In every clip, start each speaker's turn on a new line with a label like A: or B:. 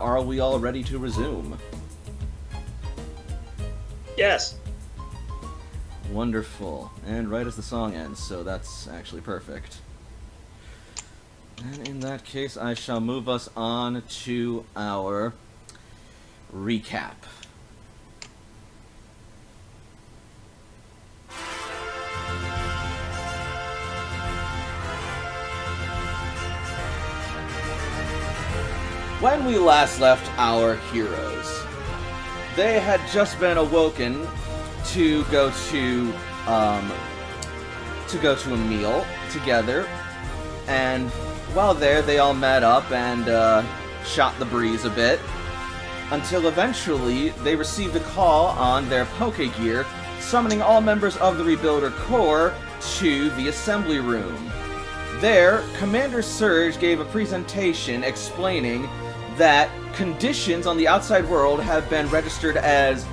A: Are we all ready to resume?
B: Yes.
A: Wonderful. And right as the song ends, so that's actually perfect. And in that case, I shall move us on to our recap. When we last left our heroes, they had just been awoken to go to a meal together, and while there, they all met up and shot the breeze a bit, until eventually they received a call on their Pokegear, summoning all members of the Rebuilder Corps to the assembly room. There, Commander Surge gave a presentation explaining that conditions on the outside world have been registered as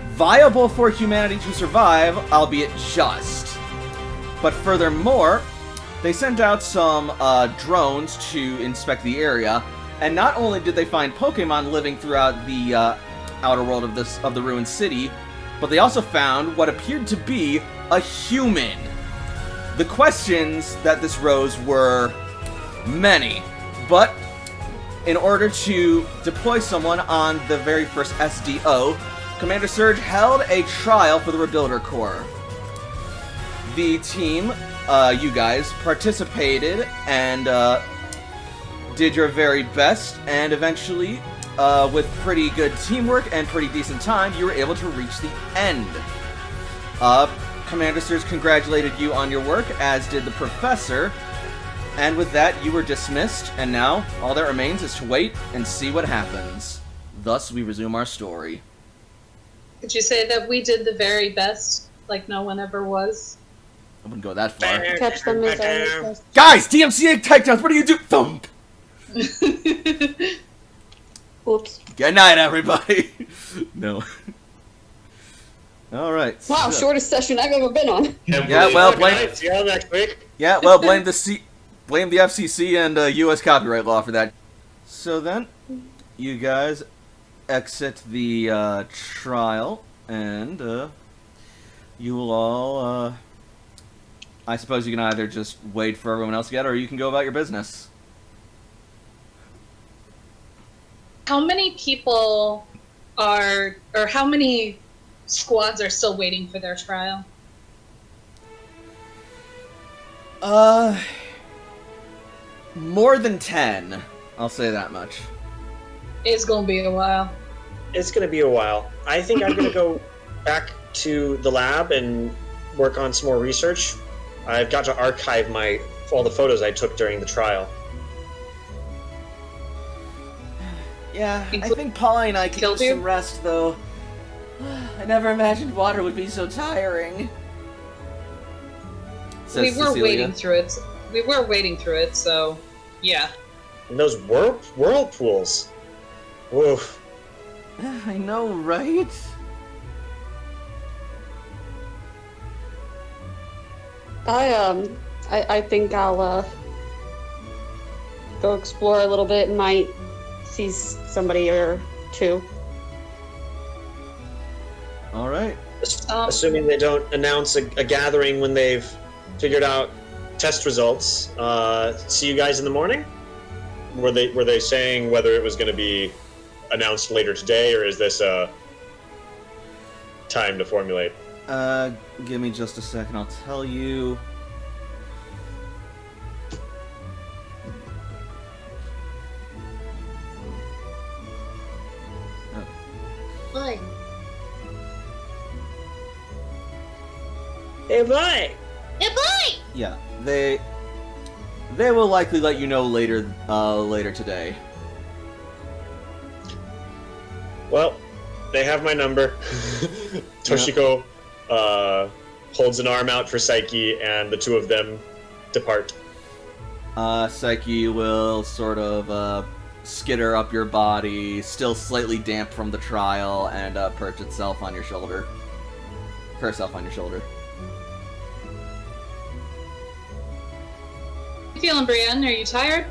A: viable for humanity to survive, albeit just. But furthermore, they sent out some drones to inspect the area, and not only did they find Pokemon living throughout the outer world of the ruined city, but they also found what appeared to be a human. The questions that this rose were many, but in order to deploy someone on the very first SDO, Commander Surge held a trial for the Rebuilder Corps. The team, you guys, participated and did your very best, and eventually, with pretty good teamwork and pretty decent time, you were able to reach the end. Commander Surge congratulated you on your work, as did the Professor, and with that, you were dismissed, and now, all that remains is to wait and see what happens. Thus, we resume our story.
C: Could you say that we did the very best, like no one ever was?
A: I wouldn't go that far.
D: Catch them as I
A: Guys! DMCA takedowns, what do you do? Thump!
D: Oops.
A: Good night, everybody! No. Alright.
D: Wow,
A: so.
D: shortest session I've ever been on.
A: Yeah, well, blame...
B: See you next week.
A: Yeah, well, blame the FCC and U.S. copyright law for that. So then, you guys exit the trial, and you will all, I suppose you can either just wait for everyone else to get, or you can go about your business.
C: How many people or how many squads are still waiting for their trial?
A: More than 10. I'll say that much.
C: It's gonna be a while.
B: It's going to be a while. I think I'm going to go back to the lab and work on some more research. I've got to archive all the photos I took during the trial.
A: Yeah, I think Polly and I could use some rest, though. I never imagined water would be so tiring.
C: We were waiting through it. We were waiting through it, so yeah.
B: And those whirlpools. Woof.
A: I know, right?
D: I think I'll go explore a little bit and might see somebody or two.
A: All right.
B: Assuming they don't announce a gathering when they've figured out test results. See you guys in the morning? Were they saying whether it was going to be announced later today, or is this a time to formulate?
A: Give me just a second. I'll tell you.
C: Boy.
B: Hey, boy!
C: Hey, boy!
A: Yeah, they will likely let you know later today.
B: Well, they have my number. Toshiko holds an arm out for Psyche, and the two of them depart.
A: Psyche will sort of skitter up your body, still slightly damp from the trial, and perch itself on your shoulder. Herself on your shoulder.
C: You feeling, Brienne? Are you tired?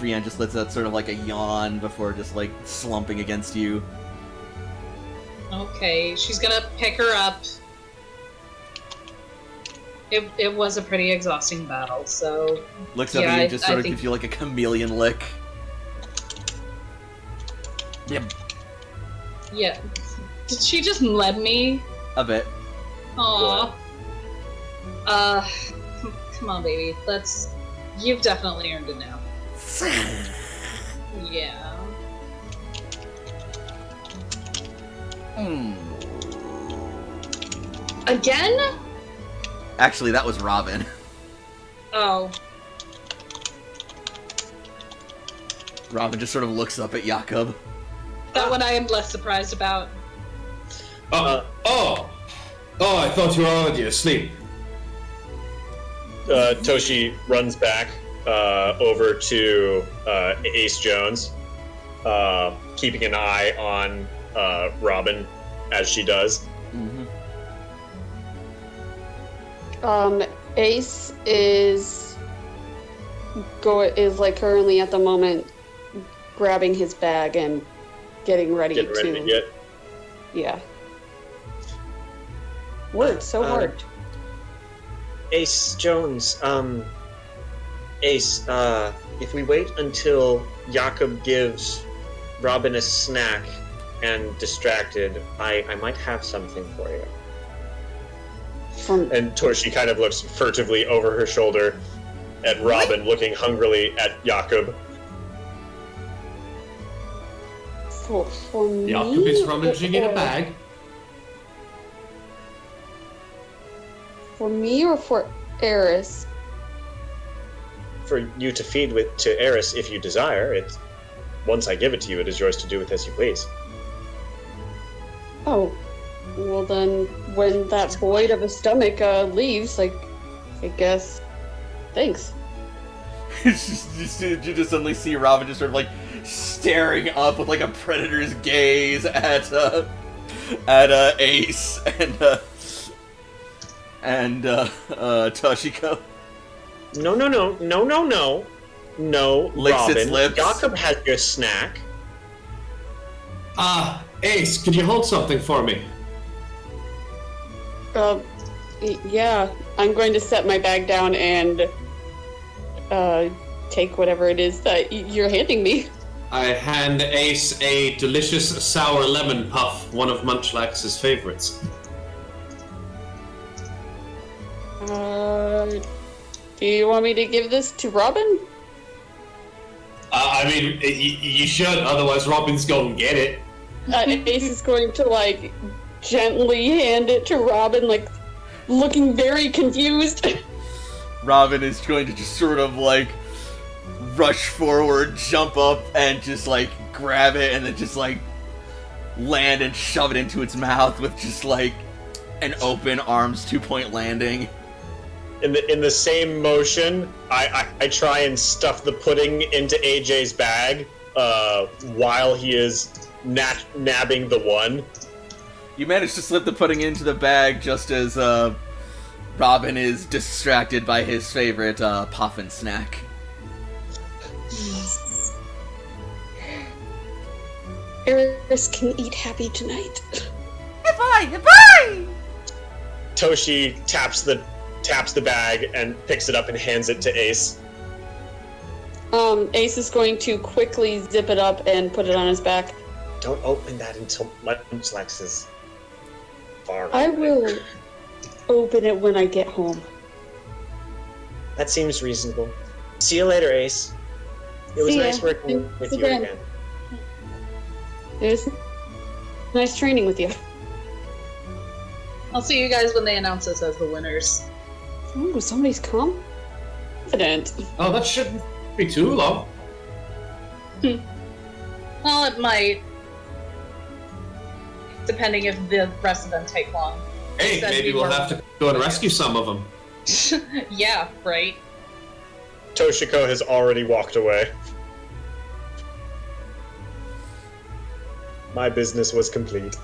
A: Brienne just lets out sort of like a yawn before just like slumping against you.
C: Okay, she's gonna pick her up. It was a pretty exhausting battle, so...
A: Looks up at you and just sort of gives you like a chameleon lick. Yep.
C: Yeah. Did she just led me?
A: A bit.
C: Aww. Come on, baby. You've definitely earned it now. Yeah. Again?
A: Actually, that was Robin.
C: Oh.
A: Robin just sort of looks up at Jakob.
C: That one I am less surprised about.
E: I thought you were already asleep.
B: Toshi runs back over to Ace Jones, keeping an eye on Robin as she does.
A: Mm-hmm.
D: Ace is like currently at the moment grabbing his bag and getting ready
B: to get.
D: Yeah. Word, so hard.
B: Ace Jones, Ace, if we wait until Jakob gives Robin a snack and distracted, I might have something for you. And Toshi kind of looks furtively over her shoulder at Robin, looking hungrily at Jakob.
D: For me?
E: Jakob is rummaging in a bag.
D: For me or for Eris?
B: For you to feed to Eris if you desire. Once I give it to you, it is yours to do with as you please.
D: Oh. Well then, when that void of a stomach leaves, I guess... Thanks.
A: You just suddenly see Robin just sort of like staring up with like a predator's gaze at Ace and Toshiko.
B: No,
A: Licks
B: Robin.
A: its lips.
B: Jakob has your snack.
E: Ace, could you hold something for me?
D: Yeah. I'm going to set my bag down and take whatever it is that you're handing me.
E: I hand Ace a delicious sour lemon puff, one of Munchlax's favorites.
D: Do you want me to give this to Robin?
E: I mean, you should, otherwise Robin's gonna get it.
D: Ace is going to, like, gently hand it to Robin, like, looking very confused.
A: Robin is going to just sort of like rush forward, jump up, and just like grab it, and then just like land and shove it into its mouth with just like an open arms 2-point landing.
B: In the same motion, I try and stuff the pudding into AJ's bag while he is nabbing the one.
A: You manage to slip the pudding into the bag just as Robin is distracted by his favorite puffin snack.
D: Eris can eat happy tonight.
A: Goodbye!
B: Toshi taps the bag and picks it up and hands it to Ace.
D: Ace is going to quickly zip it up and put it on his back.
B: Don't open that until Munchlax is far away.
D: I will open it when I get home.
B: That seems reasonable. See you later, Ace. It was
D: See ya.
B: nice working with you
D: again.
B: again.
D: It was nice training with you.
C: I'll see you guys when they announce us as the winners.
D: Ooh, somebody's confident.
E: Oh, that shouldn't be too long.
C: Well, it might. Depending if the rest of them take long.
E: Hey,
C: Said
E: maybe
C: we
E: we'll
C: were-
E: have to go and rescue some of them.
C: Yeah, right.
B: Toshiko has already walked away. My business was complete.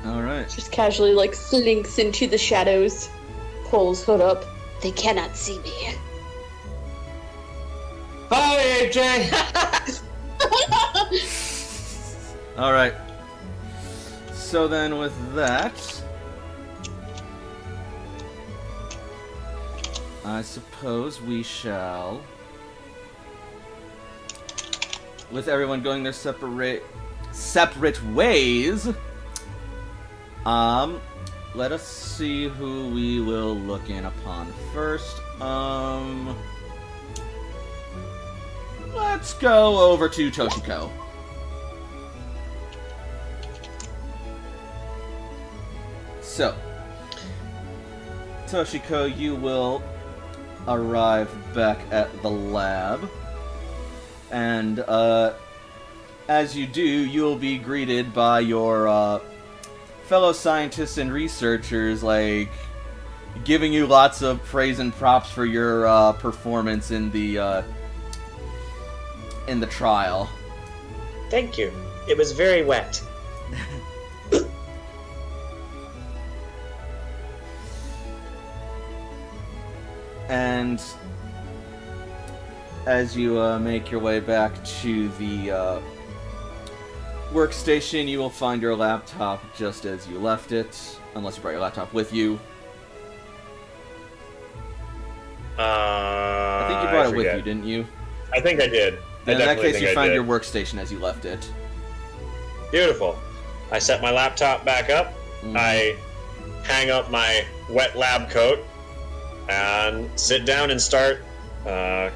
A: Alright.
D: Just casually, like, slinks into the shadows, pulls hood up. They cannot see me.
E: Bye, Jay.
A: All right. So then, with that, I suppose we shall, with everyone going their separate ways. Let us see who we will look in upon first. Let's go over to Toshiko. So, Toshiko, you will arrive back at the lab, and as you do, you will be greeted by your fellow scientists and researchers, like, giving you lots of praise and props for your performance in the trial.
B: Thank you. It was very wet.
A: And as you make your way back to the workstation, you will find your laptop just as you left it, unless you brought your laptop with you. I think you brought it with you, didn't you?
B: I think I did.
A: Then in that case, you found your workstation as you left it.
B: Beautiful. I set my laptop back up.
A: Mm-hmm.
B: I hang up my wet lab coat and sit down and start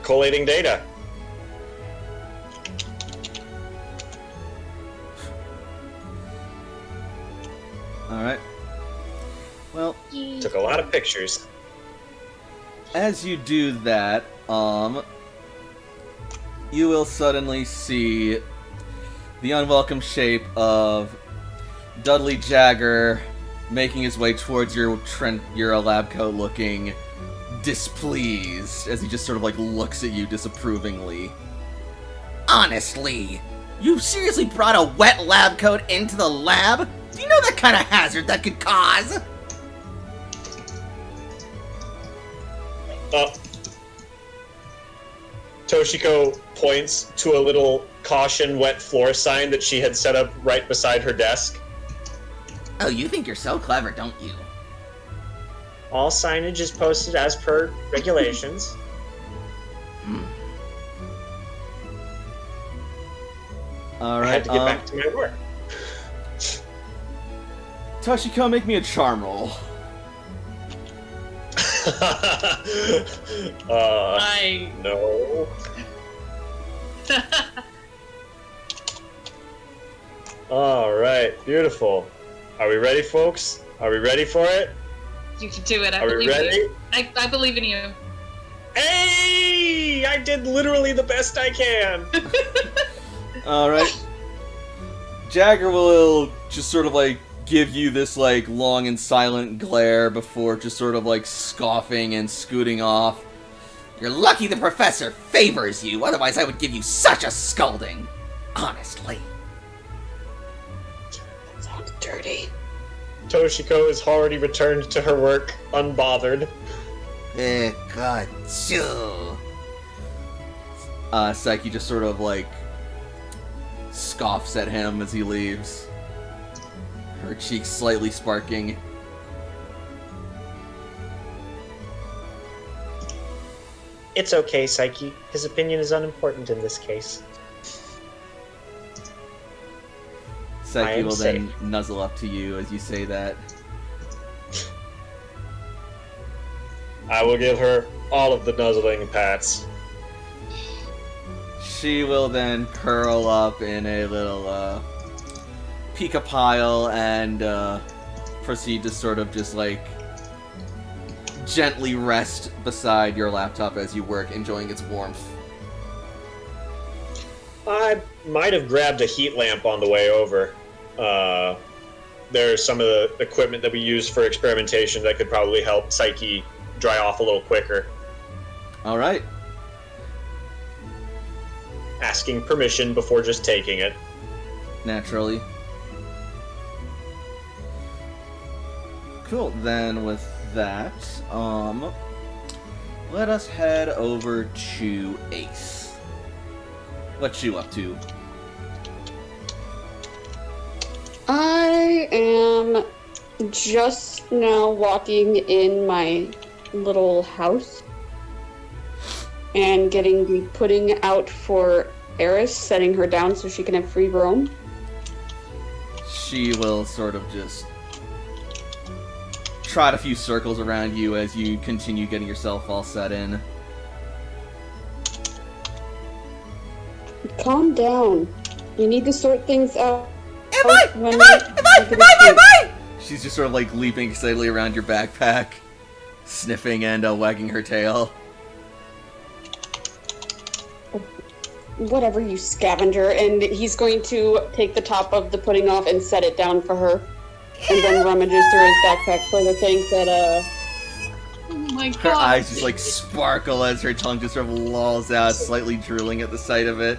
B: collating data.
A: Alright. Well,
B: Took a lot of pictures.
A: as you do that, you will suddenly see the unwelcome shape of Dudley Jagger making his way towards your lab coat, looking displeased as he just sort of like looks at you disapprovingly.
F: Honestly, you seriously brought a wet lab coat into the lab? Do you know that kind of hazard that could cause?
B: Toshiko points to a little caution wet floor sign that she had set up right beside her desk.
F: Oh, you think you're so clever, don't you?
B: All signage is posted as per regulations.
A: Alright,
B: I had to get back to my work.
A: Toshiko, make me a charm roll.
B: No. All right, beautiful. Are we ready, folks? Are we ready for it?
C: You can do it. I
B: Are we
C: believe in
B: ready?
C: you. I believe in you.
B: Hey! I did literally the best I can.
A: Alright. Jagger will just sort of like give you this like long and silent glare before just sort of like scoffing and scooting off.
F: You're lucky the professor favors you, otherwise I would give you such a scolding. Honestly.
D: Sounds dirty.
B: Toshiko has already returned to her work, unbothered.
F: God, shoo.
A: Psyche just sort of like scoffs at him as he leaves. Her cheeks slightly sparking.
B: It's okay, Psyche. His opinion is unimportant in this case. I
A: Psyche
B: am
A: will then
B: safe.
A: nuzzle up to you as you say that.
B: I will give her all of the nuzzling pats.
A: She will then curl up in a little pika pile and proceed to sort of just like gently rest beside your laptop as you work, enjoying its warmth.
B: I might have grabbed a heat lamp on the way over. There's some of the equipment that we use for experimentation that could probably help Psyche dry off a little quicker.
A: Alright.
B: Asking permission before just taking it.
A: Naturally. Cool, then with that, let us head over to Ace. What you up to?
D: I am just now walking in my little house and getting the pudding out for Eris, setting her down so she can have free roam.
A: She will sort of just trot a few circles around you as you continue getting yourself all set in.
D: Calm down. You need to sort things out.
A: She's just sort of like leaping excitedly around your backpack, sniffing and wagging her tail.
D: Whatever, you scavenger. And he's going to take the top of the pudding off and set it down for her. And then rummages through his backpack for the things that,
C: Oh my god.
A: Her eyes just like sparkle as her tongue just sort of lolls out, slightly drooling at the sight of it.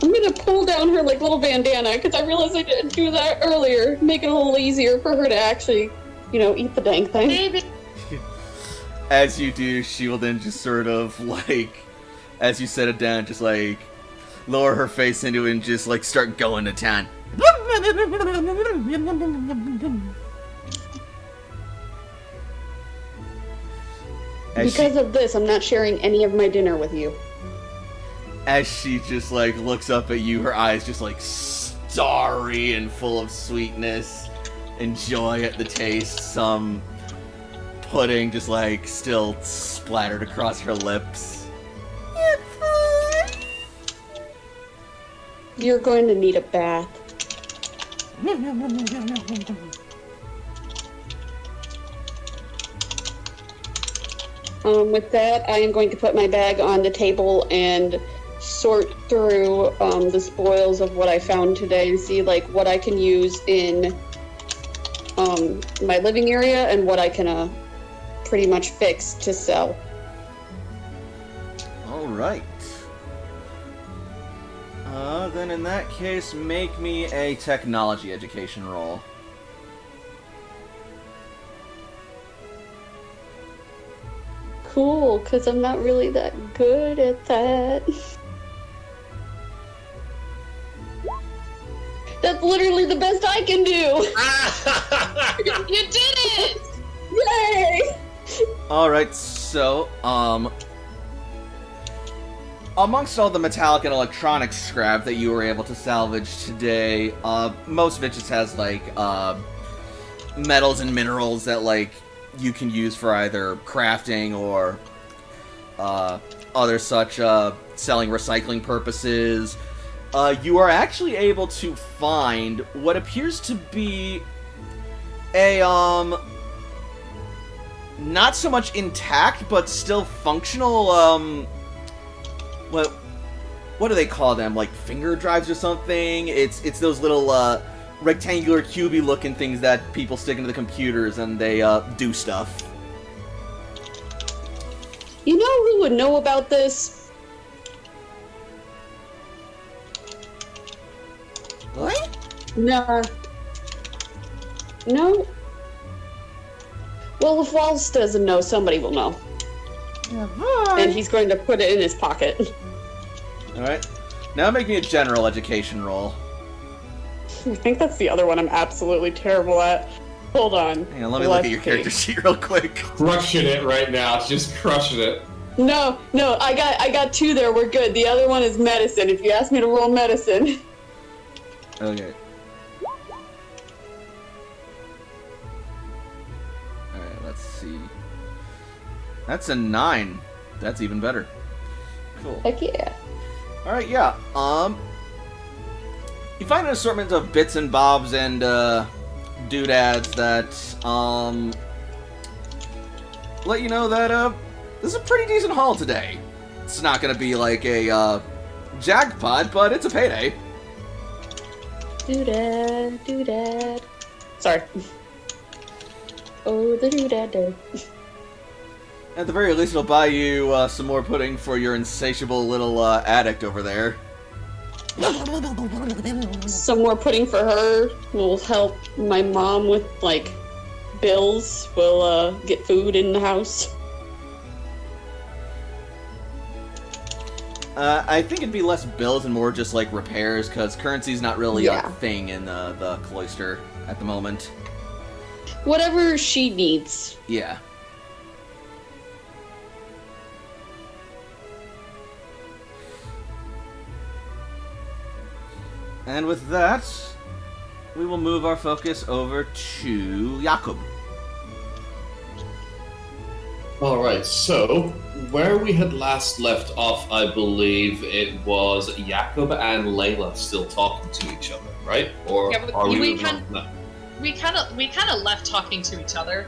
D: I'm gonna pull down her like little bandana because I realized I didn't do that earlier. Make it a little easier for her to actually, eat the dang thing.
C: Baby.
A: As you do, she will then just sort of like, as you set it down, just like lower her face into it and just like start going to town.
D: Because of this, I'm not sharing any of my dinner with you.
A: As she just like looks up at you, her eyes just like starry and full of sweetness and joy at the taste. Some pudding just like still splattered across her lips.
D: You're going to need a bath. With that, I am going to put my bag on the table and sort through the spoils of what I found today and see like what I can use in my living area and what I can pretty much fix to sell.
A: All right. Then in that case, make me a technology education roll.
D: Cool, because I'm not really that good at that. That's literally the best I can do!
C: You did it!
D: Yay!
A: Alright, so, amongst all the metallic and electronic scrap that you were able to salvage today, most of it just has, like, metals and minerals that, like, you can use for either crafting or, other such, selling recycling purposes. You are actually able to find what appears to be a, not so much intact, but still functional, what do they call them? Like finger drives or something? It's those little, rectangular, cubey looking things that people stick into the computers and they, do stuff.
D: You know who would know about this?
F: What?
D: No. No? Well, if Waltz doesn't know, somebody will know. And he's going to put it in his pocket.
A: Alright. Now make me a general education roll.
D: I think that's the other one I'm absolutely terrible at. Hold on.
A: Hang on, let me look at your character sheet real quick.
E: Crushing it right now. Just crushing it.
D: No, I got two there. We're good. The other one is medicine. If you ask me to roll medicine.
A: Okay. Alright, let's see. That's a 9. That's even better. Cool.
D: Heck yeah.
A: Alright, yeah. You find an assortment of bits and bobs and, doodads that, let you know that, this is a pretty decent haul today. It's not gonna be like a, jackpot, but it's a payday.
D: Doodad. Sorry. Oh, the doodad day.
A: At the very least, it'll buy you, some more pudding for your insatiable little, addict over there.
D: Some more pudding for her will help my mom with, like, bills. We'll, get food in the house.
A: I think it'd be less bills and more just like repairs, because currency's not really a
D: Yeah.
A: thing in the Cloyster at the moment.
D: Whatever she needs.
A: Yeah. And with that, we will move our focus over to Jakub.
E: Alright, so where we had last left off, I believe it was Jakob and Layla still talking to each other, right? Or
C: Yeah, but
E: are we
C: we
E: moving
C: can-
E: on from that?
C: We kind of left talking to each other.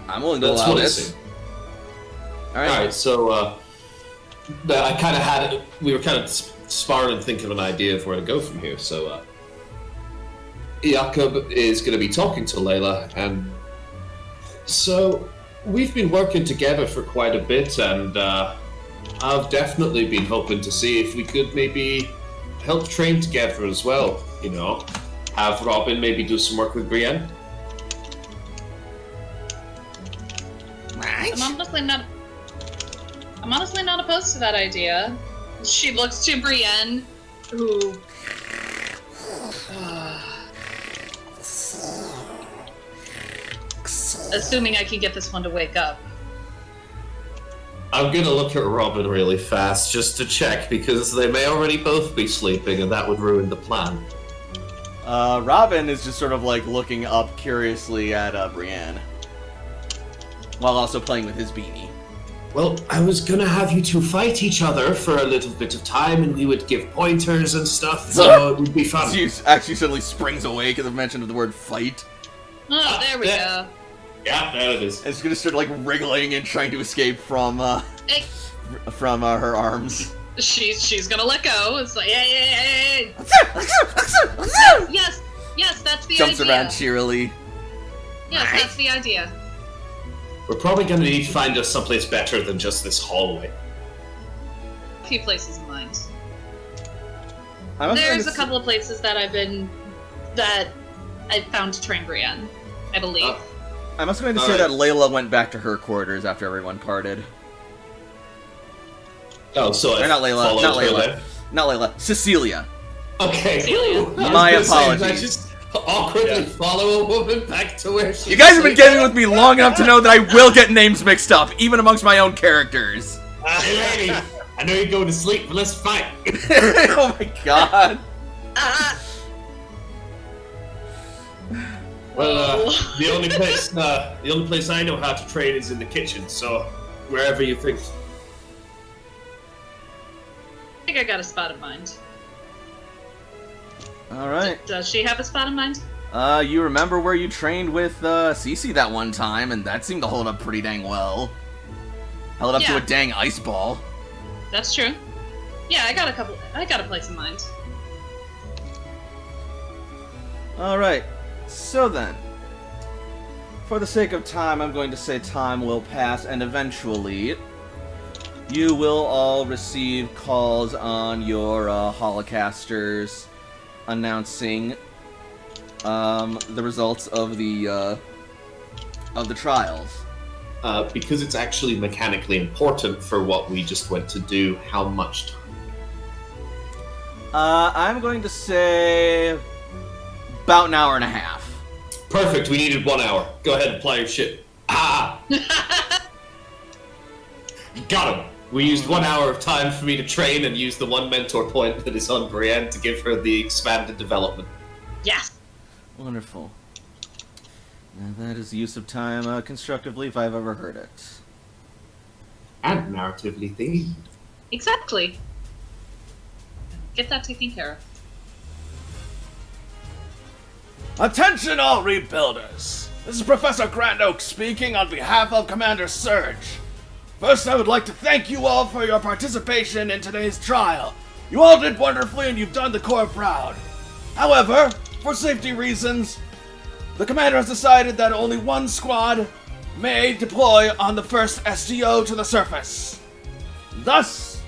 A: I'm willing to
E: That's
A: allow
E: what it
A: this.
E: seemed.
A: Alright.
E: Alright, so I kind of had it, we were kind of sparring and thinking of an idea of where to go from here. So Jakob is going to be talking to Layla, and so we've been working together for quite a bit, and I've definitely been hoping to see if we could maybe help train together as well. You know, have Robin maybe do some work with Brienne.
F: Right?
C: I'm honestly not opposed to that idea. She looks to Brienne, who. Assuming I can get this one to wake up.
E: I'm gonna look at Robin really fast just to check, because they may already both be sleeping, and that would ruin the plan.
A: Robin is just sort of like looking up curiously at Brienne, while also playing with his beanie.
E: Well, I was gonna have you two fight each other for a little bit of time, and we would give pointers and stuff, so it would be fun.
A: She actually suddenly springs awake at the mention of the word fight.
C: Oh, there we
E: yeah.
C: go.
E: Yeah, there it is.
A: And she's gonna start like wriggling and trying to escape from
C: Hey,
A: her arms.
C: she's gonna let go. It's like, hey. Yes, that's the
A: Jumps
C: idea.
A: around cheerily.
C: Yes, that's the idea.
E: We're probably gonna need to find us someplace better than just this hallway.
C: A few places in mind.
A: I'm also
C: There's
A: gonna
C: a couple of places that I found to train Brienne, I believe.
A: I'm also going to say
E: Alright.
A: that Layla went back to her quarters after everyone parted.
E: Oh, so
A: Or
E: I
A: not Layla,
E: followed
A: not
E: her
A: Layla,
E: there.
A: not Layla, Cecilia.
E: Okay.
C: Celia.
E: I was
A: My
E: gonna say,
A: apologies.
E: I just awkwardly follow a woman back to where she.
A: You guys have been gaming with me long enough to know that I will get names mixed up, even amongst my own characters.
E: Hey, lady, I know you're going to sleep, but let's fight.
A: Oh my god.
E: Well, the only place I know how to train is in the kitchen. So wherever you think.
C: I think I got a spot in mind.
A: Alright.
C: Does she have a spot in mind?
A: You remember where you trained with Cece that one time, and that seemed to hold up pretty dang well. Held up to
C: Yeah.
A: a dang ice ball.
C: That's true. Yeah, I got a place in mind.
A: Alright, so then, for the sake of time, I'm going to say time will pass, and eventually, you will all receive calls on your Holocasters announcing the results of the trials.
E: Because it's actually mechanically important for what we just went to do. How much time?
A: I'm going to say about an hour and a half.
E: Perfect. We needed 1 hour. Go ahead and apply your shit. Ah! Got him. We used 1 hour of time for me to train and use the one mentor point that is on Brienne to give her the expanded development.
C: Yes.
A: Wonderful. Now that is the use of time constructively if I've ever heard it.
E: And narratively themed.
C: Exactly. Get that taken care of.
G: Attention all rebuilders! This is Professor Grand Oak speaking on behalf of Commander Surge. First, I would like to thank you all for your participation in today's trial. You all did wonderfully and you've done the Corps proud. However, for safety reasons, the Commander has decided that only one squad may deploy on the first SDO to the surface. Thus,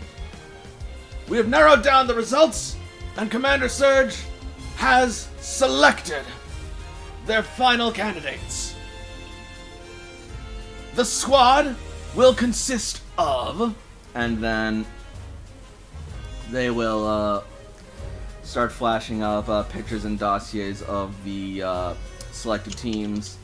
G: we have narrowed down the results, and Commander Surge has selected their final candidates. The squad will consist of...
A: And then they will start flashing up pictures and dossiers of the selected teams.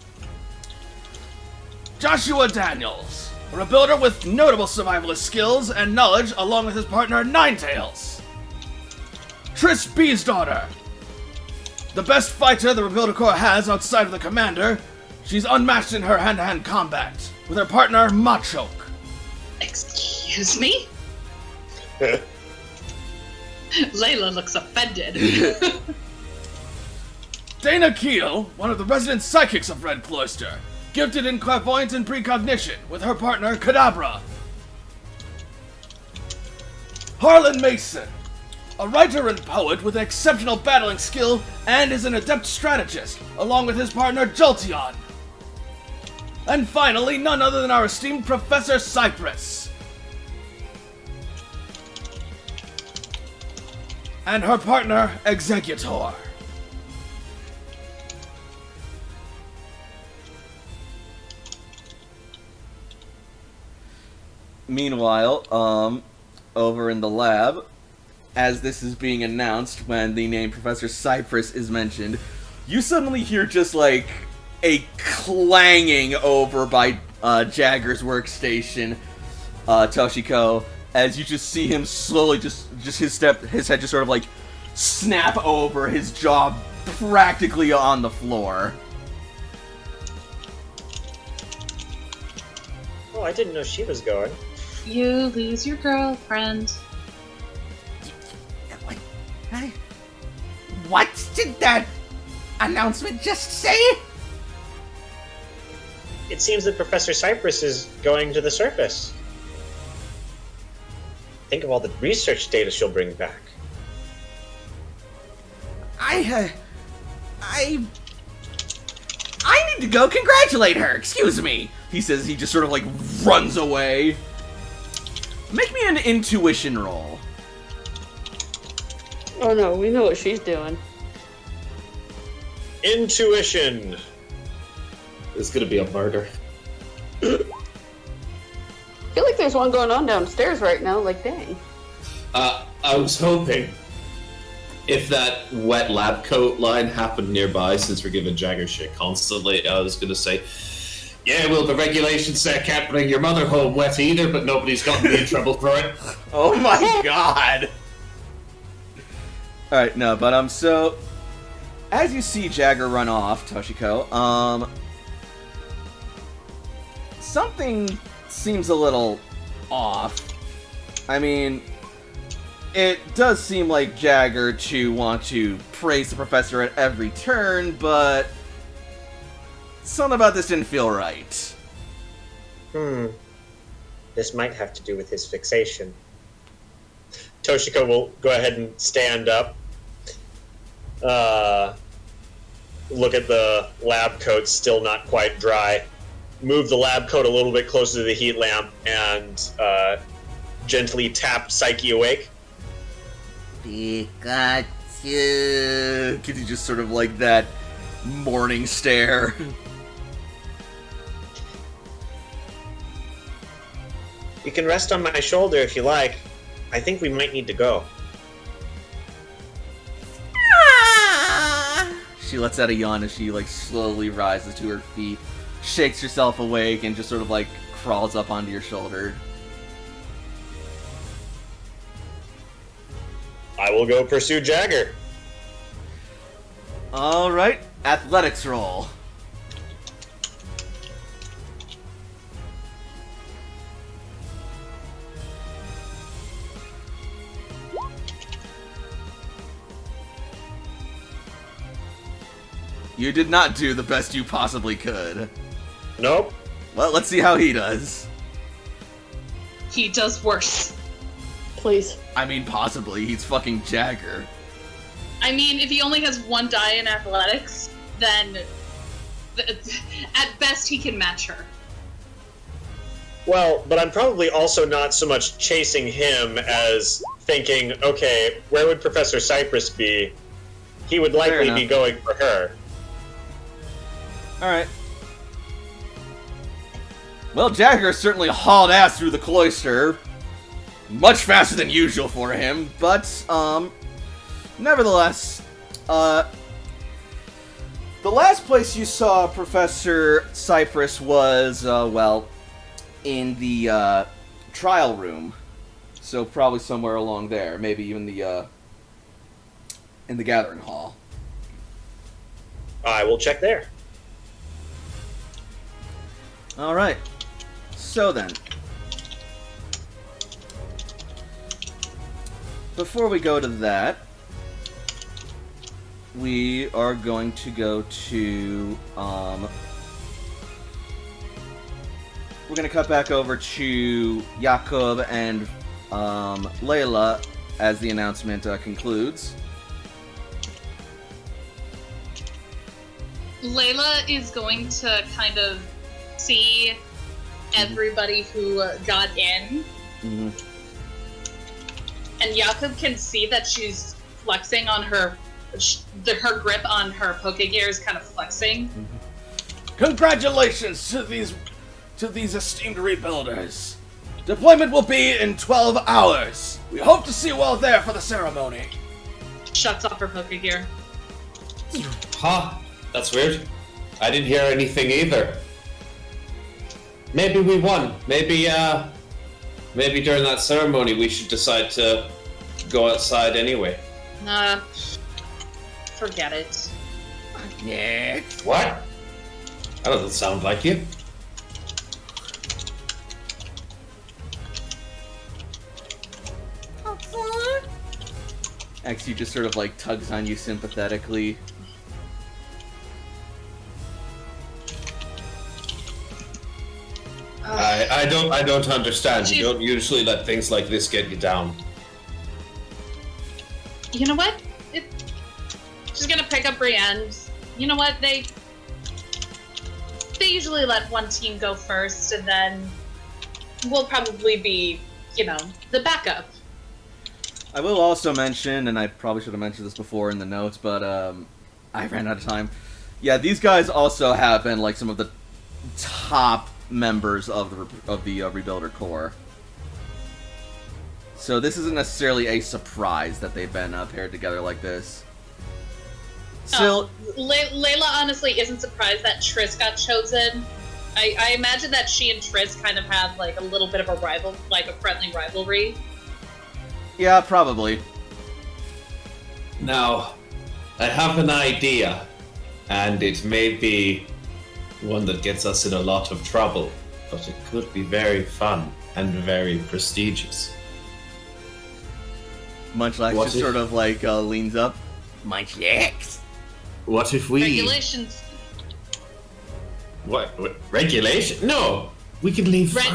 G: Joshua Daniels, a rebuilder with notable survivalist skills and knowledge, along with his partner Ninetails. Trish Beesdaughter, the best fighter the Rebuilder Corps has outside of the commander. She's unmatched in her hand-to-hand combat, with her partner Machoke.
C: Excuse me? Layla looks offended.
G: Dana Keel, one of the resident psychics of Red Cloyster, gifted in clairvoyance and precognition, with her partner Kadabra. Harlan Mason, a writer and poet with exceptional battling skill and is an adept strategist, along with his partner Jolteon. And finally, none other than our esteemed Professor Cypress. And her partner, Executor.
A: Meanwhile, over in the lab, as this is being announced, when the name Professor Cypress is mentioned, you suddenly hear just like a clanging over by Jagger's workstation, Toshiko, as you just see him slowly just his head just sort of like snap over, his jaw practically on the floor.
B: Oh, I didn't know she was going.
C: You lose your girlfriend.
F: What did that announcement just say?
B: It seems that Professor Cypress is going to the surface. Think of all the research data she'll bring back.
F: I need to go congratulate her. Excuse me.
A: He says he just sort of like runs away. Make me an intuition roll.
D: Oh no, we know what she's doing.
B: Intuition.
E: It's gonna be a murder.
D: I feel like there's one going on downstairs right now, like dang.
E: I was hoping if that wet lab coat line happened nearby, since we're giving Jagger shit constantly, I was gonna say, yeah, well, the regulations say I can't bring your mother home wet either, but nobody's gotten me in trouble for it.
A: Oh my god! Alright, no, but so as you see Jagger run off, Toshiko, something seems a little off. I mean, it does seem like Jagger to want to praise the professor at every turn, but something about this didn't feel right.
B: This might have to do with his fixation. Toshiko will go ahead and stand up. Look at the lab coat, still not quite dry. Move the lab coat a little bit closer to the heat lamp and gently tap Psyche awake.
A: Pikachu. Gives you just sort of like that morning stare.
B: You can rest on my shoulder if you like. I think we might need to go.
A: She lets out a yawn as she like slowly rises to her feet, shakes herself awake, and just sort of like crawls up onto your shoulder.
B: I will go pursue Jagger.
A: Alright, athletics roll. You did not do the best you possibly could.
B: Nope.
A: Well, let's see how he does.
C: He does worse.
D: Please.
A: I mean, possibly. He's fucking Jagger.
C: I mean, if he only has one die in athletics, then at best he can match her.
B: Well, but I'm probably also not so much chasing him as thinking, okay, where would Professor Cypress be? He would likely be going for her.
A: Alright. Well, Jagger certainly hauled ass through the cloister. much faster than usual for him, but, nevertheless, the last place you saw Professor Cypress was, in the, trial room. So probably somewhere along there, maybe even in the gathering hall.
B: I will check there.
A: Alright. So then, before we go to that, we are going to go to, we're going to cut back over to Jakob and Layla as the announcement concludes.
C: Layla is going to kind of see everybody who got in.
A: Mm-hmm.
C: And Jakob can see that she's flexing on her grip on her Pokegear is kind of flexing.
G: Congratulations to these esteemed rebuilders. Deployment will be in 12 hours. We hope to see you all there for the ceremony.
C: Shuts off her Pokegear.
E: Huh? That's weird. I didn't hear anything either. Maybe we won. Maybe during that ceremony we should decide to go outside anyway.
C: Forget it.
F: Yeah.
E: What? That doesn't sound like you.
A: Actually, just sort of like tugs on you sympathetically.
E: I don't understand. You don't usually let things like this get you down.
C: You know what? She's gonna pick up Brienne. You know what? They usually let one team go first, and then we'll probably be, the backup.
A: I will also mention, and I probably should have mentioned this before in the notes, but I ran out of time. Yeah, these guys also have been like some of the top members of the Rebuilder Corps. So this isn't necessarily a surprise that they've been paired together like this. Still,
C: Layla honestly isn't surprised that Triss got chosen. I imagine that she and Triss kind of have like a little bit of a friendly rivalry.
A: yeah, probably.
E: Now, I have an idea, and it may be one that gets us in a lot of trouble, but it could be very fun and very prestigious.
A: Munchlax
E: What
A: just
E: if-
A: sort of like leans up.
F: Munchlax.
E: What if we...
C: Regulations.
E: What? Regulation? No! We can leave first.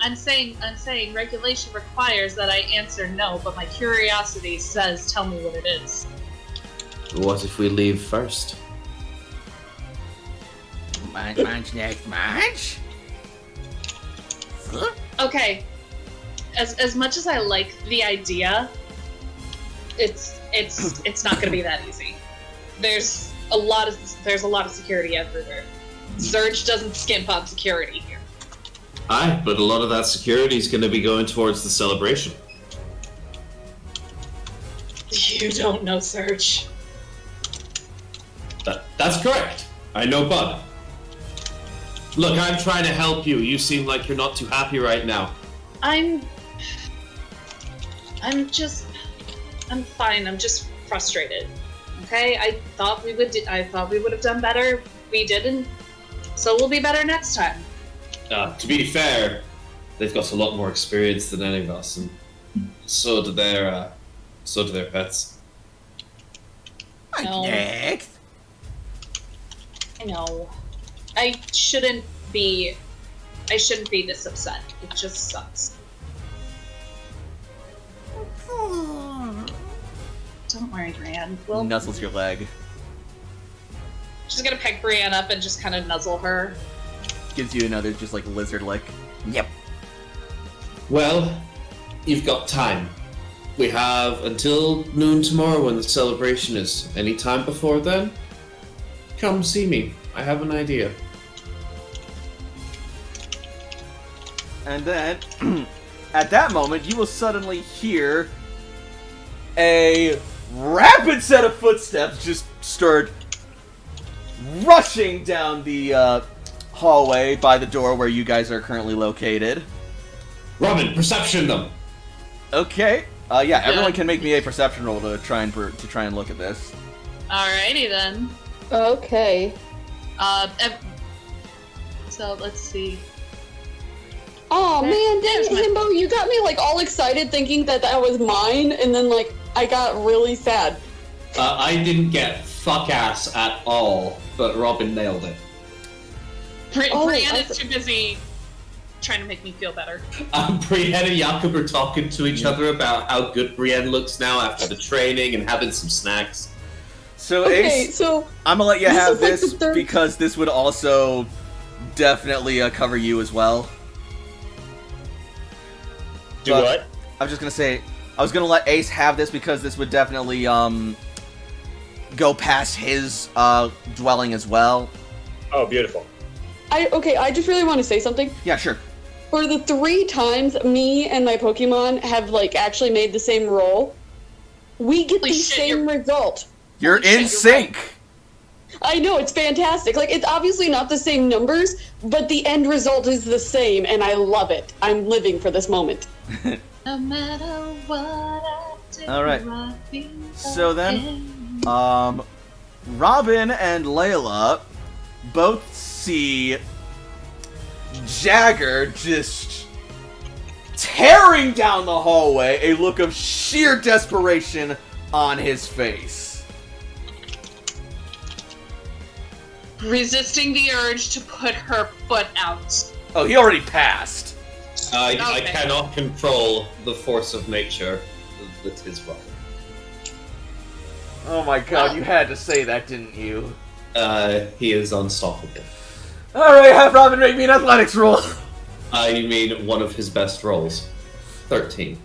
C: I'm saying regulation requires that I answer no, but my curiosity says tell me what it is.
E: What if we leave first?
F: Munchlax, munch. Huh?
C: Okay. As much as I like the idea, it's not gonna be that easy. There's a lot of security everywhere. Zurch doesn't skimp on security here.
E: Aye, but a lot of that security is going to be going towards the celebration.
C: You don't know Zurch.
E: That's correct. I know Bud. Look, I'm trying to help you. You seem like you're not too happy right now.
C: I'm fine. I'm just frustrated. Okay, I thought we would have done better. We didn't. So we'll be better next time.
E: To be fair, they've got a lot more experience than any of us, and so do their pets.
F: Munchlax.
C: I know. I shouldn't be this upset. It just sucks. Don't worry, Brienne. We'll...
A: Nuzzles your leg.
C: She's gonna pick Brienne up and just kind of nuzzle her.
A: Gives you another just like lizard lick.
F: Yep.
E: Well, you've got time. We have until noon tomorrow when the celebration is. Any time before then, come see me. I have an idea.
A: And then at that moment, you will suddenly hear a rapid set of footsteps just start rushing down the hallway by the door where you guys are currently located.
E: Robin, perception them.
A: Okay. Yeah, everyone can make me a perception roll to try and look at this.
C: Alrighty then.
D: Okay.
C: So let's see.
D: Oh man,
C: There's
D: dang it, Himbo, you got me like all excited thinking that was mine, and then like I got really sad.
E: I didn't get fuck ass at all, but Robin nailed it.
C: Brianna's too busy trying to make me feel better.
E: Brienne and Jakob are talking to each other about how good Brienne looks now after the training and having some snacks.
A: So
D: Okay,
A: Ace,
D: so
A: I'm gonna let you have
D: is like
A: this
D: the third-
A: because this would also definitely cover you as well.
B: Do
A: But
B: what?
A: I was just gonna say, I was gonna let Ace have this because this would definitely go past his dwelling as well.
B: Oh, beautiful.
D: I just really want to say something.
A: Yeah, sure.
D: For the 3 times me and my Pokemon have like actually made the same roll, we get
C: Holy
D: the
C: shit,
D: same
C: you're-
D: result.
A: You're
C: Holy shit,
A: in
C: you're
A: sync.
D: I know, it's fantastic. Like, it's obviously not the same numbers, but the end result is the same, and I love it. I'm living for this moment.
C: No matter what I do,
A: All right.
C: I feel
A: So then,
C: okay.
A: Robin and Layla both see Jagger just tearing down the hallway, a look of sheer desperation on his face.
C: Resisting the urge to put her foot out.
A: Oh, he already passed.
E: I
C: Okay.
E: cannot control the force of nature with his Robin.
A: Oh my god, you had to say that, didn't you?
E: He is unstoppable.
A: Alright, have Robin make me an athletics roll.
E: I mean, one of his best roles. 13.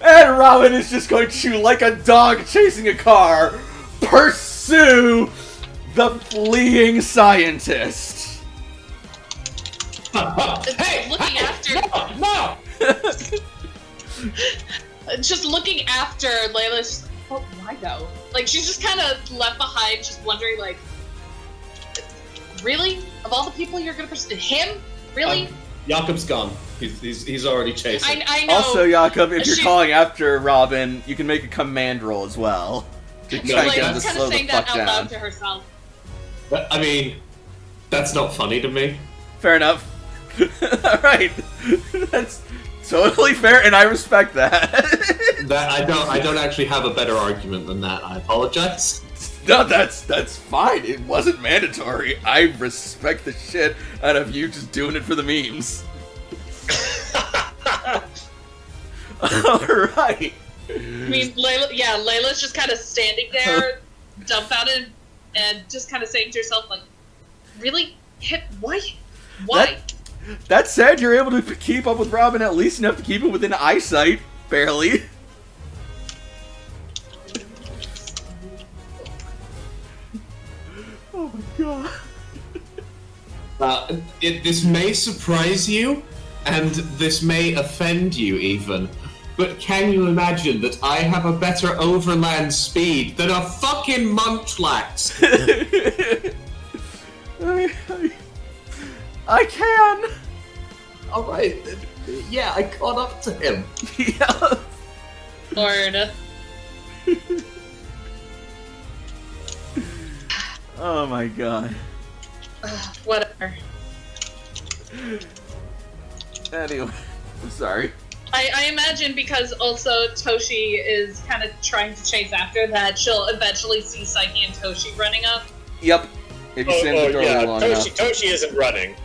A: And Robin is just going to, like a dog chasing a car, pursue the fleeing scientist.
E: Hey!
C: Looking after,
E: No!
C: just looking after Layla's. Oh, why though? Like she's just kind of left behind, just wondering, like, really? Of all the people you're gonna pursue, him? Really?
E: Jakob's gone. He's already chasing.
C: I know.
A: Also, Jakob, if you're
C: She-
A: calling after Robin, you can make a command roll as well. To
E: No,
A: try and get him to
C: Layla's kind
A: slow
C: of
A: the
C: saying
A: fuck
C: that out
A: down.
C: loud to herself.
E: I mean, that's not funny to me.
A: Fair enough. Alright. That's totally fair, and I respect that.
E: That I don't actually have a better argument than that. I apologize.
A: No, that's fine. It wasn't mandatory. I respect the shit out of you just doing it for the memes. Alright.
C: I mean, Layla's just kind of standing there, dumbfounded, and just kind of saying to herself, like, really? Why? Why?
A: That said, you're able to keep up with Robin at least enough to keep him within eyesight, barely. Oh my god.
E: This may surprise you, and this may offend you even, but can you imagine that I have a better overland speed than a fucking Munchlax?
A: I can.
E: Alright, yeah, I caught up to him.
A: Yeah.
C: Lord.
A: Oh my god.
C: Whatever.
A: Anyway, I'm sorry.
C: I imagine because also Toshi is kind of trying to chase after that, she'll eventually see Psyche and Toshi running up.
A: Yep. If you stand at the doorway
B: yeah.
A: long enough.
B: Toshi isn't running.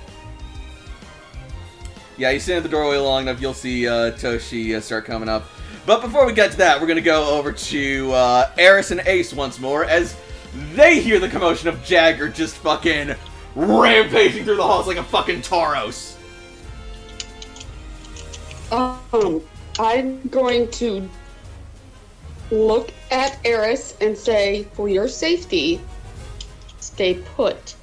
A: Yeah, you stand at the doorway long enough, you'll see Toshi start coming up. But before we get to that, we're going to go over to Eris and Ace once more, as they hear the commotion of Jagger just fucking rampaging through the halls like a fucking Tauros.
D: I'm going to look at Eris and say, for your safety, stay put.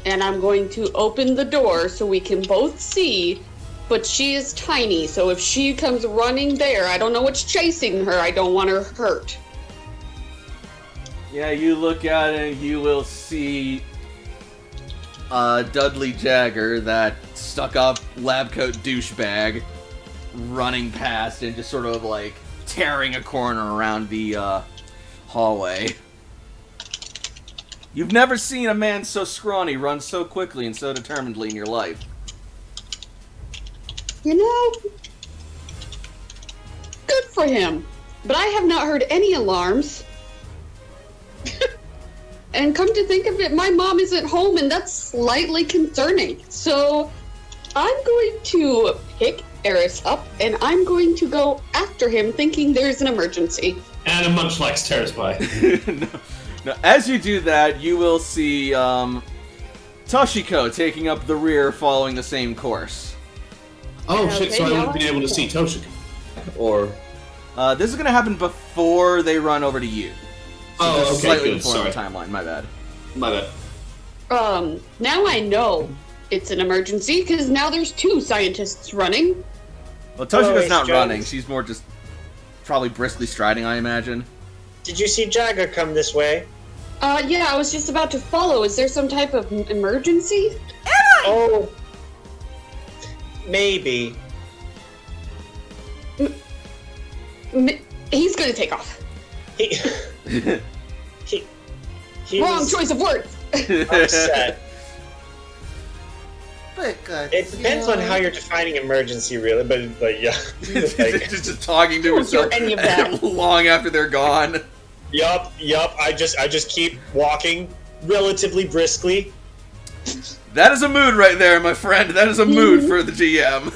D: And I'm going to open the door so we can both see but she is tiny, so if she comes running there, I don't know what's chasing her. I don't want her hurt.
A: Yeah, you look at it and you will see Dudley Jagger, that stuck-up lab coat douchebag, running past and just sort of like tearing a corner around the hallway. You've never seen a man so scrawny run so quickly and so determinedly in your life.
D: You know, good for him. But I have not heard any alarms. And come to think of it, my mom isn't home, and that's slightly concerning. So I'm going to pick Eris up, and I'm going to go after him, thinking there's an emergency.
E: And a Munchlax tears by.
A: No, as you do that, you will see Toshiko taking up the rear following the same course.
E: Oh shit,
D: Okay,
E: so I
D: now
E: wouldn't be
D: I
E: able to see Toshiko. Or...
A: This is going to happen before they run over to you. So
E: Oh,
A: that's
E: okay,
A: slightly
E: good,
A: before
E: sorry.
A: the timeline, my bad.
E: My bad.
D: Now I know it's an emergency, because now there's 2 scientists running.
A: Well, Toshiko's
B: Ace
A: not
B: Jones.
A: running, she's more just probably briskly striding, I imagine.
B: Did you see Jagger come this way?
D: Yeah, I was just about to follow. Is there some type of emergency?
B: Oh, maybe.
D: He's gonna take off.
B: He he
D: Wrong
B: was
D: choice of words.
B: upset.
F: But
B: It depends on how you're defining emergency, really. But yeah, like,
A: just talking to
D: Don't hear
A: herself
D: any of that.
A: long after they're gone.
B: yup. I just keep walking relatively briskly.
A: That is a mood right there, my friend. That is a mood for the GM.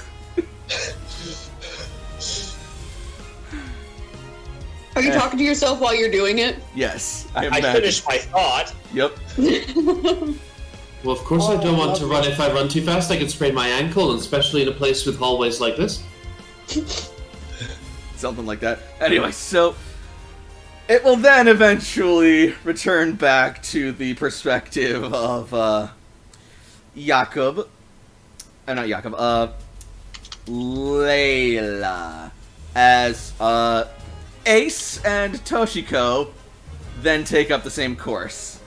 D: Are you talking to yourself while you're doing it?
A: Yes,
B: I
A: imagine.
B: finished my thought.
A: Yep.
E: Well, of course I don't want to run. If I run too fast, I could sprain my ankle, and especially in a place with hallways like this.
A: Something like that. Anyway, so it will then eventually return back to the perspective of Jakob. Not Jakob. Layla, as Ace and Toshiko then take up the same course.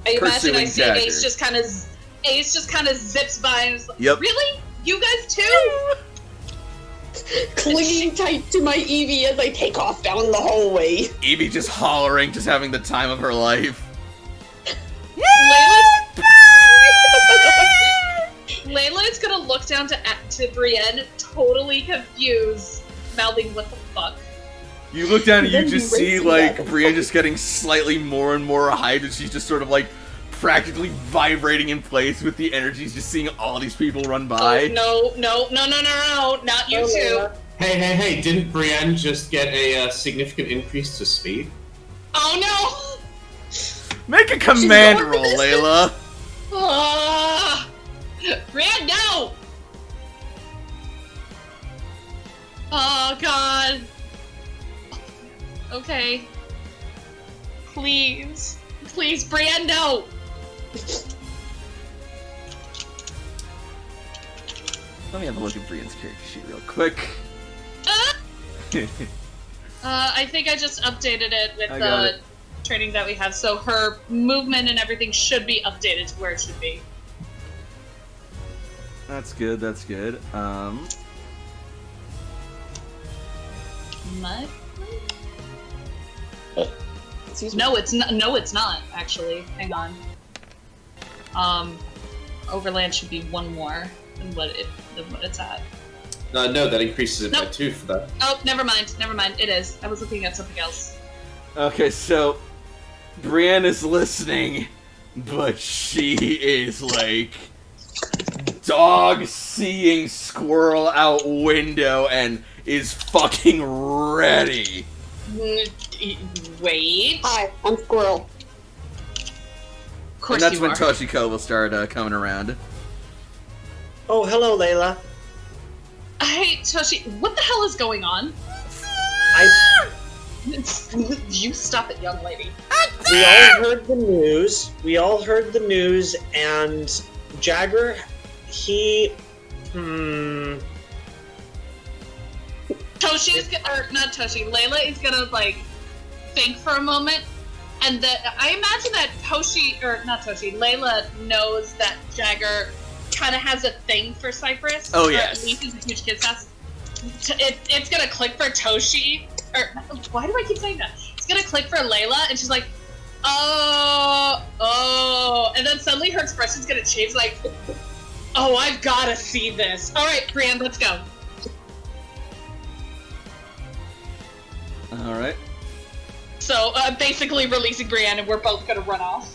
C: I imagine I
A: Pursuing
C: see
A: Jagger.
C: Ace just kind of zips by and is like,
A: Yep.
C: really? You guys too?
D: Clinging tight to my Eevee as I take off down the hallway.
A: Evie just hollering, just having the time of her life.
C: Layla's gonna look down to Brienne, totally confused, mouthing, "What the fuck?"
A: You look down and you
D: Then
A: just
D: you
A: see,
D: race
A: like,
D: back.
A: Brienne just getting slightly more and more hyped, and she's just sort of, like, practically vibrating in place with the energies, just seeing all these people run by.
C: Oh, no, not you two.
E: Hey, didn't Brienne just get a significant increase to speed?
C: Oh no!
A: Make a command
D: going the
A: roll,
D: distance.
A: Layla.
C: Brienne, no! Oh god. Okay. Please, Brienne, no!
A: Let me have a look at Brienne's character sheet real quick.
C: I think I just updated it with
A: I got
C: the
A: it.
C: training that we have, so her movement and everything should be updated to where it should be.
A: That's good, that's good.
C: My?
D: Excuse me.
C: No, it's not. No, it's not. Actually, hang on. Overland should be one more than what it's at.
E: No, that increases it by
C: Nope.
E: 2 for that.
C: Oh, never mind. It is. I was looking at something else.
A: Okay, so Brienne is listening, but she is like dog seeing squirrel out window and is fucking ready.
C: Wait.
D: Hi, I'm Squirrel.
C: Of course
A: And that's
C: you
A: when
C: are.
A: Toshiko will start coming around.
B: Oh, hello, Layla.
C: Hey, Toshi, what the hell is going on? You stop it, young lady.
B: We all heard the news. And Jagger, he
C: not Toshi, Layla is gonna, like, think for a moment, and I imagine that Layla knows that Jagger kind of has a thing for Cypress.
A: Oh,
C: or
A: yes.
C: at least he's a huge kid ass. It's gonna click for Toshi, or why do I keep saying that? It's gonna click for Layla, and she's like, oh, and then suddenly her expression's gonna change, like, oh, I've gotta see this. All right, Brienne, let's go.
A: All right.
C: So, basically releasing Brienne, and we're both gonna run off.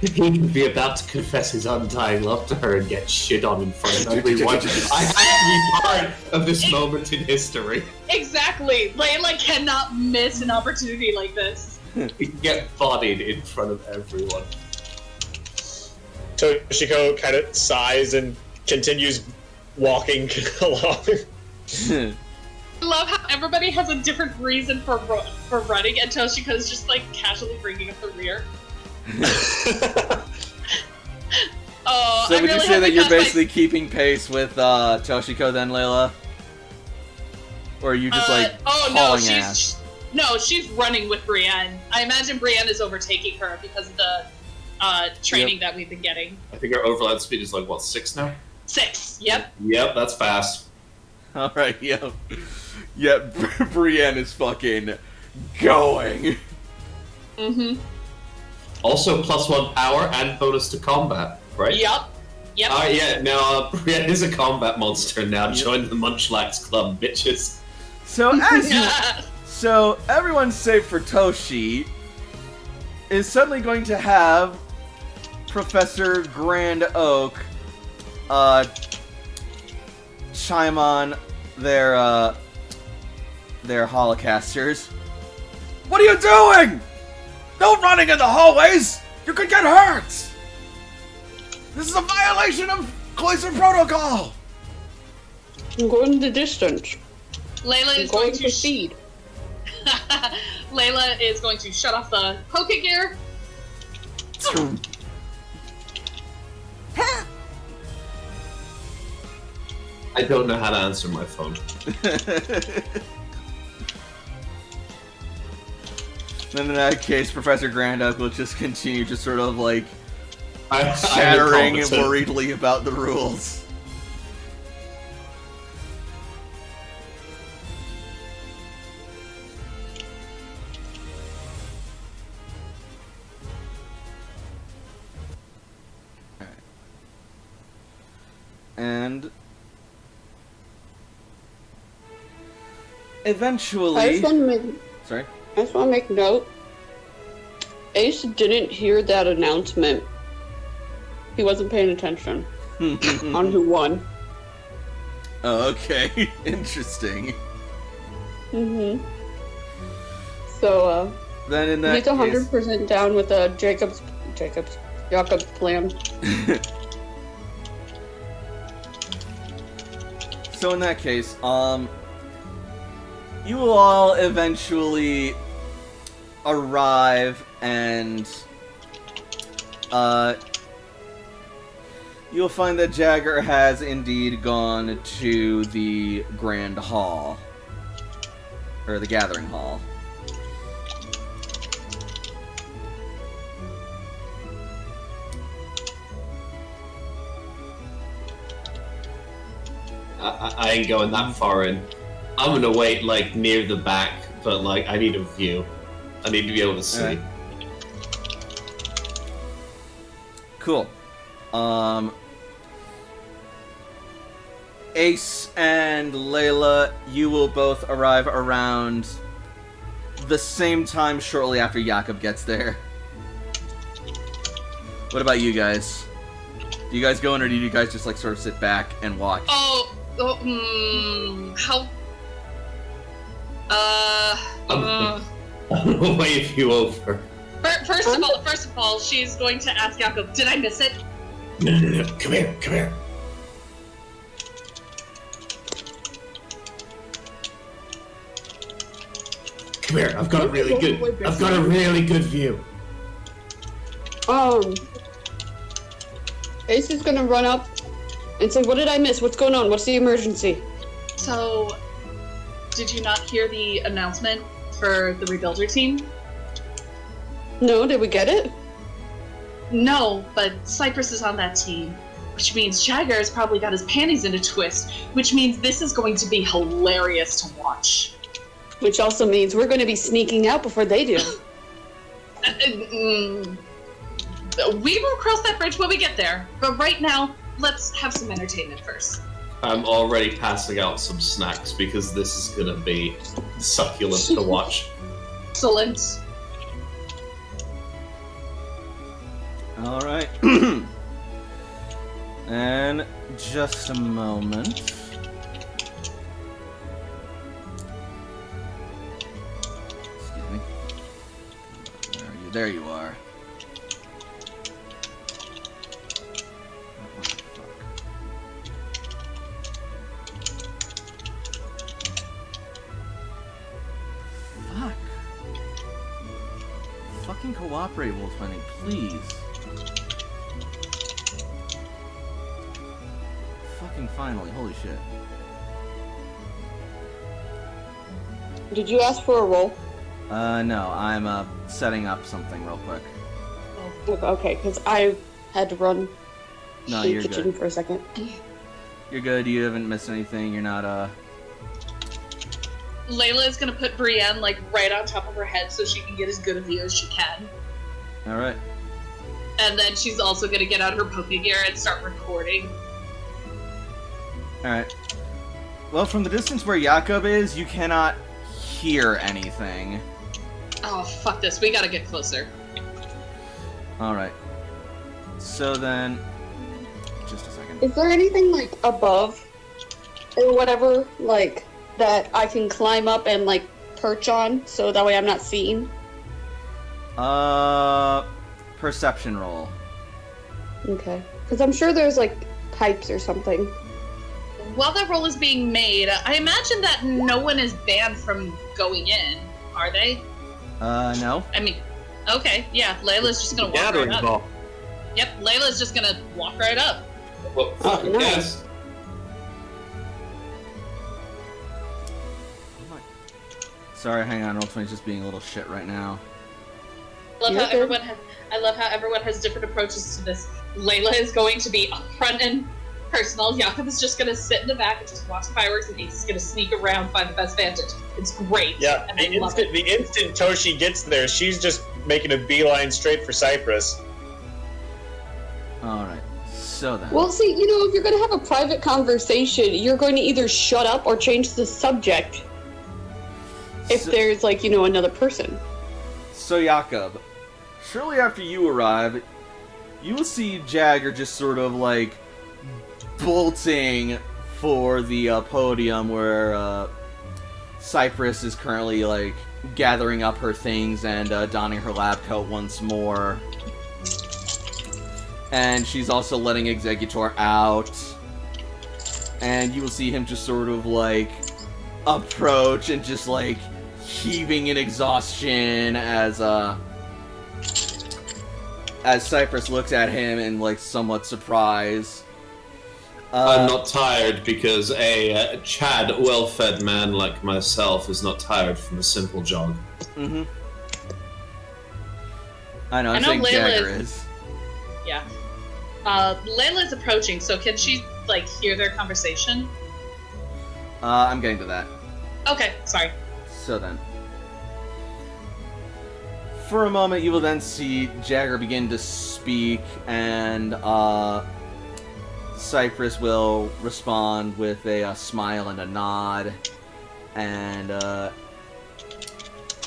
E: He could be about to confess his undying love to her and get shit on in front of everyone. I have to be part of this moment in history.
C: Exactly. Layla cannot miss an opportunity like this.
E: He can get bodied in front of everyone.
B: Toshiko kind of sighs and continues walking along.
C: I love how everybody has a different reason for running, and Toshiko's just, like, casually bringing up the rear. Oh,
A: So
C: I
A: would
C: really
A: you say
C: hope
A: that
C: we
A: you're
C: got, like-
A: basically keeping pace with Toshiko then, Layla? Or are you just hauling ass?
C: She's running with Brienne. I imagine Brienne is overtaking her because of the training that we've been getting.
E: I think our overlap speed is like, what, 6 now?
C: 6, yep.
E: Yep, that's fast.
A: Alright, yep. Yep, Brienne is fucking going.
C: Mm-hmm.
E: Also, +1 power and bonus to combat, right?
C: Yep.
E: Yeah, now Brienne is a combat monster now. Join the Munchlax Club, bitches.
A: So so everyone save for Toshi is suddenly going to have Professor Grand Oak chime on their holocasters.
G: What are you doing? No running in the hallways! You could get hurt! This is a violation of Cloyster protocol!
D: I'm going the distance.
C: Layla
D: I'm
C: is
D: going
C: going
D: for
C: to
D: speed.
C: Layla is going to shut off the poke gear.
E: I don't know how to answer my phone.
A: Then in that case, Professor Grand Oak will just continue to sort of like
E: I'm
A: chattering
E: incompetent.
A: worriedly about the rules. And eventually,
D: I just want to make.
A: sorry.
D: I just want to make note. Ace didn't hear that announcement. He wasn't paying attention on who won.
A: Oh, okay, interesting.
D: Mm-hmm. So,
A: Then in that
D: he's 100% down with Jacob's plan.
A: So in that case, you will all eventually arrive and you'll find that Jagger has indeed gone to the Grand Hall. Or the Gathering Hall.
E: I ain't going that far in. I'm gonna wait, like, near the back, but, like, I need a view. I need to be able to see.
A: Alright. Cool. Ace and Layla, you will both arrive around the same time shortly after Jakob gets there. What about you guys? Do you guys go in, or do you guys just, like, sort of sit back and watch?
C: How?
E: I'm gonna wave you over.
C: First of all, she's going to ask Jakob, did I miss it?
E: No. Come here. Come here. I've got a really good view.
D: Ace is gonna run up and say, what did I miss? What's going on? What's the emergency?
C: So, did you not hear the announcement for the rebuilder team?
D: No, did we get it?
C: No, but Cypress is on that team, which means Jagger has probably got his panties in a twist, which means this is going to be hilarious to watch.
D: Which also means we're going to be sneaking out before they do.
C: We will cross that bridge when we get there, but right now, let's have some entertainment first.
E: I'm already passing out some snacks because this is gonna be succulent to watch.
C: Excellent.
A: All right. And just a moment. Excuse me. Where are you? There you are. What the fuck? Fuck. Fucking cooperate, Wolfenny, please. Fucking finally, holy shit.
D: Did you ask for a roll?
A: No, I'm setting up something real quick.
D: Okay, because I had to run
A: No,
D: to the
A: you're
D: kitchen
A: good.
D: for a second.
A: You're good, you haven't missed anything, you're not,
C: Layla is gonna put Brienne, like, right on top of her head so she can get as good a view as she can.
A: Alright.
C: And then she's also gonna get out her Poké Gear and start recording.
A: Alright. Well, from the distance where Jakob is, you cannot hear anything.
C: Oh, fuck this. We gotta get closer.
A: Alright. So then... Just a second.
D: Is there anything, like, above or whatever, like, that I can climb up and, like, perch on so that way I'm not seen?
A: Perception roll.
D: Okay. Because I'm sure there's, like, pipes or something.
C: While that roll is being made, I imagine that no one is banned from going in, are they?
A: No.
C: I mean, okay, yeah, Layla's just gonna walk
B: Gathering
C: right up.
B: ball.
C: Yep, Layla's just gonna walk right up.
E: Well, fucking
D: nice.
E: yes.
A: Sorry, hang on, Roll20's just being a little shit right now.
C: I
D: You're good.
C: love how everyone has different approaches to this. Layla is going to be upfront and personal. Jakob is just gonna sit in the back and just watch the fireworks, and Ace is gonna sneak around, find the best vantage. It's great.
B: Yeah,
C: and
B: the
C: I love it.
B: instant Toshi gets there, she's just making a beeline straight for Cypress.
A: Alright. So then...
D: Well, see, you know, if you're going to have a private conversation, you're going to either shut up or change the subject if
A: So-
D: there's, like, you know, another person.
A: So, Jakob, shortly after you arrive, you will see Jagger just sort of, like, bolting for the podium where Cypress is currently, like, gathering up her things and donning her lab coat once more. And she's also letting Executor out. And you will see him just sort of, like, approach and just, like, heaving in exhaustion as Cypress looks at him in, like, somewhat surprise.
E: I'm not tired because a Chad, well-fed man like myself is not tired from a simple jog.
A: Mm-hmm. I know, I'm
C: I know
A: saying
C: Layla
A: Jagger
C: is-
A: is.
C: Yeah. Layla's approaching, so can she, like, hear their conversation?
A: I'm getting to that.
C: Okay, sorry.
A: So then. For a moment, you will then see Jagger begin to speak, and Cypress will respond with a smile and a nod. And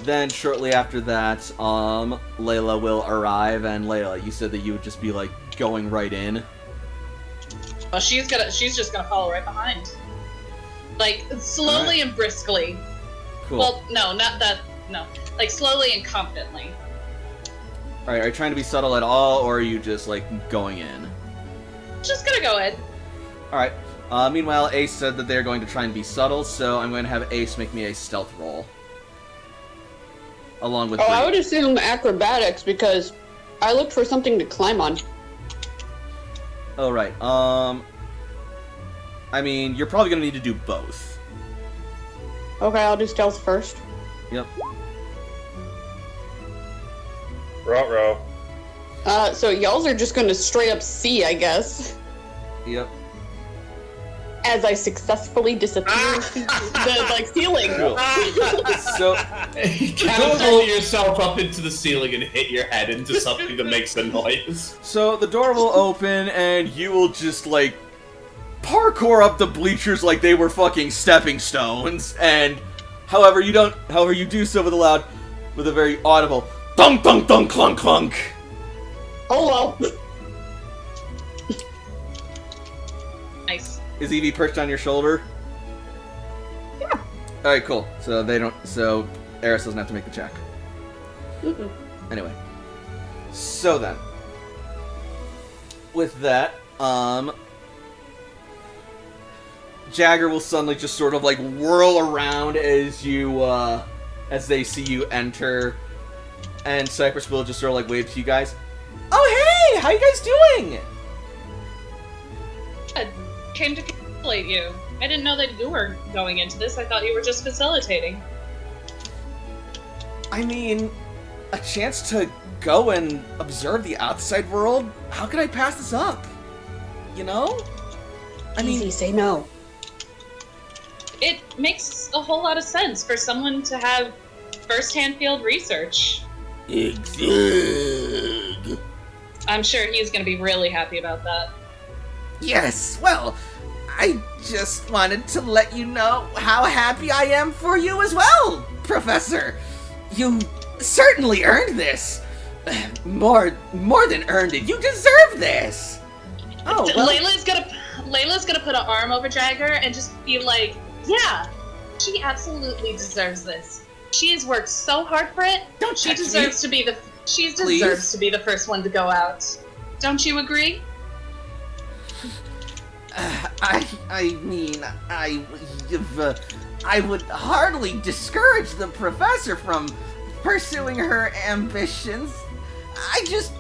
A: then shortly after that, Layla will arrive, and Layla, you said that you would just be, like, going right in.
C: Well, she's just gonna follow right behind. Like, slowly and briskly.
A: Cool.
C: Well, no, not that, no. Like, slowly and confidently.
A: Alright, are you trying to be subtle at all, or are you just, like, going in?
C: Just gonna go in.
A: Alright. Meanwhile, Ace said that they're going to try and be subtle, so I'm going to have Ace make me a stealth roll. Along with
D: Oh, I
A: Bree.
D: would assume acrobatics because I looked for something to climb on.
A: Oh, right. I mean, you're probably gonna need to do both.
D: Okay, I'll do stealth first.
A: Yep.
B: Ruh-roh.
D: So y'all are just gonna straight up see, I guess,
A: Yep.
D: as I successfully disappear into the ceiling.
A: Cool. So,
E: You catapult yourself up into the ceiling and hit your head into something that makes a noise.
A: so the door will open, and you will just, like, parkour up the bleachers like they were fucking stepping stones, and however you do so with a very audible thunk thunk thunk clunk clunk.
D: Oh well.
C: Nice.
A: Is Evie perched on your shoulder?
D: Yeah.
A: Alright, cool. So Eris doesn't have to make the check.
D: Mm-mm.
A: Anyway. So then. With that, Jagger will suddenly just sort of like whirl around as as they see you enter, and Cypress will just sort of like wave to you guys. Oh hey, how you guys doing?
C: I came to congratulate you. I didn't know that you were going into this. I thought you were just facilitating.
A: I mean, a chance to go and observe the outside world? How could I pass this up? You know? I mean,
D: Easy, say no.
C: It makes a whole lot of sense for someone to have first-hand field research.
F: Exug.
C: I'm sure he's going to be really happy about that.
F: Yes, well, I just wanted to let you know how happy I am for you as well, Professor. You certainly earned this. More than earned it. You deserve this. Oh, well.
C: Layla's gonna put an arm over Jagger and just be like, yeah, she absolutely deserves this. She has worked so hard for it. She deserves to be the first one to go out. Don't you agree?
F: I would hardly discourage the professor from pursuing her ambitions. I just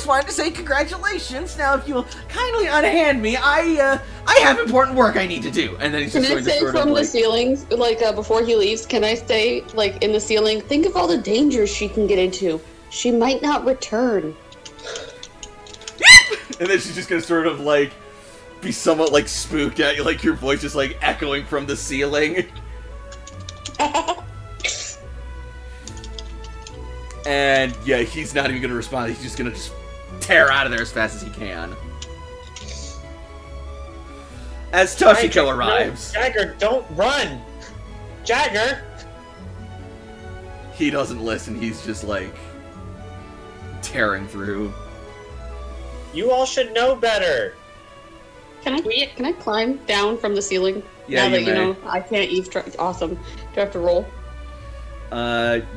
F: wanted to say congratulations. Now, if you'll kindly unhand me, I have important work I need to do. And then he's just
D: Can I
F: going to
D: say
F: sort of
D: from the
F: like,
D: ceilings, before he leaves, can I say, in the ceiling, think of all the dangers she can get into. She might not return.
A: and then she's just gonna sort of like be somewhat like spooked at you, like your voice is like echoing from the ceiling. And yeah, he's not even gonna respond. He's just gonna tear out of there as fast as he can. As Toshiko arrives,
B: No, Jagger, don't run! Jagger!
A: he doesn't listen. He's just like tearing through.
B: You all should know better!
D: Can I climb down from the ceiling?
A: Yeah,
D: now that
A: you may.
D: know I can't eavesdrop. Awesome. Do I have to roll?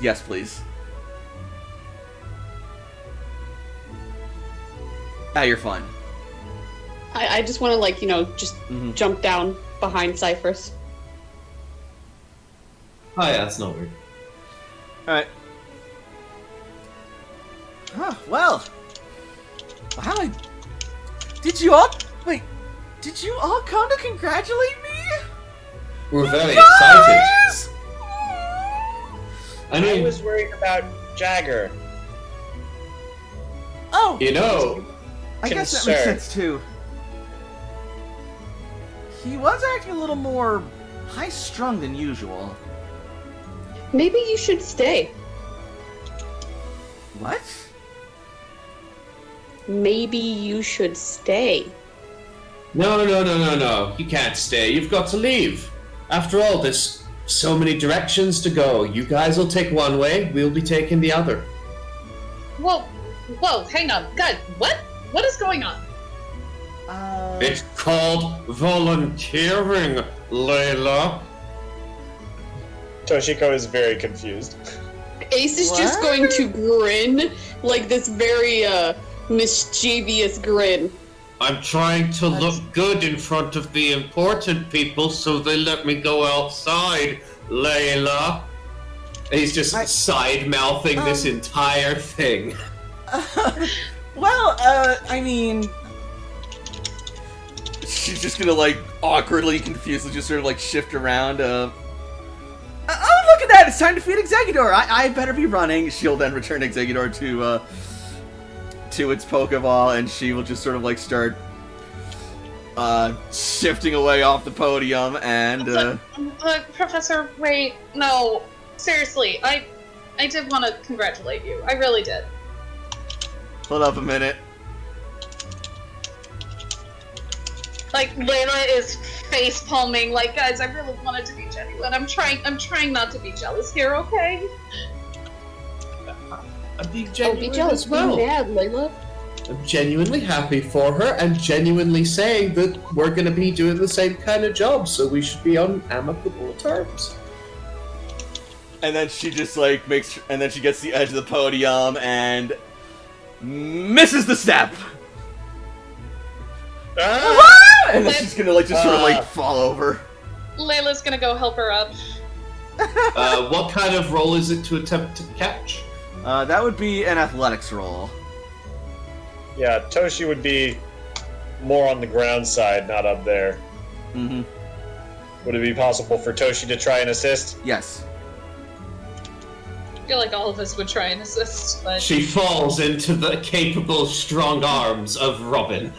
A: Yes, please. Ah, you're fine.
D: I just want to just jump down behind Cypress.
E: Oh yeah, that's not weird.
A: Alright.
F: huh, well, wow, did you all come to congratulate me?
E: We're very excited.
F: Guys!
E: I mean,
B: I was worried about Jagger.
F: Oh,
E: you know,
A: I guess that makes
B: Concern.
A: sense too.
F: he was acting a little more high-strung than usual.
D: Maybe you should stay.
F: What?
D: Maybe you should stay.
E: no. You can't stay. You've got to leave. After all, there's so many directions to go. You guys will take one way. We'll be taking the other.
C: Whoa, hang on. God, what? What is going on?
E: It's called volunteering, Layla.
B: Toshiko is very confused.
D: Ace is just
F: What?
D: going to grin, this very mischievous grin.
E: I'm trying to look good in front of the important people so they let me go outside, Layla. He's just side-mouthing this entire thing.
F: Well, I mean,
A: she's just gonna, like, awkwardly, confusedly just sort of, like, shift around, oh, look at that! It's time to feed Exeggutor! I better be running. She'll then return Exeggutor to its Pokeball, and she will just sort of, like, start, shifting away off the podium, and,
C: Professor, wait, no. Seriously, I did want to congratulate you. I really did.
A: Hold up a minute.
C: Like, Layla is face palming. Like, guys, I really wanted to be genuine. I'm trying not to be jealous here, okay?
E: I'm being
D: Oh,
E: genuine
D: be jealous,
E: as well.
D: be mad, Layla.
E: I'm genuinely happy for her and genuinely saying that we're going to be doing the same kind of job, so we should be on amicable terms.
A: And then she just, like, and then she gets to the edge of the podium and misses the step!
B: Ah!
A: And then she's gonna, like, just sort of, like, fall over.
C: Layla's gonna go help her up.
E: What kind of roll is it to attempt to catch?
A: That would be an athletics roll.
B: Yeah, Toshi would be more on the ground side, not up there.
A: Mm-hmm.
B: Would it be possible for Toshi to try and assist?
A: Yes.
C: I feel like all of us would try and assist, but...
E: She falls into the capable, strong arms of Robin.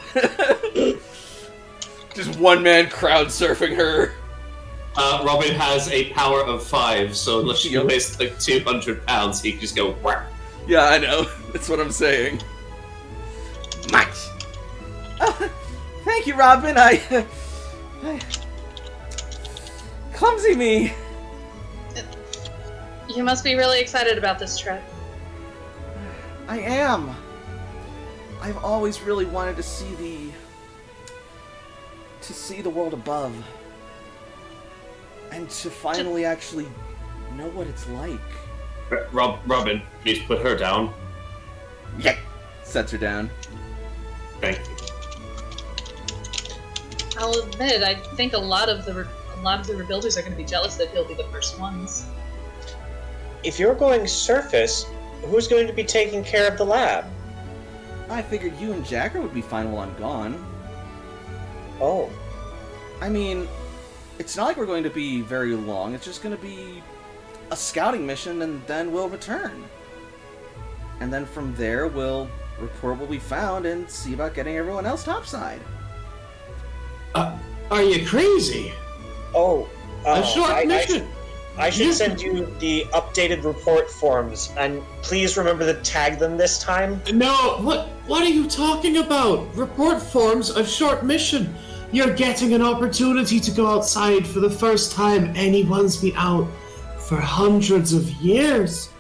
A: Just one man crowd surfing her.
E: Robin has a power of 5, so unless she weighs like 200 pounds, he can just go whap.
A: Yeah, I know. That's what I'm saying. Much. Oh, thank you, Robin. I clumsy me.
C: You must be really excited about this trip.
A: I am. I've always really wanted to see the world above. And to finally actually know what it's like.
E: Robin, please put her down.
A: Yeah. Sets her down.
E: Thank you.
C: I'll admit, I think a lot of the rebuilders are going to be jealous that he'll be the first ones.
B: If you're going surface, who's going to be taking care of the lab?
A: I figured you and Jagger would be fine while I'm gone.
B: Oh.
A: I mean, it's not like we're going to be very long. It's just going to be a scouting mission, and then we'll return. And then from there, we'll report what we found and see about getting everyone else topside.
E: Are you crazy?
B: Oh.
E: A short mission.
B: I should send you the updated report forms, and please remember to tag them this time.
E: No, what are you talking about? Report forms, a short mission. You're getting an opportunity to go outside for the first time anyone's been out for hundreds of years.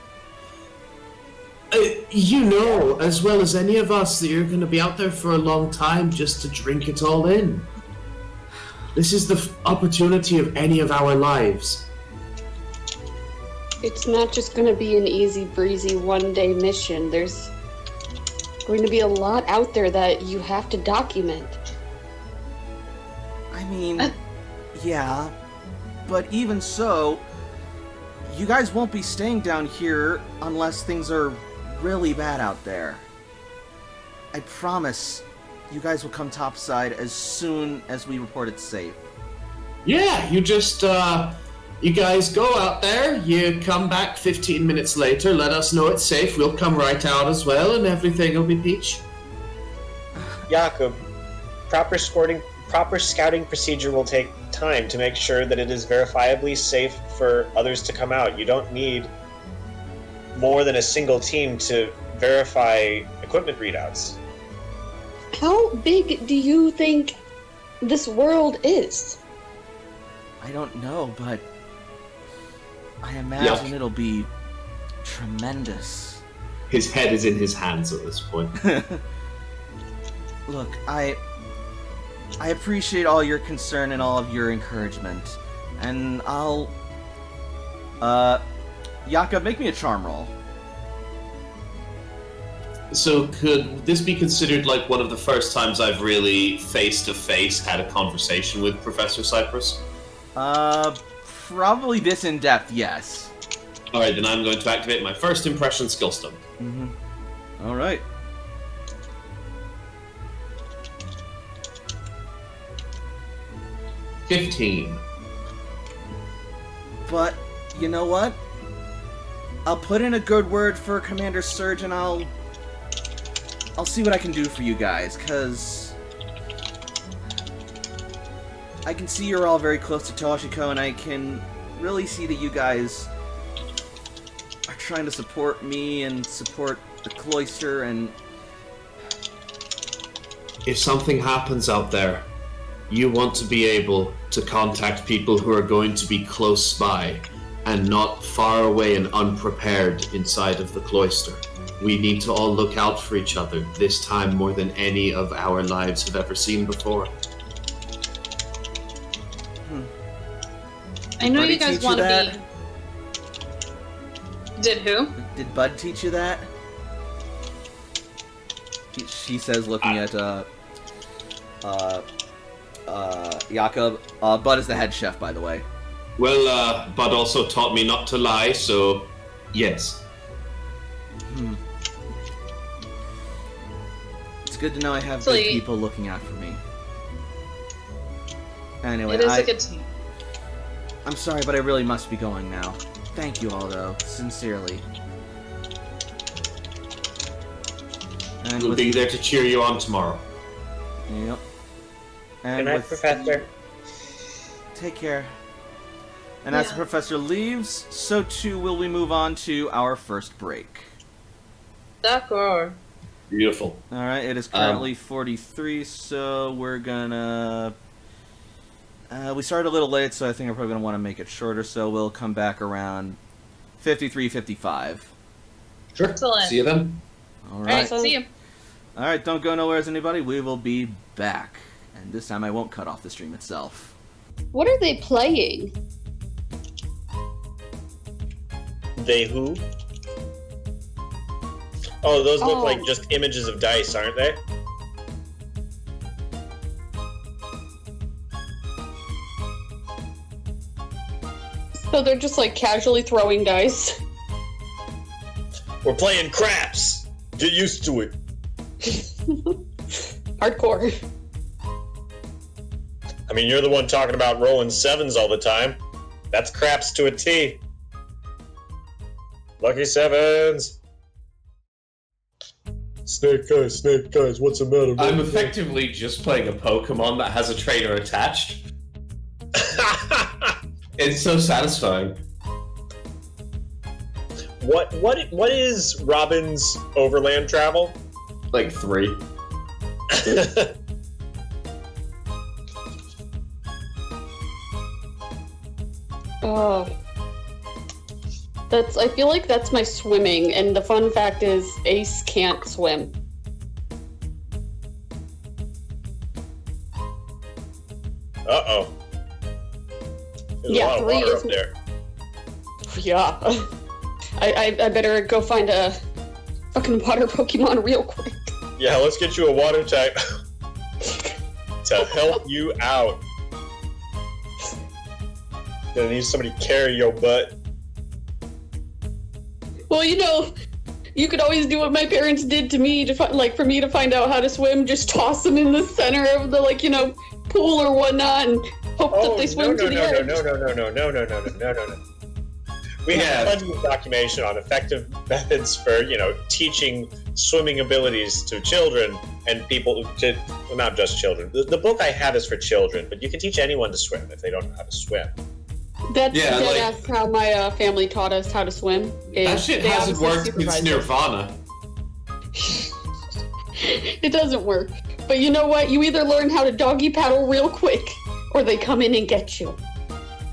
E: You know, as well as any of us, that you're going to be out there for a long time just to drink it all in. This is the opportunity of any of our lives.
D: It's not just going to be an easy breezy one-day mission. There's going to be a lot out there that you have to document.
A: I mean, yeah, but even so, you guys won't be staying down here unless things are really bad out there. I promise you guys will come topside as soon as we report it's safe.
E: Yeah, you just, you guys go out there, you come back 15 minutes later, let us know it's safe, we'll come right out as well, and everything will be peach.
B: Jakob, proper scouting procedure will take time to make sure that it is verifiably safe for others to come out. You don't need more than a single team to verify equipment readouts.
D: How big do you think this world is?
A: I don't know, but I imagine it'll be tremendous.
E: His head is in his hands at this point.
A: Look, I appreciate all your concern and all of your encouragement. And I'll... Jakob, make me a charm roll.
E: So could this be considered like one of the first times I've really face-to-face had a conversation with Professor Cypress?
A: Probably this in-depth, yes.
E: Alright, then I'm going to activate my first impression skill stone.
A: Mm-hmm. Alright.
E: 15.
A: But, you know what? I'll put in a good word for Commander Surge, and I'll see what I can do for you guys, because I can see you're all very close to Toshiko, and I can really see that you guys are trying to support me and support the Cloyster, and
E: If something happens out there, you want to be able to contact people who are going to be close by and not far away and unprepared inside of the cloister. We need to all look out for each other, this time more than any of our lives have ever seen before.
C: I know
A: Buddy
C: you guys
A: teach you
C: want to
A: that?
C: be. Did who?
A: Did Bud teach you that? She says, looking at Jakob. Bud is the head chef, by the way.
E: Well, Bud also taught me not to lie, so yes.
A: It's good to know I have
C: So
A: good
C: you-
A: people looking out for me. Anyway,
C: It is a good team.
A: I'm sorry, but I really must be going now. Thank you all, though, sincerely. And
E: We'll be there to cheer you on tomorrow.
A: Yep. And
B: Good night,
A: with-
B: Professor.
A: Take care. And as the
C: Yeah.
A: professor leaves, so too will we move on to our first break.
C: D'accord.
E: Beautiful.
A: Alright, it is currently 43, so we're gonna... we started a little late, so I think we're probably gonna want to make it shorter, so we'll come back around 53, 55.
E: Sure.
C: Excellent.
E: See you then.
A: Alright.
C: Alright, see you.
A: Alright, don't go nowhere, anybody. We will be back. And this time I won't cut off the stream itself.
D: What are they playing?
B: They who? Oh, those look
D: Oh.
B: like just images of dice, aren't they?
D: So they're just like casually throwing dice.
B: We're playing craps. Get used to it.
D: Hardcore.
B: I mean, you're the one talking about rolling sevens all the time. That's craps to a T. Lucky sevens. Snake eyes, what's the matter?
E: I'm effectively just playing a Pokemon that has a trainer attached. It's so satisfying.
B: What is Robin's overland travel?
E: Like 3.
D: Oh. I feel like that's my swimming, and the fun fact is Ace can't swim.
B: Uh-oh. There's
D: Yeah,
B: a lot of
D: 3
B: water
D: is-
B: up there.
D: Yeah. I better go find a fucking water Pokemon real quick.
B: Yeah, let's get you a water type to help you out. Gonna need somebody to carry your butt.
D: Well, you could always do what my parents did to me for me to find out how to swim. Just toss them in the center of the pool or whatnot, and hope that they swim to the edge.
B: No. We have plenty of documentation on effective methods for, teaching swimming abilities to children and people well, not just children. The book I have is for children, but you can teach anyone to swim if they don't know how to swim.
D: That's
E: Yeah,
D: that's how my family taught us how to swim.
E: That shit
D: They
E: hasn't
D: obviously
E: worked since
D: supervised us.
E: Nirvana.
D: It doesn't work. But you know what? You either learn how to doggy paddle real quick, or they come in and get you.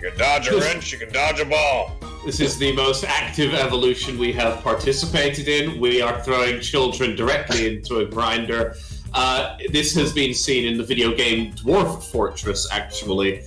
B: You can dodge a wrench, you can dodge a ball.
E: This is the most active evolution we have participated in. We are throwing children directly into a grinder. This has been seen in the video game Dwarf Fortress, actually,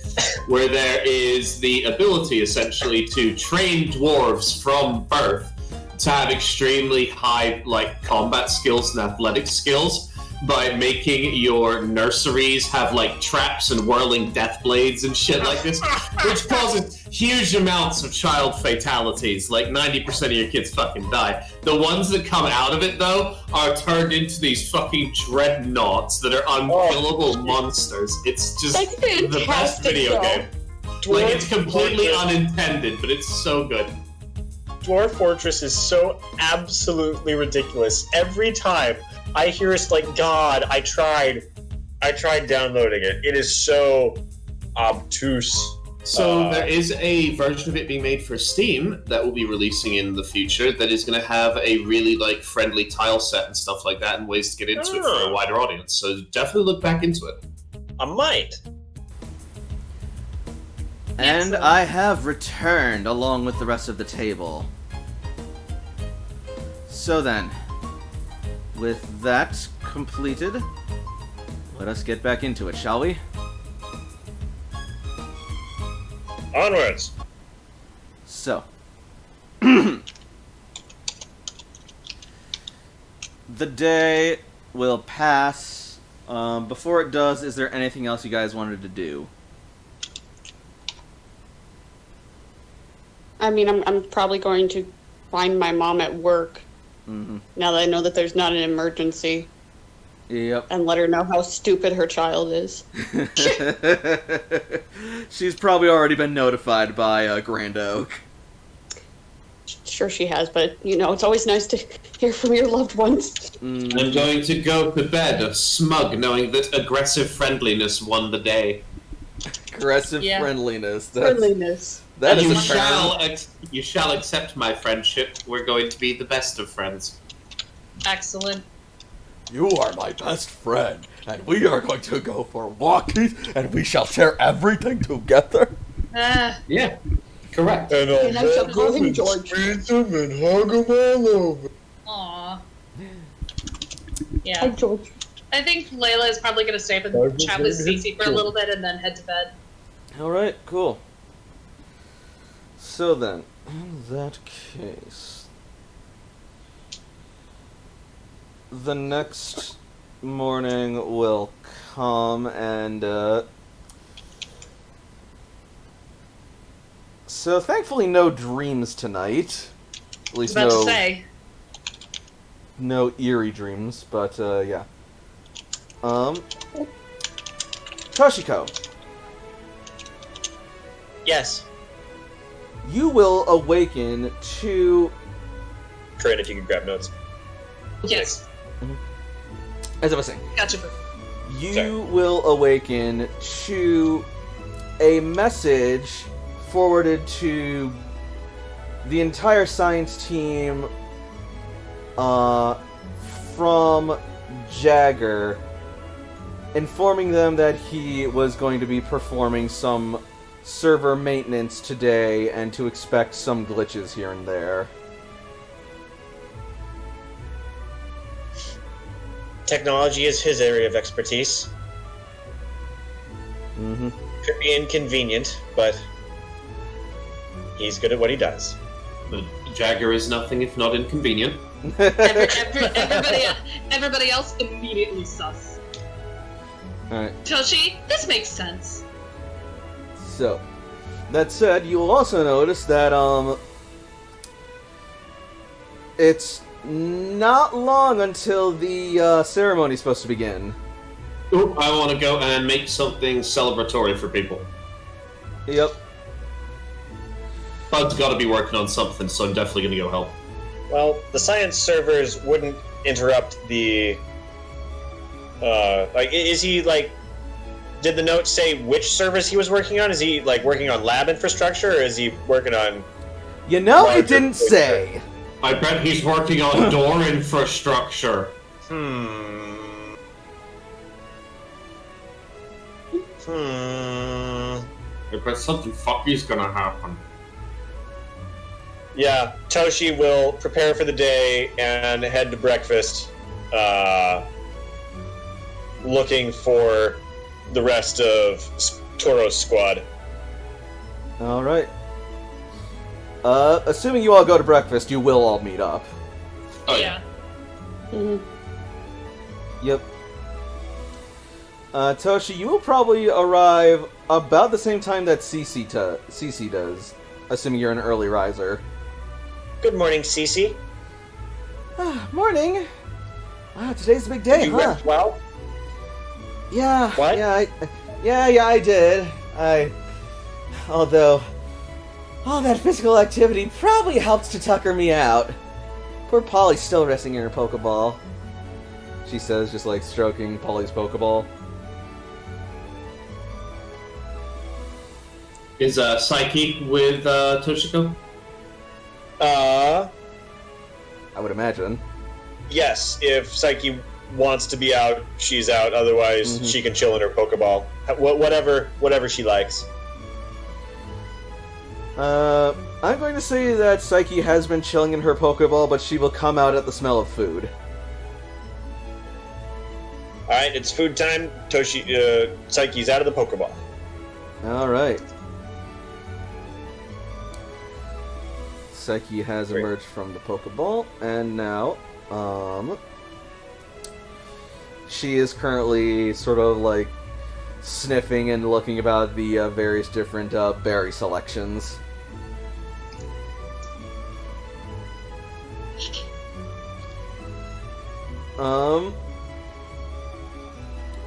E: where there is the ability, essentially, to train dwarves from birth to have extremely high, combat skills and athletic skills, by making your nurseries have like traps and whirling death blades and shit like this, which causes huge amounts of child fatalities. Like 90% of your kids fucking die. The ones that come out of it though are turned into these fucking dreadnoughts that are unkillable monsters. It's just
D: That's
E: the best
D: fantastic,
E: video
D: though.
E: game. Like it's completely unintended, but it's so good.
B: Dwarf Fortress is so absolutely ridiculous. Every time I hear it's like, God, I tried downloading it. It is so obtuse.
E: So there is a version of it being made for Steam that will be releasing in the future that is going to have a really like friendly tile set and stuff like that and ways to get into it for a wider audience. So definitely look back into it.
B: I might.
A: And I have returned along with the rest of the table. So then, with that completed, let us get back into it, shall we?
B: Onwards.
A: So, the day will pass. Before it does, is there anything else you guys wanted to do?
D: I mean, I'm probably going to find my mom at work now that I know that there's not an emergency,
A: Yep.
D: and let her know how stupid her child is.
A: She's probably already been notified by Grand Oak.
D: Sure she has, but, you know, it's always nice to hear from your loved ones.
E: I'm going to go to bed smug knowing that aggressive friendliness won the day.
A: Aggressive
C: Yeah.
A: friendliness.
D: Friendliness.
A: That is
E: you
A: a term.
E: you shall accept my friendship. We're going to be the best of friends.
C: Excellent.
G: You are my best friend, and we are going to go for walkies, and we shall share everything together.
E: Yeah, correct.
B: And
D: And I shall call him George.
B: Squeeze them and hug them all over.
C: Aw.
D: Hi,
C: Yeah.
D: George.
C: I think Layla is probably going to stay up and chat with Cece for a little bit and then head to bed.
A: Alright, cool. So then, in that case, the next morning will come and, so thankfully no dreams tonight. At least
C: About to
A: no,
C: say.
A: no eerie dreams, but, yeah. Toshiko,
B: Yes.
A: you will awaken to,
B: Corinne, if you could grab notes.
C: Yes.
A: as I was saying,
C: Gotcha.
A: you
B: Sorry.
A: will awaken to a message forwarded to the entire science team from Jagger, informing them that he was going to be performing some server maintenance today and to expect some glitches here and there.
B: Technology is his area of expertise.
A: Mm-hmm.
B: Could be inconvenient, but he's good at what he does.
E: But Jagger is nothing if not inconvenient.
C: Everybody else immediately sus.
A: Alright.
C: Toshi, this makes sense.
A: So, that said, you will also notice that, it's not long until the, ceremony's supposed to begin.
E: Ooh, I want to go and make something celebratory for people.
A: Yep.
E: Bud's got to be working on something, so I'm definitely going to go help.
B: Well, the science servers wouldn't interrupt the. Is he like? Did the note say which servers he was working on? Is he like working on lab infrastructure, or is he working on?
A: You know,
B: Larger
A: it didn't say.
E: I bet he's working on door infrastructure. I bet something fucky's gonna happen.
B: Yeah, Toshi will prepare for the day and head to breakfast, looking for the rest of Toro's squad.
A: Alright. Assuming you all go to breakfast, you will all meet up.
E: Oh yeah.
D: Mhm.
A: Yep. Toshi, you will probably arrive about the same time that Cece does, assuming you're an early riser.
B: Good morning, Cece.
A: Morning. Wow, today's a big day,
B: You rest well?
A: Yeah.
B: What?
A: Yeah, I did. Although, all that physical activity probably helped to tucker me out. Poor Polly's still resting in her Pokeball. She says, just like stroking Polly's Pokeball.
E: Is Psyche with Toshiko?
A: I would imagine.
B: Yes, if Psyche wants to be out, she's out. Otherwise, she can chill in her Pokeball. Whatever she likes.
A: I'm going to say that Psyche has been chilling in her Pokeball, but she will come out at the smell of food.
B: Alright, it's food time. Psyche's out of the Pokeball.
A: Alright. Psyche has
B: Great.
A: emerged from the Pokeball, and now, she is currently sort of like sniffing and looking about the various different berry selections.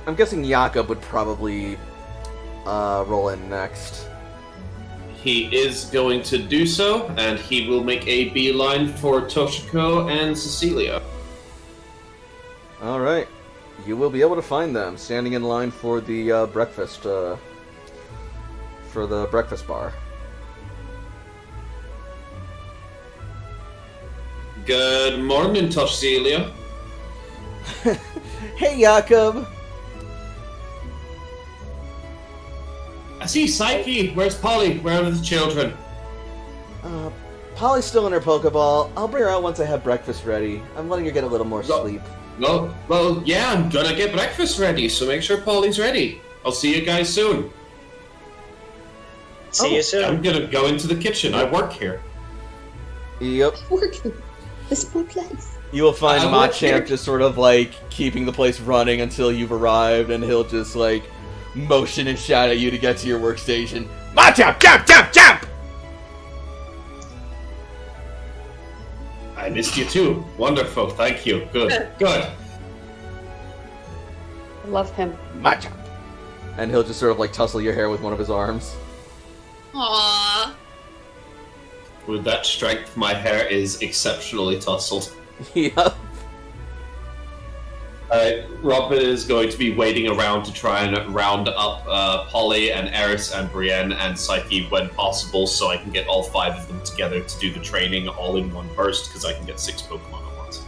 A: I'm guessing Jakob would probably roll in next.
E: He is going to do so, and he will make a beeline for Toshiko and Cecilia.
A: Alright. You will be able to find them standing in line for the breakfast bar.
E: Good morning, Toshiko.
A: Hey, Jakob!
E: I see Psyche. Where's Polly? Where are the children?
A: Polly's still in her Pokeball. I'll bring her out once I have breakfast ready. I'm letting her get a little more sleep.
E: Well, yeah, I'm gonna get breakfast ready, so make sure Polly's ready. I'll see you guys soon.
B: See you soon.
E: I'm gonna go into the kitchen. I work here.
A: Yep.
D: Working. This is my place.
A: You will find
E: I work here.
A: Machamp just sort of like keeping the place running until you've arrived, and he'll just like motion and shout at you to get to your workstation. Machamp, jump!
E: I missed you too. Wonderful. Thank you. Good.
D: I love him.
A: Machamp. And he'll just sort of like tussle your hair with one of his arms.
C: Aww.
E: With that strength, my hair is exceptionally tousled.
A: Yep.
E: Robin is going to be waiting around to try and round up Polly and Eris and Brienne and Psyche when possible, so I can get all 5 of them together to do the training all in one burst, because I can get 6 Pokemon at once.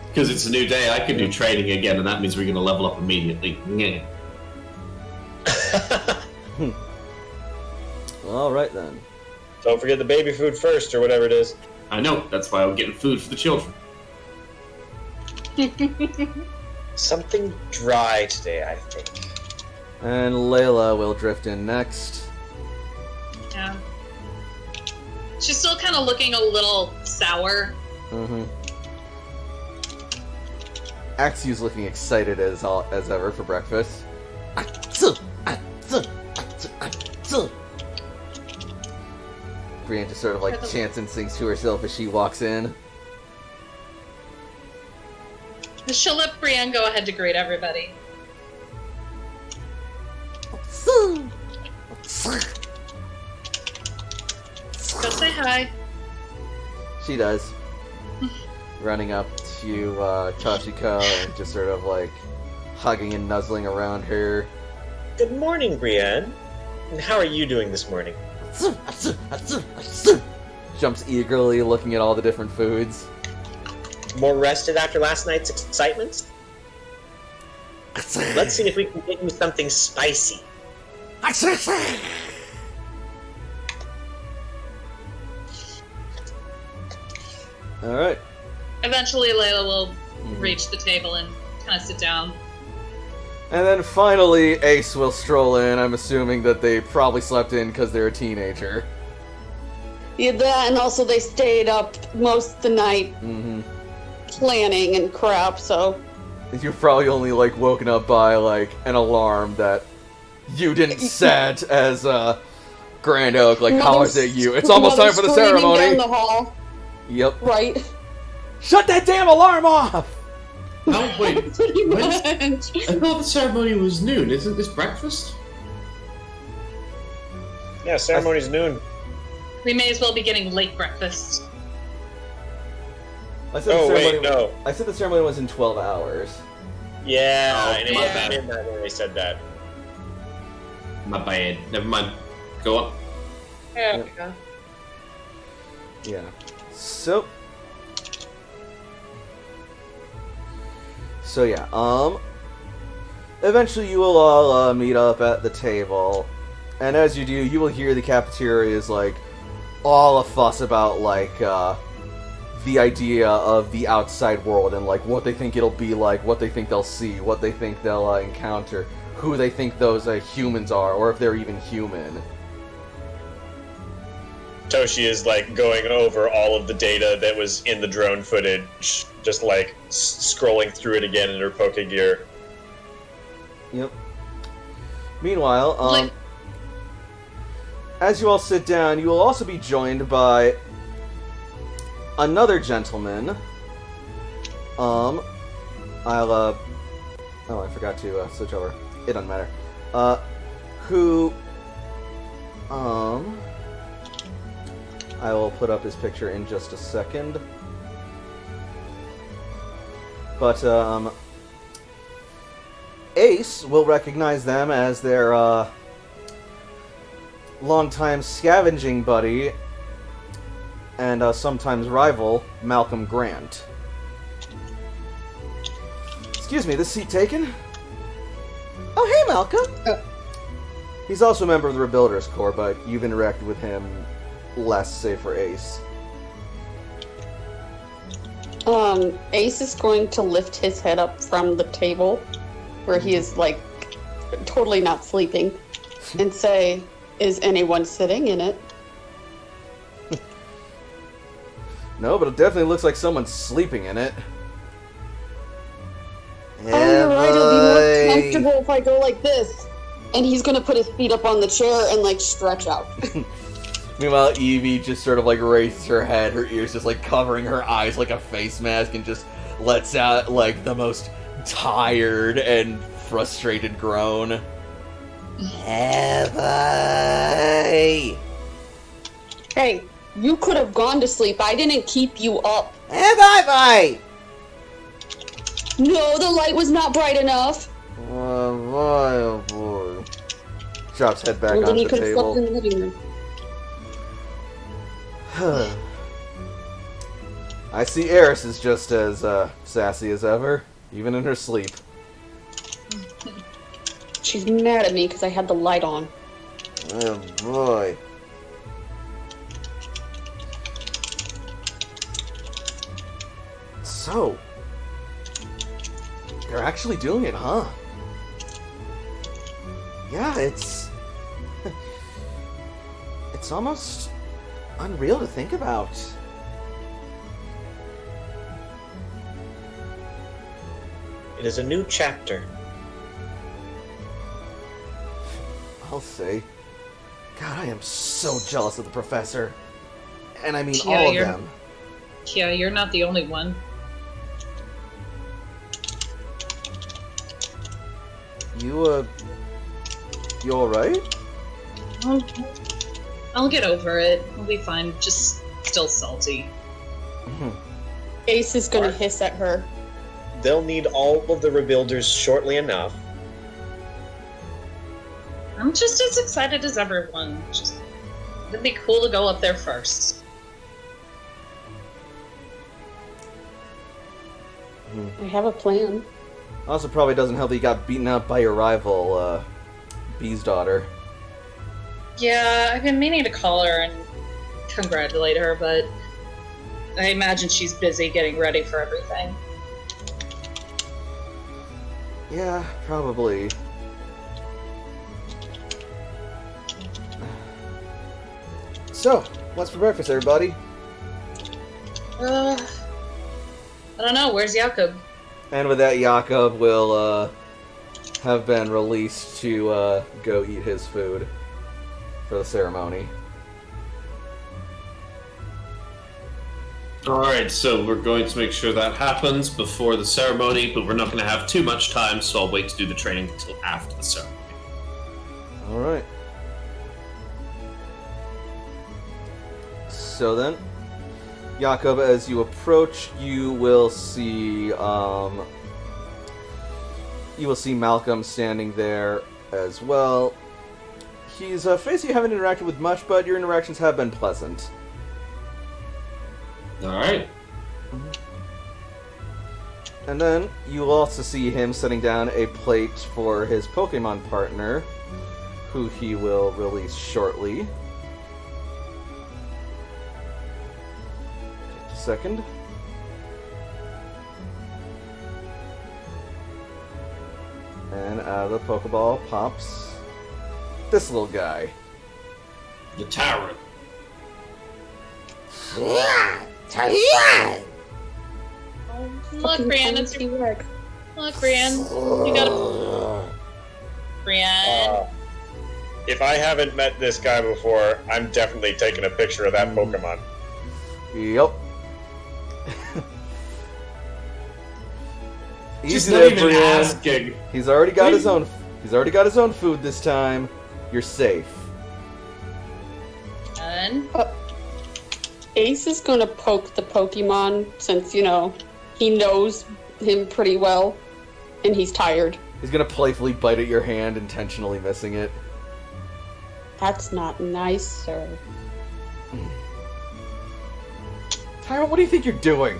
E: Because it's a new day, I can do training again, and that means we're going to level up immediately. Yeah.
A: Alright then.
B: Don't forget the baby food first, or whatever it is.
E: I know, that's why I'm getting food for the children.
B: Something dry today, I think.
A: And Layla will drift in next.
C: Yeah. She's still kind of looking a little sour.
A: Mm-hmm. Axew's looking excited as ever for breakfast. Brienne just sort of like chants and sings to herself as she walks in.
C: She'll let Brienne go ahead to greet everybody. Go say hi.
A: She does. Running up to Toshiko and just sort of like hugging and nuzzling around her.
B: Good morning, Brienne. And how are you doing this morning?
A: Jumps eagerly looking at all the different foods.
B: More rested after last night's excitement? Let's see if we can get you something spicy.
A: Alright.
C: Eventually, Layla will reach the table and kind of sit down.
A: And then finally, Ace will stroll in. I'm assuming that they probably slept in because they're a teenager.
D: Yeah, that, and also they stayed up most of the night
A: Mm-hmm.
D: planning and crap, so...
A: You've probably only, like, woken up by, like, an alarm that you didn't set as, Grand Oak, like, hollers at you. It's almost time for the ceremony!
D: Down the hall.
A: Yep.
D: Right.
A: Shut that damn alarm off!
E: Oh, wait.
D: Pretty
E: When's-
D: much.
E: I thought the ceremony was noon. Isn't this breakfast?
B: Yeah, ceremony's noon.
C: We may as well be getting late breakfast.
A: I said
B: Oh,
A: the ceremony,
B: wait, no.
A: I said the ceremony was in 12 hours.
B: Yeah,
E: Oh,
B: I
E: my bad.
B: didn't that when they said that.
E: My bad. Never mind. Go on.
C: Yeah,
A: Yep.
C: we go.
A: Yeah. So yeah, eventually you will all meet up at the table, and as you do, you will hear the cafeteria is like all a fuss about like the idea of the outside world and like what they think it'll be like, what they think they'll see, what they think they'll encounter, who they think those humans are, or if they're even human.
B: Toshi is like going over all of the data that was in the drone footage, just like scrolling through it again in her Poke Gear.
A: Yep. Meanwhile,
C: Like-
A: as you all sit down, you will also be joined by another gentleman. Oh, I forgot to switch over. It doesn't matter. Who, I will put up his picture in just a second. But, Ace will recognize them as their, longtime scavenging buddy and sometimes rival, Malcolm Grant. Excuse me, this seat taken? Oh, hey, Malcolm! He's also a member of the Rebuilders Corps, but you've interacted with him less, say, for Ace.
D: Ace is going to lift his head up from the table, where he is, like, totally not sleeping, and say, is anyone sitting in it?
A: No, but it definitely looks like someone's sleeping in it.
D: Oh, you're right, it'll be more comfortable if I go like this. And he's gonna put his feet up on the chair and, like, stretch out.
A: Meanwhile, Evie just sort of like raises her head, her ears just like covering her eyes like a face mask, and just lets out like the most tired and frustrated groan. Have I?
D: Hey, you could have gone to sleep. I didn't keep you up.
A: Have I?
D: No, the light was not bright enough.
A: Oh boy. Drops head back
D: Well, then
A: onto
D: he
A: the
D: could have slept
A: table.
D: in the living room.
A: I see Eris is just as sassy as ever, even in her sleep.
D: She's mad at me because I had the light on.
A: Oh boy. So, they're actually doing it, huh? Yeah, it's almost unreal to think about.
B: It is a new chapter.
A: I'll say. God, I am so jealous of the professor. And I mean
C: Yeah,
A: all of
C: you're-
A: them.
C: Yeah, you're not the only one.
A: You alright?
C: I'll get over it. We'll be fine. Just still salty.
D: Ace is gonna hiss at her.
B: They'll need all of the rebuilders shortly enough.
C: I'm just as excited as everyone. Just it'd be cool to go up there first.
D: I have a plan.
A: Also, probably doesn't help that you got beaten up by your rival, Bee's daughter.
C: Yeah, I've been meaning to call her and congratulate her, but I imagine she's busy getting ready for everything.
A: Yeah, probably. So, what's for breakfast, everybody?
C: I don't know. Where's Jakob?
A: And with that, Jakob will have been released to go eat his food for the ceremony.
E: Alright, so we're going to make sure that happens before the ceremony, but we're not going to have too much time, so I'll wait to do the training until after the ceremony.
A: Alright. So then, Jakob, as you approach, you will see Malcolm standing there as well. He's a face you haven't interacted with much, but your interactions have been pleasant.
E: Alright.
A: And then you'll also see him setting down a plate for his Pokemon partner, who he will release shortly. Just a second. And out of the Pokeball pops this little guy.
E: The Tyrant.
C: Oh, look, Brienne, it's your work. Look, Brienne, you gotta. Brienne.
B: If I haven't met this guy before, I'm definitely taking a picture of that Pokemon.
A: Yep.
E: Just
A: Easy
E: not
A: there,
E: even
A: Brienne.
E: asking.
A: He's already got his own. He's already got his own food this time. You're safe.
C: Done.
D: Ace is gonna poke the Pokemon since, you know, he knows him pretty well, and he's tired.
A: He's gonna playfully bite at your hand, intentionally missing it.
D: That's not nice, sir.
A: Tyrant, what do you think you're doing?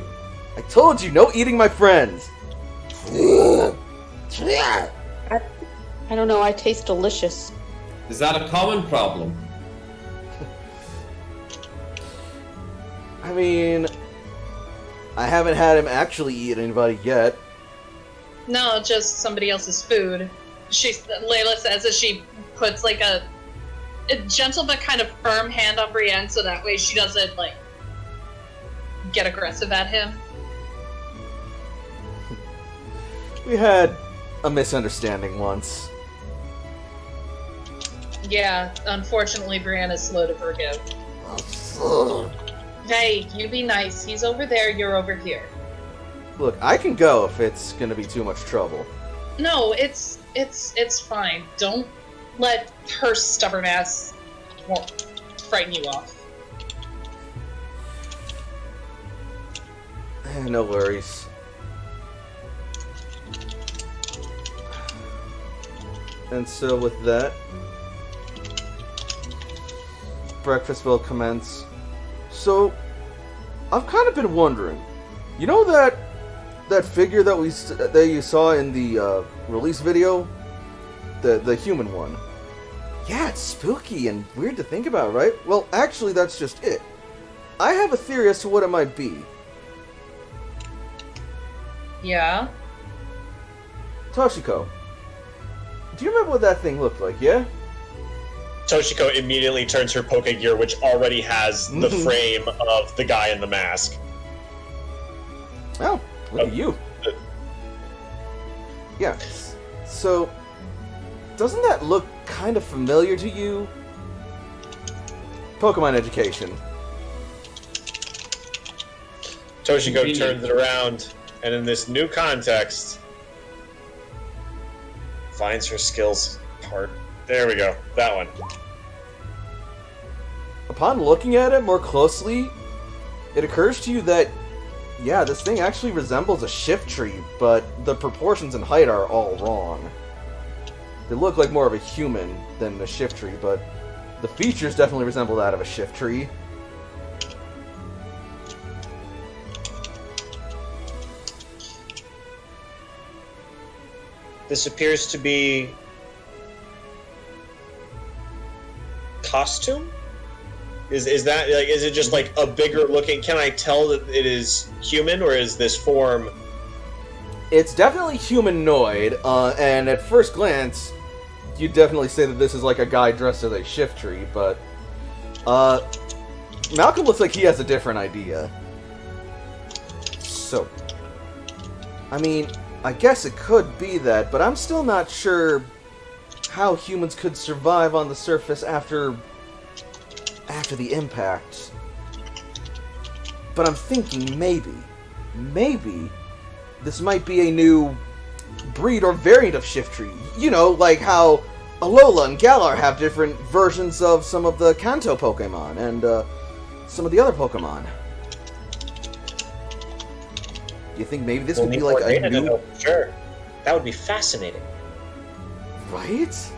A: I told you, no eating my friends!
D: I don't know, I taste delicious.
E: Is that a common problem?
A: I mean, I haven't had him actually eat anybody yet.
C: No, just somebody else's food. Layla says as she puts like a gentle but kind of firm hand on Brienne, so that way she doesn't like get aggressive at him.
A: We had a misunderstanding once.
C: Yeah, unfortunately, Brienne is slow to forgive. Hey, you be nice. He's over there, you're over here.
A: Look, I can go if it's gonna be too much trouble.
C: No, it's fine. Don't let her stubborn ass frighten you off.
A: No worries. And so with that, breakfast will commence. So, I've kind of been wondering, you know that figure that you saw in the release video, the human one? Yeah, it's spooky and weird to think about, right? Well, actually, that's just it. I have a theory as to what it might be.
C: Yeah?
A: Toshiko, do you remember what that thing looked like, yeah?
B: Toshiko immediately turns her Pokegear, which already has the frame of the guy in the mask.
A: Oh, look at you. Yeah, so, doesn't that look kind of familiar to you? Pokemon education.
B: Toshiko turns it around, and in this new context, finds her skills part. There we go, that one.
A: Upon looking at it more closely, it occurs to you that, yeah, this thing actually resembles a shift tree, but the proportions and height are all wrong. They look like more of a human than a shift tree, but the features definitely resemble that of a shift tree.
B: This appears to be costume? Is that like, is it just like a bigger looking, can I tell that it is human, or is this form?
A: It's definitely humanoid, and at first glance, you'd definitely say that this is like a guy dressed as a shift tree, but Malcolm looks like he has a different idea. So, I mean, I guess it could be that, but I'm still not sure how humans could survive on the surface after the impact. But I'm thinking maybe this might be a new breed or variant of Shiftry. You know, like how Alola and Galar have different versions of some of the Kanto Pokemon and some of the other Pokemon. Do you think maybe this
B: We'll
A: could be
B: need
A: like
B: more
A: a
B: data to
A: new...
B: know for sure. That would be fascinating.
A: Right?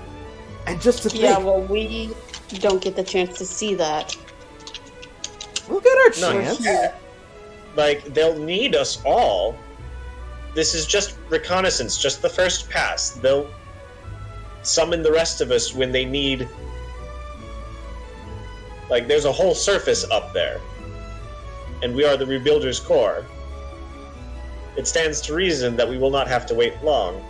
A: And just to think...
D: Yeah, well, we don't get the chance to see that.
A: We'll get our
B: No,
A: chance.
B: yeah. Like, they'll need us all. This is just reconnaissance, just the first pass. They'll summon the rest of us when they need... Like, there's a whole surface up there. And we are the Rebuilder's Core. It stands to reason that we will not have to wait long.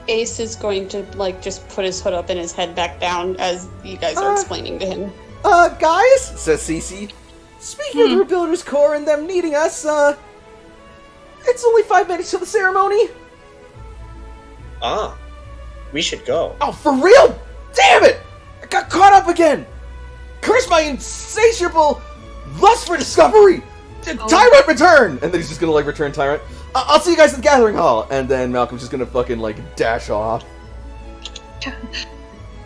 D: Ace is going to, like, just put his hood up and his head back down as you guys are explaining to him.
A: Guys, says Cece. Speaking of the Rebuilder's Core and them needing us, it's only 5 minutes to the ceremony.
B: Ah, we should go.
A: Oh, for real? Damn it! I got caught up again! Curse my insatiable lust for discovery! Tyrant return! And then he's just gonna, like, return Tyrant. I'll see you guys at the Gathering Hall! And then Malcolm's just gonna fucking, like, dash off.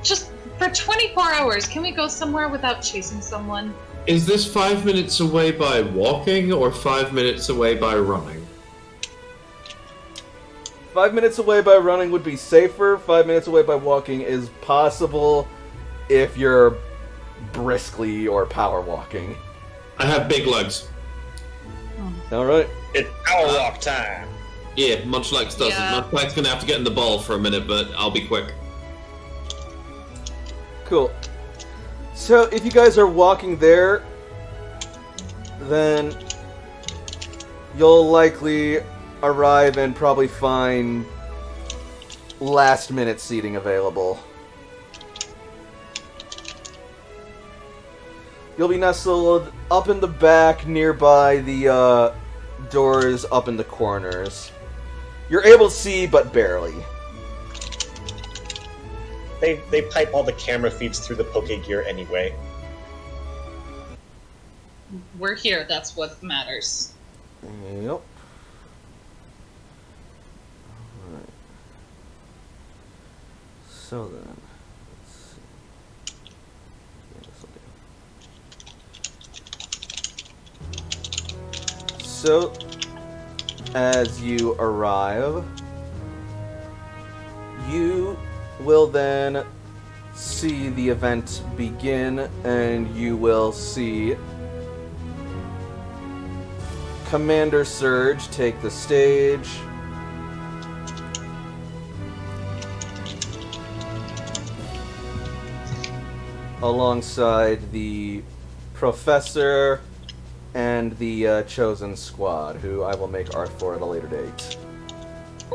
C: Just for 24 hours, can we go somewhere without chasing someone?
E: Is this 5 minutes away by walking or 5 minutes away by running?
A: 5 minutes away by running would be safer. 5 minutes away by walking is possible if you're briskly or power walking.
E: I have big legs.
A: Alright.
B: It's power walk time.
E: Yeah, Munchlax doesn't.
C: Yeah.
E: Munchlax gonna have to get in the ball for a minute, but I'll be quick.
A: Cool. So, if you guys are walking there, then you'll likely arrive and probably find last-minute seating available. You'll be nestled up in the back nearby the doors up in the corners. You're able to see, but barely.
B: They pipe all the camera feeds through the Poke Gear anyway.
C: We're here, that's what matters.
A: Yep. Alright. So then, let's see. Yeah, this'll do. So, as you arrive, you will then see the event begin, and you will see Commander Surge take the stage. Alongside the Professor and the Chosen Squad, who I will make art for at a later date.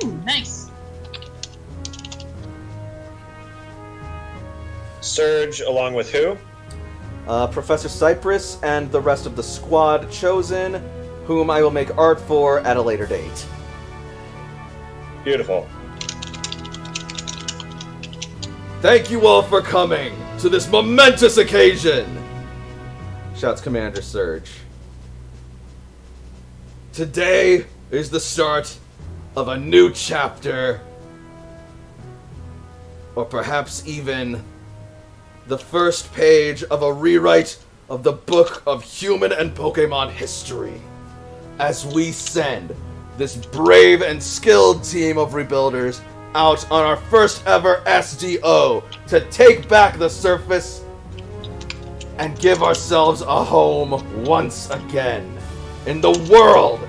C: Ooh, nice.
B: Surge along with who?
A: Professor Cypress and the rest of the Squad Chosen, whom I will make art for at a later date.
B: Beautiful.
A: Thank you all for coming to this momentous occasion! Shouts Commander Surge. Today is the start of a new chapter, or perhaps even the first page of a rewrite of the book of human and Pokemon history, as we send this brave and skilled team of rebuilders out on our first ever SDO to take back the surface and give ourselves a home once again in the world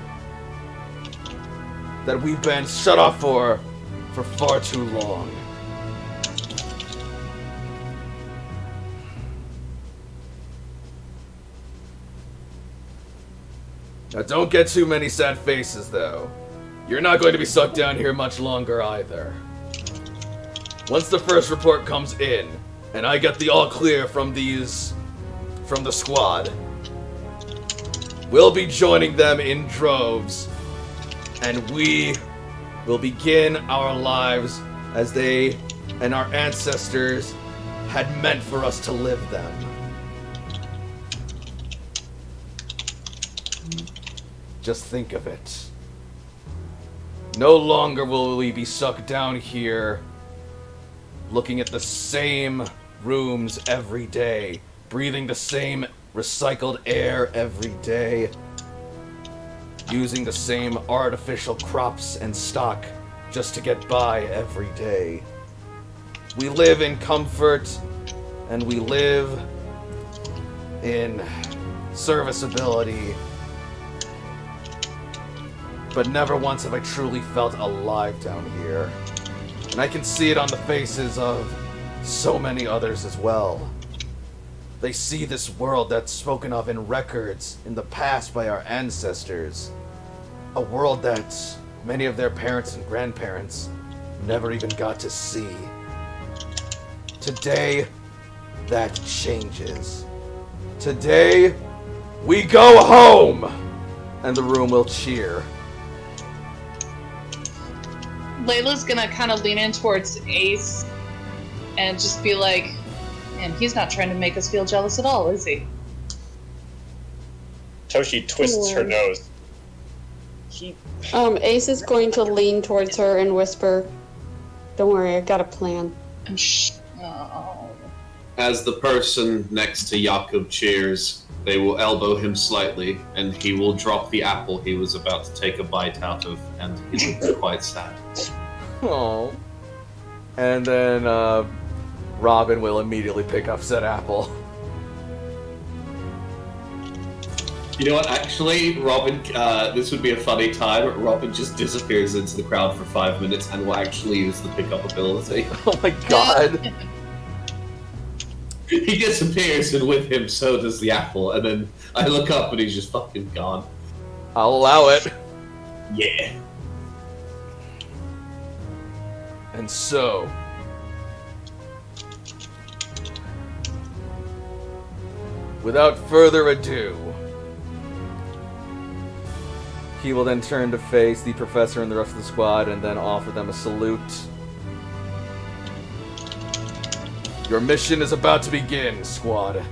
A: that we've been shut off for far too long. Now don't get too many sad faces, though. You're not going to be stuck down here much longer either. Once the first report comes in, and I get the all clear from the squad, we'll be joining them in droves
G: and we will begin our lives as they and our ancestors had meant for us to live them. Just think of it. No longer will we be sucked down here, looking at the same rooms every day, breathing the same recycled air every day, using the same artificial crops and stock just to get by every day. We live in comfort, and we live in serviceability, but never once have I truly felt alive down here. And I can see it on the faces of so many others as well. They see this world that's spoken of in records in the past by our ancestors. A world that many of their parents and grandparents never even got to see. Today, that changes. Today, we go home! And the room will cheer.
C: Layla's gonna kind of lean in towards Ace and just be like, man, he's not trying to make us feel jealous at all, is he?
B: Toshi twists her nose.
D: Ace is going to lean towards her and whisper, "Don't worry, I got a plan."
C: Oh.
E: As the person next to Jakob cheers, they will elbow him slightly, and he will drop the apple he was about to take a bite out of, and he looks quite sad.
A: Oh. And then Robin will immediately pick up said apple.
E: You know what, actually, Robin, this would be a funny time. Robin just disappears into the crowd for 5 minutes and will actually use the pickup ability.
A: Oh my god.
E: He disappears, and with him, so does the apple, and then I look up and he's just fucking gone.
A: I'll allow it.
E: Yeah.
A: And so, without further ado, he will then turn to face the professor and the rest of the squad and then offer them a salute. Your mission is about to begin, squad.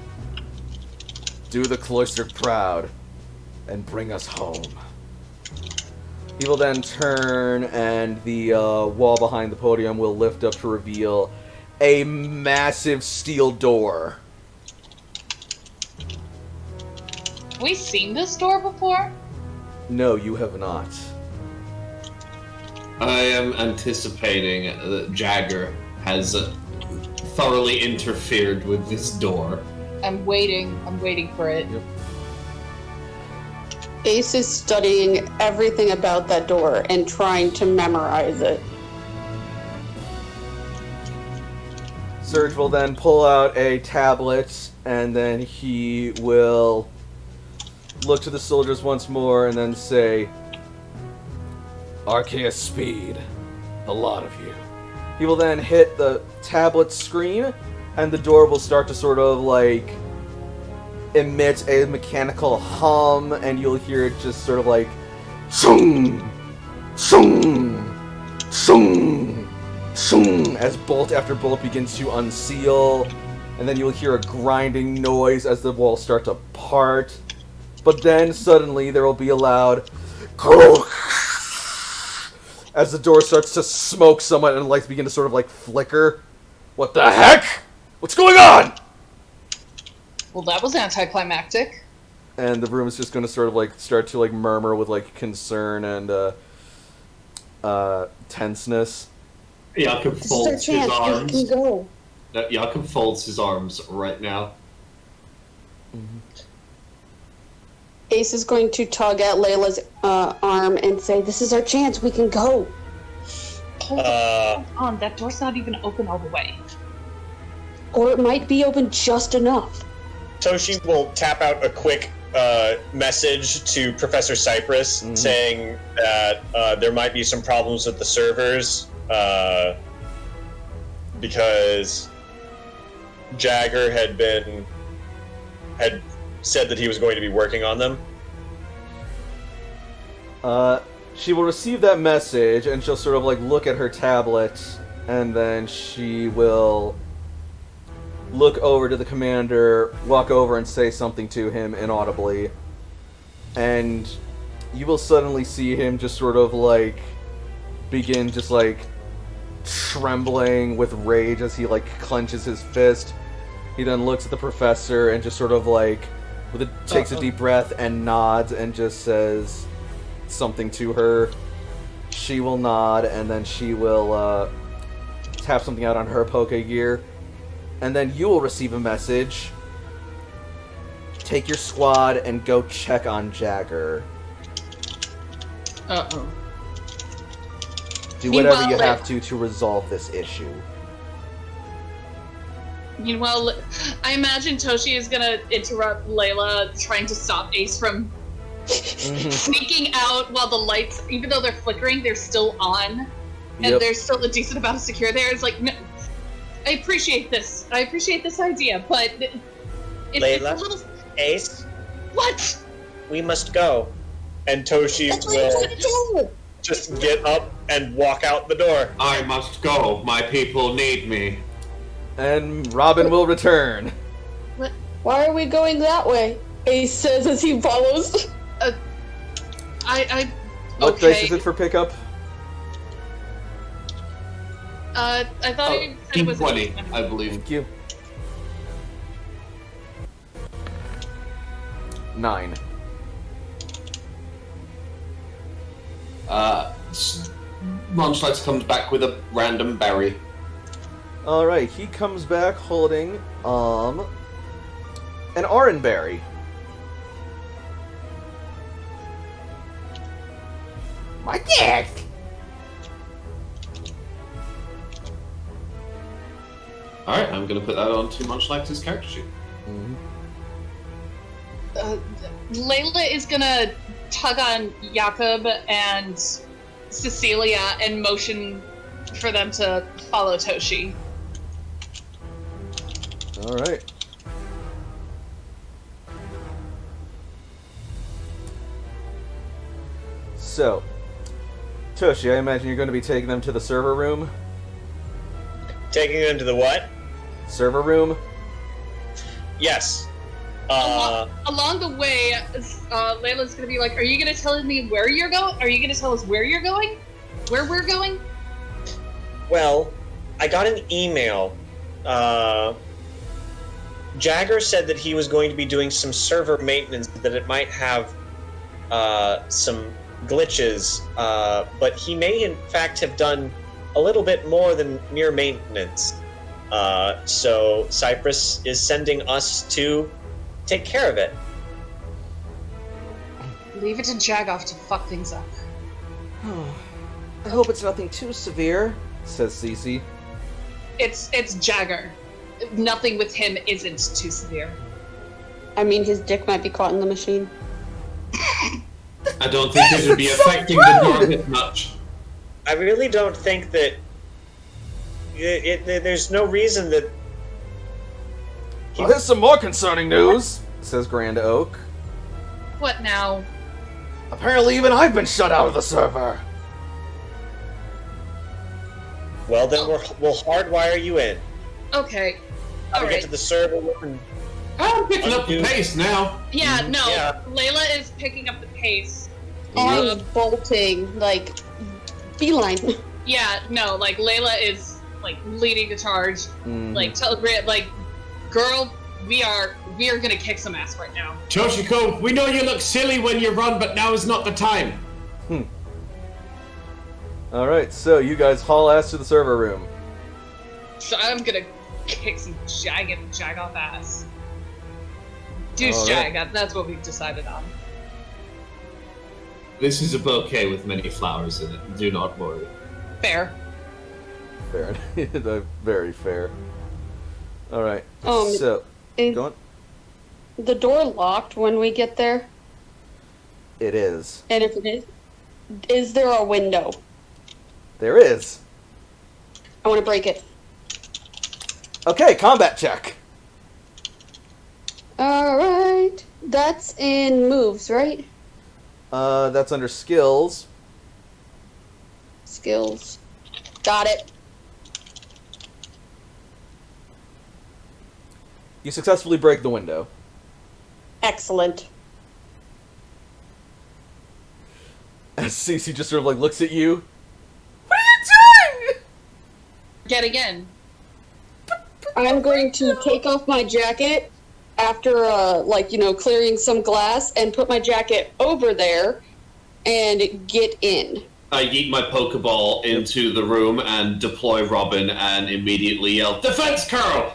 A: Do the Cloyster proud and bring us home. He will then turn and the wall behind the podium will lift up to reveal a massive steel door.
C: Have we seen this door before?
A: No, you have not.
E: I am anticipating that Jagger has thoroughly interfered with this door.
C: I'm waiting for it.
A: Yep.
D: Ace is studying everything about that door and trying to memorize it.
A: Serge will then pull out a tablet and then he will look to the soldiers once more and then say, Archaeus speed, a lot of you. He will then hit the tablet screen and the door will start to sort of like emit a mechanical hum and you'll hear it just sort of like shung, shung, shung, shung as bolt after bolt begins to unseal, and then you'll hear a grinding noise as the walls start to part. But then suddenly there will be a loud as the door starts to smoke somewhat and lights begin to sort of like flicker. What the heck? What's going on?
C: Well, that was anticlimactic.
A: And the room is just going to sort of like start to like murmur with like concern and tenseness.
E: Jakob folds his arms.
D: Can go.
E: Jakob folds his arms right now.
A: Mm-hmm.
D: Ace is going to tug at Layla's arm and say, "This is our chance. We can go."
C: Hold on, that door's not even open all the way.
D: Or it might be open just enough.
B: Toshi will tap out a quick message to Professor Cypress saying that there might be some problems with the servers because Jagger had said that he was going to be working on them.
A: She will receive that message, and she'll sort of like look at her tablet, and then she will look over to the commander, walk over and say something to him inaudibly, and you will suddenly see him just sort of like begin just like trembling with rage as he like clenches his fist. He then looks at the professor and just sort of like takes a deep breath and nods and just says something to her. She will nod, and then she will tap something out on her Poke Gear, and then you will receive a message. Take your squad and go check on Jagger.
C: Uh-oh.
A: Do whatever you
C: Meanwhile,
A: have to resolve this issue.
C: Meanwhile, I imagine Toshi is gonna interrupt Layla trying to stop Ace from sneaking out while the lights, even though they're flickering, they're still on. And
A: Yep.
C: there's still a decent amount of secure there. It's like, no, I appreciate this. I appreciate this idea, but it's a
B: Layla?
C: little...
B: Ace,
C: What?
B: we must go. And Toshi will just get up and walk out the door.
E: I must go. My people need me.
A: And Robin will return.
D: Why are we going that way? Ace says as he follows.
A: What
C: Okay.
A: dice is it for pickup?
C: I thought you said it was a
E: 20, I believe.
A: Thank you. 9.
E: Munchlax comes back with a random berry.
A: Alright, he comes back holding, an oranberry.
F: My gift!
E: Alright, I'm gonna put that onto Munchlax's character sheet.
C: Layla is gonna tug on Jakob and Cecilia and motion for them to follow Toshi.
A: Alright. So, Toshi, I imagine you're going to be taking them to the server room?
B: Taking them to the what?
A: Server room?
B: Yes.
C: Along the way, Layla's gonna be like, "Are you gonna tell me where you're going? Are you gonna tell us where you're going? Where we're going?"
B: Well, I got an email. Jagger said that he was going to be doing some server maintenance, that it might have some glitches, but he may in fact have done a little bit more than mere maintenance. So Cypress is sending us to take care of it.
C: Leave it to Jagoff to fuck things up.
A: I hope it's nothing too severe, says Cece.
C: It's Jagger. Nothing with him isn't too severe.
D: I mean, his dick might be caught in the machine.
E: I don't think it would be affecting the North much.
B: I really don't think that there's no reason that
A: Well, here's some more concerning news, says Grand Oak.
C: What now?
A: Apparently even I've been shut out of the server.
B: Well, then we'll hardwire you in.
C: Okay.
B: How to
C: Alright.
B: get to the server room.
E: I'm picking up the pace now.
C: Yeah, no.
B: Yeah.
C: Layla is picking up the pace.
D: I'm bolting, like, beeline.
C: Yeah, no, like Layla is like leading the charge. Like tell Grit, like, girl, we are gonna kick some ass right now.
E: Toshiko, we know you look silly when you run, but now is not the time.
A: Alright, so you guys haul ass to the server room.
C: So I'm gonna kick some Jag-off ass. Deuce
A: Alright.
C: Jag, that's what we've decided on.
E: This is a bouquet with many flowers in it. Do not worry.
C: Fair.
A: Fair. Very fair. Alright,
D: Um,
A: so,
D: Is
A: go on.
D: the door locked when we get there?
A: It is.
D: And if it is there a window?
A: There is.
D: I want to break it.
A: Okay, combat check.
D: Alright. That's in moves, right?
A: That's under skills.
D: Skills. Got it.
A: You successfully break the window.
D: Excellent.
A: As Cece just sort of like looks at you.
F: What are you doing?
C: Getting in.
D: I'm going to take off my jacket after, clearing some glass and put my jacket over there and get in.
E: I yeet my Pokeball into the room and deploy Robin and immediately yell, "Defense curl!"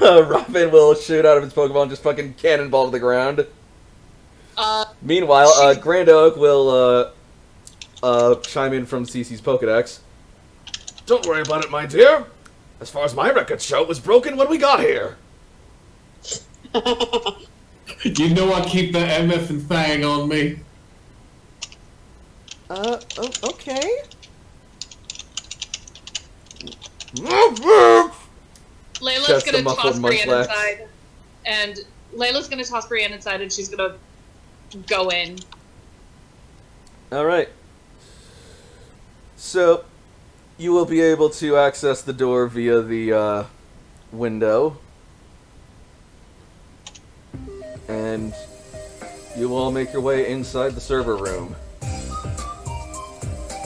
A: Robin will shoot out of his Pokeball and just fucking cannonball to the ground. Meanwhile, Grand Oak will chime in from Cece's Pokedex.
G: Don't worry about it, my dear. As far as my records show, it was broken when we got here.
E: You know I keep the MF and Fang on me.
A: Okay.
C: Layla's
A: Just
C: gonna
A: a muffled
C: toss Brienne
A: munchlax.
C: inside, and Layla's gonna toss Brienne inside, and she's gonna go in.
A: Alright. So, you will be able to access the door via the window. And you will all make your way inside the server room.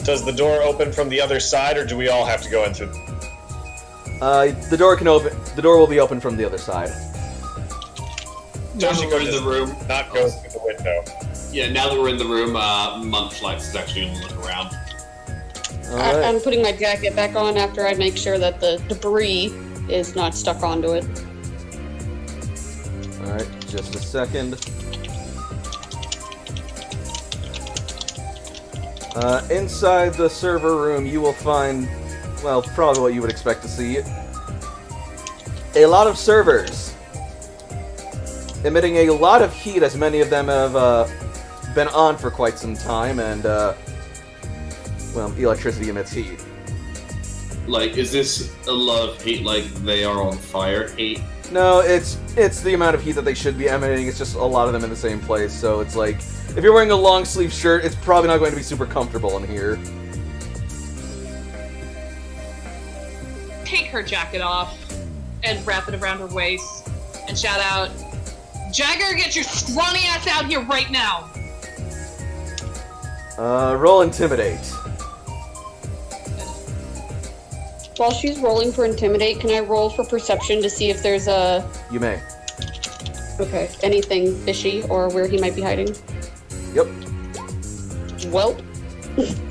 B: Does the door open from the other side, or do we all have to go in through?
A: The door can open. The door will be open from the other side.
E: Now that
B: Toshi
E: we're in
B: goes
E: the room,
B: not go through the window.
E: yeah, now that we're in the room, Munchlax is actually going to look around.
A: Alright.
D: I'm putting my jacket back on after I make sure that the debris is not stuck onto it.
A: Alright, just a second. Inside the server room, you will find, well, probably what you would expect to see. A lot of servers. Emitting a lot of heat, as many of them have been on for quite some time, and, well, electricity emits heat.
E: Like, is this a lot of heat, like they are on fire heat?
A: No, it's the amount of heat that they should be emanating. It's just a lot of them in the same place, so it's like, if you're wearing a long sleeve shirt, it's probably not going to be super comfortable in here.
C: Take her jacket off and wrap it around her waist and shout out, "Jagger, get your scrawny ass out here right now!"
A: Roll Intimidate.
D: While she's rolling for Intimidate, can I roll for Perception to see if there's
A: You may.
D: anything fishy or where he might be hiding?
A: Yep.
D: Well,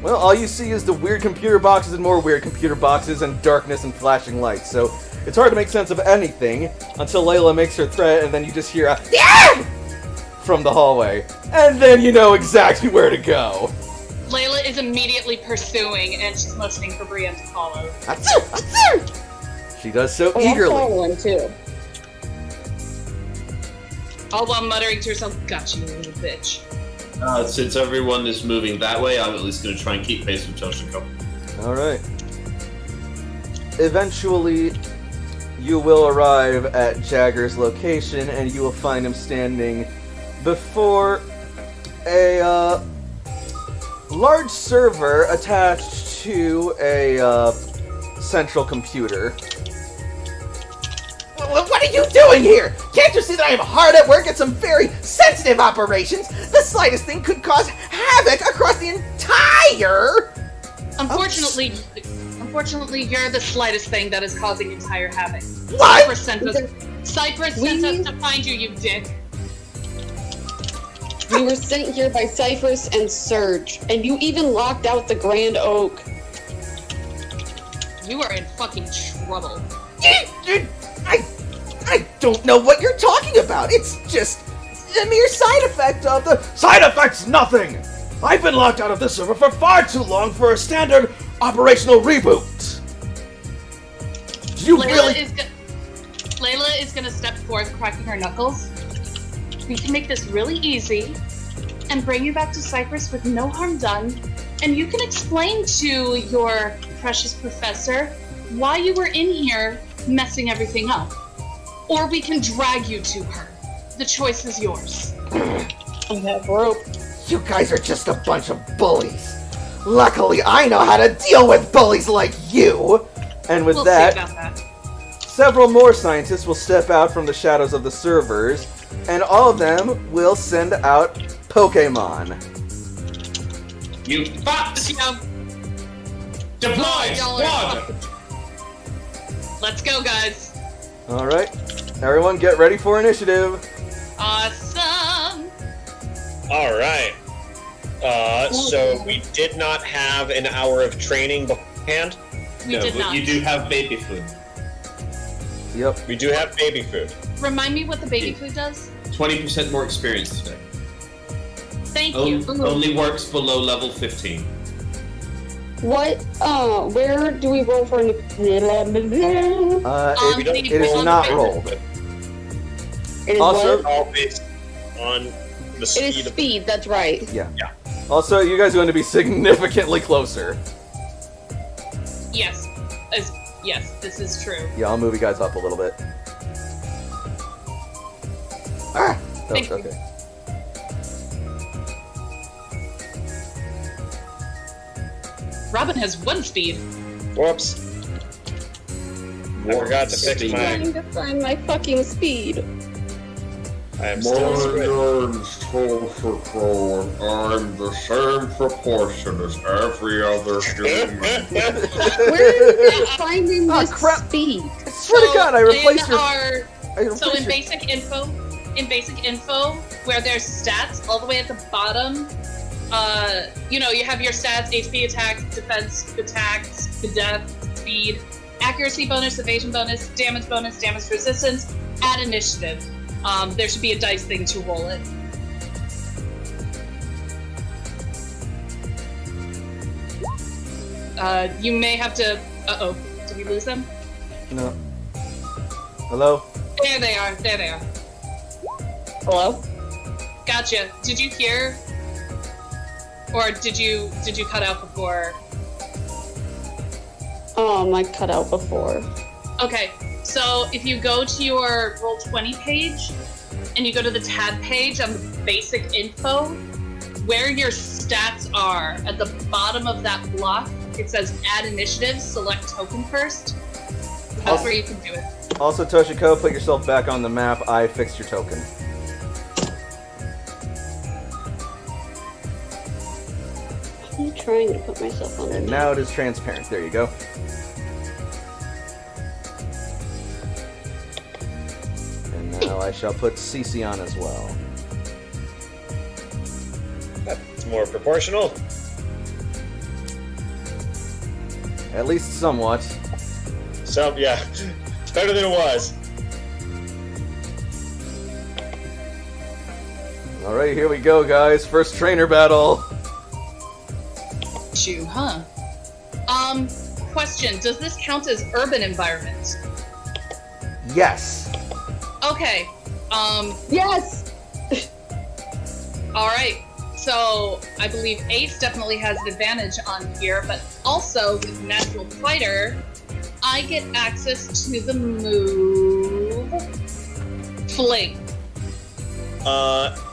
A: Well, all you see is the weird computer boxes and more weird computer boxes and darkness and flashing lights, so it's hard to make sense of anything until Layla makes her threat, and then you just hear a "Yeah!" from the hallway, and then you know exactly where to go.
C: Layla is immediately pursuing, and she's motioning for Brienne to follow.
A: Achoo! Achoo! She does so
D: I'm
A: eagerly.
D: following too.
C: All while muttering to herself, "Got you, little bitch."
E: Since everyone is moving that way, I'm at least going to try and keep pace with Toshiko.
A: Alright. Eventually, you will arrive at Jagger's location, and you will find him standing before a large server attached to a central computer.
F: What are you doing here? Can't you see that I am hard at work at some very sensitive operations? The slightest thing could cause havoc across the entire...
C: Unfortunately, you're the slightest thing that is causing entire havoc.
F: What?
C: Cypress sent us to find you, you dick.
D: We were sent here by Cypress and Surge, and you even locked out the Grand Oak.
C: You are in fucking trouble.
F: I don't know what you're talking about. It's just a mere side effect of the...
G: Side effects, nothing! I've been locked out of this server for far too long for a standard operational reboot. Do you really...
C: Layla is gonna step forth, cracking her knuckles. We can make this really easy and bring you back to Cyprus with no harm done, and you can explain to your precious professor why you were in here messing everything up. Or we can drag you to her. The choice is yours.
D: I have rope.
F: You guys are just a bunch of bullies.
A: Luckily, I know how to deal with bullies like you! And with
C: We'll
A: that,
C: see about that.
A: several more scientists will step out from the shadows of the servers, and all of them will send out Pokemon.
E: You fucks!
C: You know,
E: Deploy!
C: y'all are
E: Squad!
C: let's go, guys.
A: Alright, everyone get ready for initiative.
C: Awesome.
B: All right. So we did not have an hour of training beforehand.
C: We
E: No,
C: did
E: but
C: not.
E: you do have baby food.
A: Yep.
B: We do have baby food.
C: Remind me what the baby food does.
E: 20% more experience today.
C: Thank you.
E: Only works below level 15.
D: What? Where do we roll for?
A: It is
C: on
A: not
C: the-
A: rolled.
D: It is
A: Also-
D: what?
B: All based on the
D: It
B: speed
D: is
B: of
D: speed. That's right.
A: Yeah. Also, you guys are going to be significantly closer.
C: Yes. Yes, this is true.
A: Yeah, I'll move you guys up a little bit. Ah! Oh,
C: Thank you.
A: okay.
C: Robin has 1 speed.
B: Whoops. I forgot to fix
E: Speed.
B: my.
D: Trying to find my fucking speed.
B: I am still squid.
E: learns protocol are in the same proportion as every other human.
D: Where is it finding
A: Ah,
D: this
A: crap.
D: speed?
A: I swear to God, I replaced your.
C: So in basic info, where there's stats all the way at the bottom, you have your stats: HP, attack, defense, attacks, death, speed, accuracy bonus, evasion bonus, damage resistance. Add initiative. There should be a dice thing to roll it. You may have to. Uh-oh. Did we lose them?
A: No. Hello?
C: There they are. There they are.
D: Hello?
C: Gotcha. Did you hear? Or did you cut out before?
D: I cut out before.
C: Okay. So if you go to your Roll20 page and you go to the tab page on the basic info, where your stats are at the bottom of that block, it says add initiative, select token first. That's where you can do it.
A: Also, Toshiko, put yourself back on the map. I fixed your token.
D: I'm trying to put myself on
A: And
D: the
A: now it is transparent. There you go. And now I shall put CC on as well.
B: It's more proportional.
A: At least somewhat.
B: So yeah, it's better than it was.
A: Alright, here we go, guys. First trainer battle.
C: Chew, huh? Question, does this count as urban environment?
A: Yes.
C: Okay.
D: Yes!
C: Alright. So I believe Ace definitely has an advantage on here, but also with Natural Fighter, I get access to the move Fling.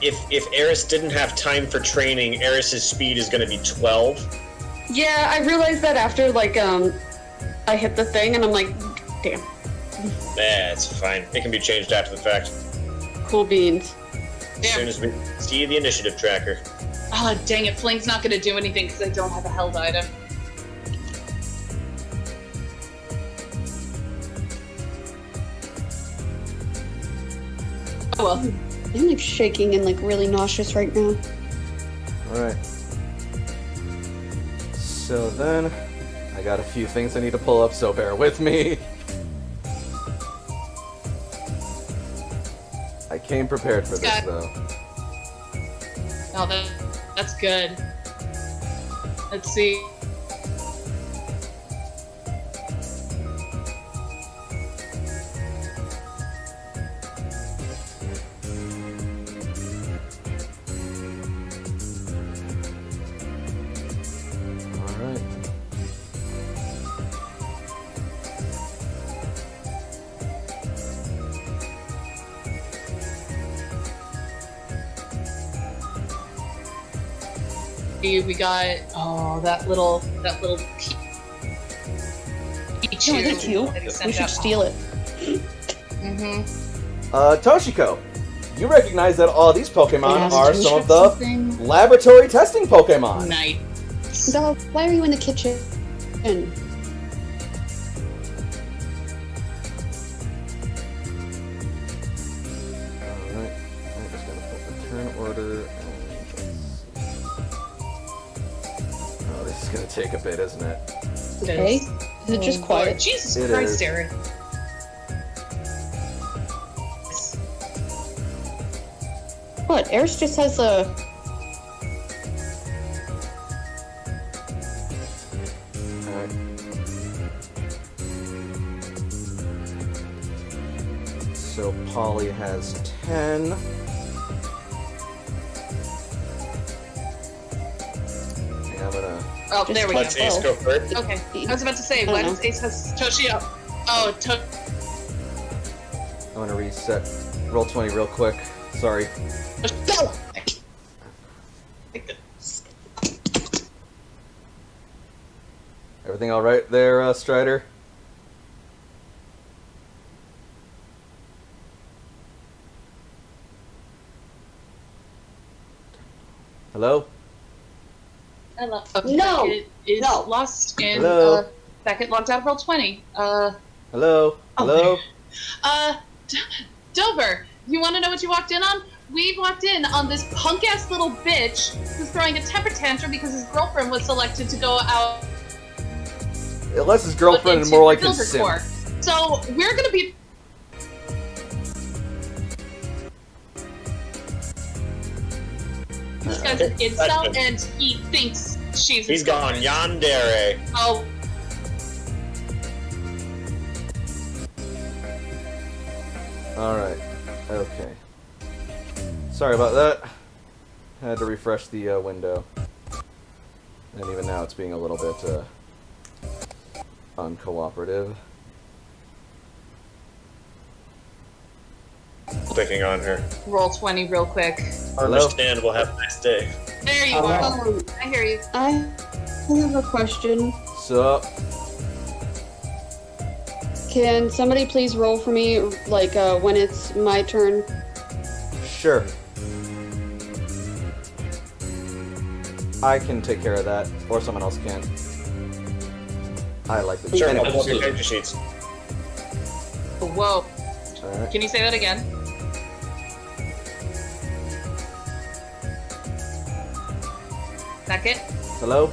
B: If Eris didn't have time for training, Eris's speed is going to be 12.
D: Yeah, I realized that after, I hit the thing, and I'm like, damn.
B: That's fine. It can be changed after the fact.
D: Cool beans.
B: As soon as we see the initiative tracker.
C: Ah, dang it, Fling's not gonna do anything because I don't have a held item. Oh well.
D: I'm shaking and really nauseous right now.
A: Alright. So then, I got a few things I need to pull up, so bear with me. I came prepared for this,
C: Okay.
A: though.
C: Oh, that's good. Let's see.
A: Alright.
C: We got that little Pichu.
D: Oh, that's cute.
C: that he sent
D: We should
C: out.
D: steal it.
C: Mm-hmm.
A: Toshiko, you recognize that all these Pokemon
D: Yeah,
A: are
D: Toshiko
A: some of the
C: something.
A: laboratory testing Pokemon.
C: Nice.
D: Bella, why are you in the kitchen?
A: Alright, I'm just gonna put the turn order and oh, this is gonna take a bit, isn't it?
D: Okay. Is it just quiet?
C: Jesus
A: It
C: Christ,
A: is.
C: Eric.
D: What? Eris just has a.
A: Alright. So Polly has 10. Yeah, I'm gonna.
C: Oh,
D: Just
C: there we go.
B: Let's Ace go first.
C: Okay, I was about to say,
D: I
C: why
D: don't
C: does Ace has Toshio? Oh,
A: I'm gonna reset roll 20 real quick. Sorry.
C: Bella!
A: Everything all right there, Strider? Hello?
C: Hello.
D: No!
C: It is
D: No.
C: lost in
A: Hello?
C: Beckett logged out of roll 20.
A: Hello?
C: Oh,
A: Hello?
C: Dover, you want to know what you walked in on? We walked in on this punk ass little bitch who's throwing a temper tantrum because his girlfriend was selected to go out.
A: Less his girlfriend and
C: into
A: more like
C: Builder
A: his simp.
C: Corps. So we're gonna be. This guy's an incel and he thinks she's.
B: He's gone yandere.
C: Oh,
A: Alright. Okay. Sorry about that. Had to refresh the window. And even now it's being a little bit uncooperative.
B: Clicking on her.
C: roll 20 real quick.
B: Understandable. Have a nice day.
C: There you are.
D: Um,
C: I hear you.
D: I have a question.
A: So,
D: Can somebody please roll for me, like, when it's my turn?
A: sure. I can take care of that, or someone else can. I like the
B: Sure.
A: Anyway,
B: I'll pull up your character sheets.
C: Whoa.
A: alright.
C: Can you say that again? Beckett?
A: Hello?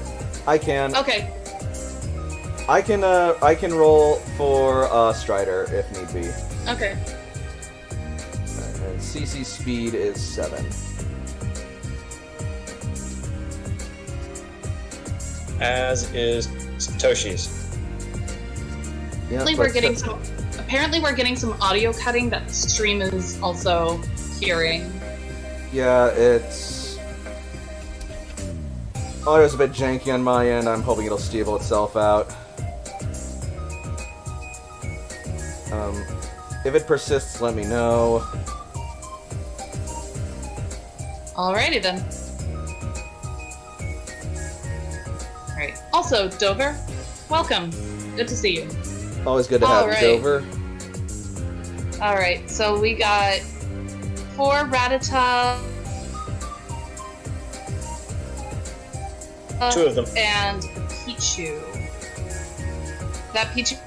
A: I can.
C: Okay.
A: I can roll for Strider if need be.
C: Okay.
A: Alright, and CC speed is 7.
B: As is Toshi's.
A: Yeah,
C: Apparently we're getting some audio cutting that the stream is also hearing.
A: Yeah, it's audio's a bit janky on my end. I'm hoping it'll stable itself out. If it persists, let me know.
C: Alrighty then. Alright. Also, Dover, welcome. Good to see you.
A: Always good to have
C: Alright.
A: you over.
C: Alright, so we got 4 Rattata.
B: 2 of them.
C: And a Pichu. That Pichu.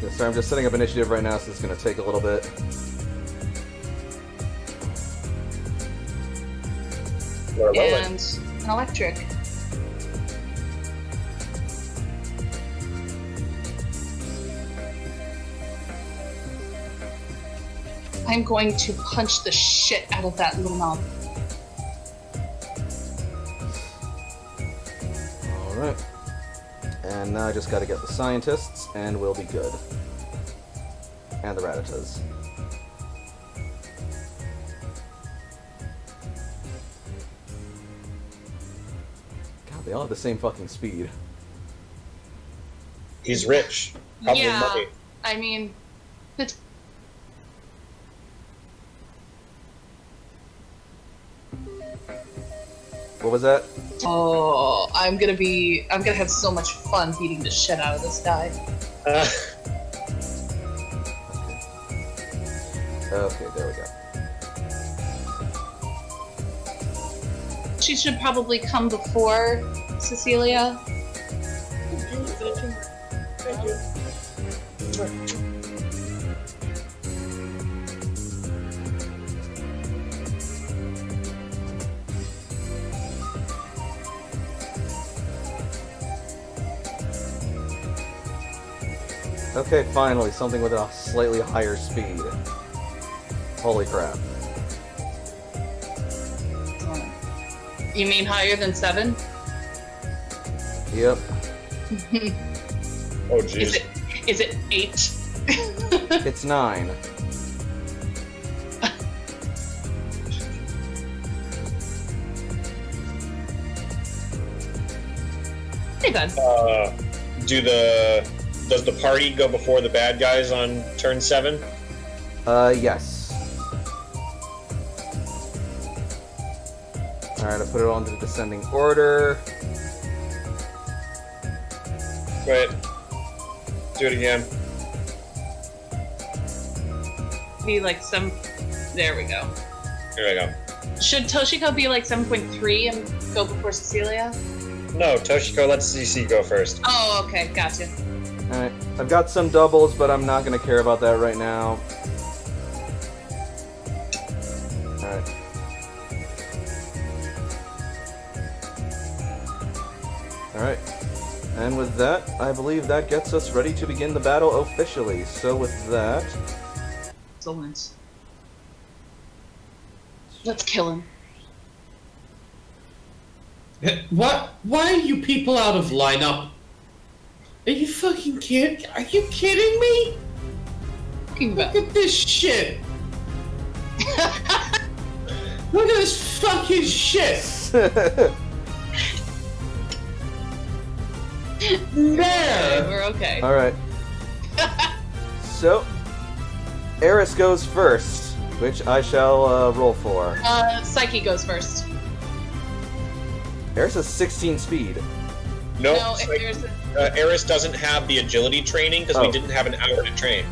A: Yeah, sorry, I'm just setting up initiative right now, so it's going to take a little bit.
B: We're rolling.
C: And an electric. I'm going to punch the shit out of that little mouth.
A: Alright. And now I just got to get the scientists, and we'll be good. And the Rattatas. God, they all have the same fucking speed.
B: He's rich. Probably
C: Yeah.
B: money.
C: I mean,
A: What was that?
C: oh, I'm gonna have so much fun beating the shit out of this guy.
A: Okay, there we go.
C: She should probably come before Cecilia.
B: Thank you.
A: Okay, finally, something with a slightly higher speed. Holy crap.
C: You mean higher than 7?
A: Yep.
B: Oh, jeez.
C: Is it 8?
A: It's 9.
C: Pretty good.
B: Does the party go before the bad guys on turn 7?
A: Yes. Alright, I put it all into the descending order.
B: Wait. Do it again.
C: Be like some. There we go.
B: Here we go.
C: Should Toshiko be like 7.3 and go before Cecilia?
B: No, Toshiko, let CC go first.
C: Oh, okay, gotcha.
A: Alright, I've got some doubles, but I'm not gonna care about that right now. Alright. Alright. And with that, I believe that gets us ready to begin the battle officially. So with that...
C: Excellent. Let's kill him.
E: What? Why are you people out of lineup? Are you fucking kidding? Are you kidding me?
C: Fucking
E: Look at this shit. Look at this fucking shit. There.
C: We're okay.
A: Alright. So, Eris goes first, which I shall roll for.
C: Psyche goes first.
A: Eris has 16 speed.
B: Nope.
C: No, if there's a...
B: Eris doesn't have the agility training because we
A: Oh.
B: didn't have an hour to train.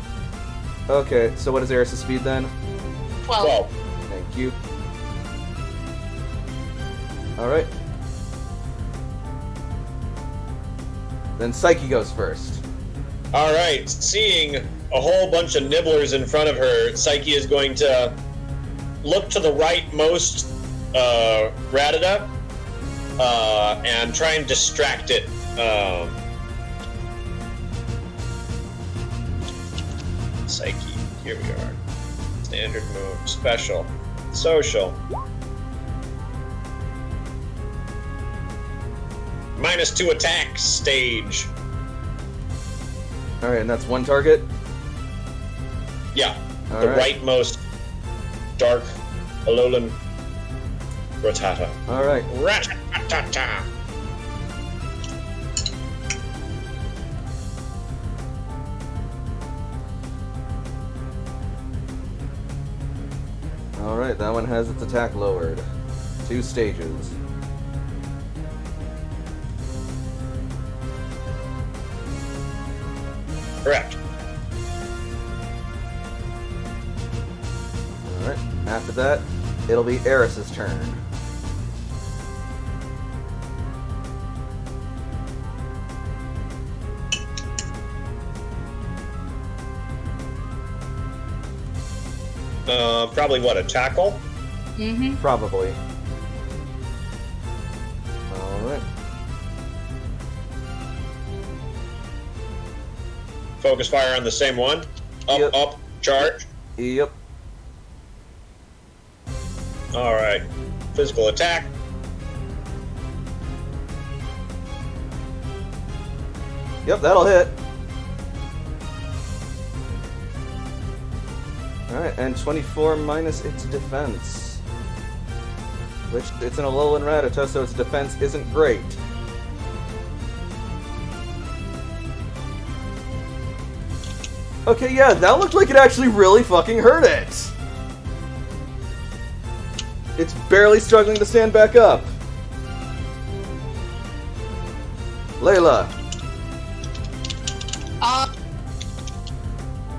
A: Okay, so what is Eris' speed then?
C: 12.
B: 12.
A: Thank you. Alright. Then Psyche goes first.
B: Alright, seeing a whole bunch of nibblers in front of her, Psyche is going to look to the rightmost Ratata and try and distract it. Psyche, here we are. Standard move, special, social. -2 attack stage.
A: Alright, and that's one target?
B: Yeah, the
A: Alright.
B: rightmost dark Alolan Ratata.
A: Alright.
B: Ratatata.
A: Alright, that one has its attack lowered. 2 stages.
B: Correct.
A: Alright, after that, it'll be Eris' turn.
B: Probably what, a tackle?
C: Mm-hmm.
A: Probably. Alright.
B: Focus fire on the same one. Up,
A: Yep.
B: up, charge.
A: Yep.
B: Alright. Physical attack.
A: Yep, that'll hit. Alright, and 24 minus its defense. Which, it's an Alolan Rattata, so its defense isn't great. Okay, yeah, that looked like it actually really fucking hurt it. It's barely struggling to stand back up. Layla.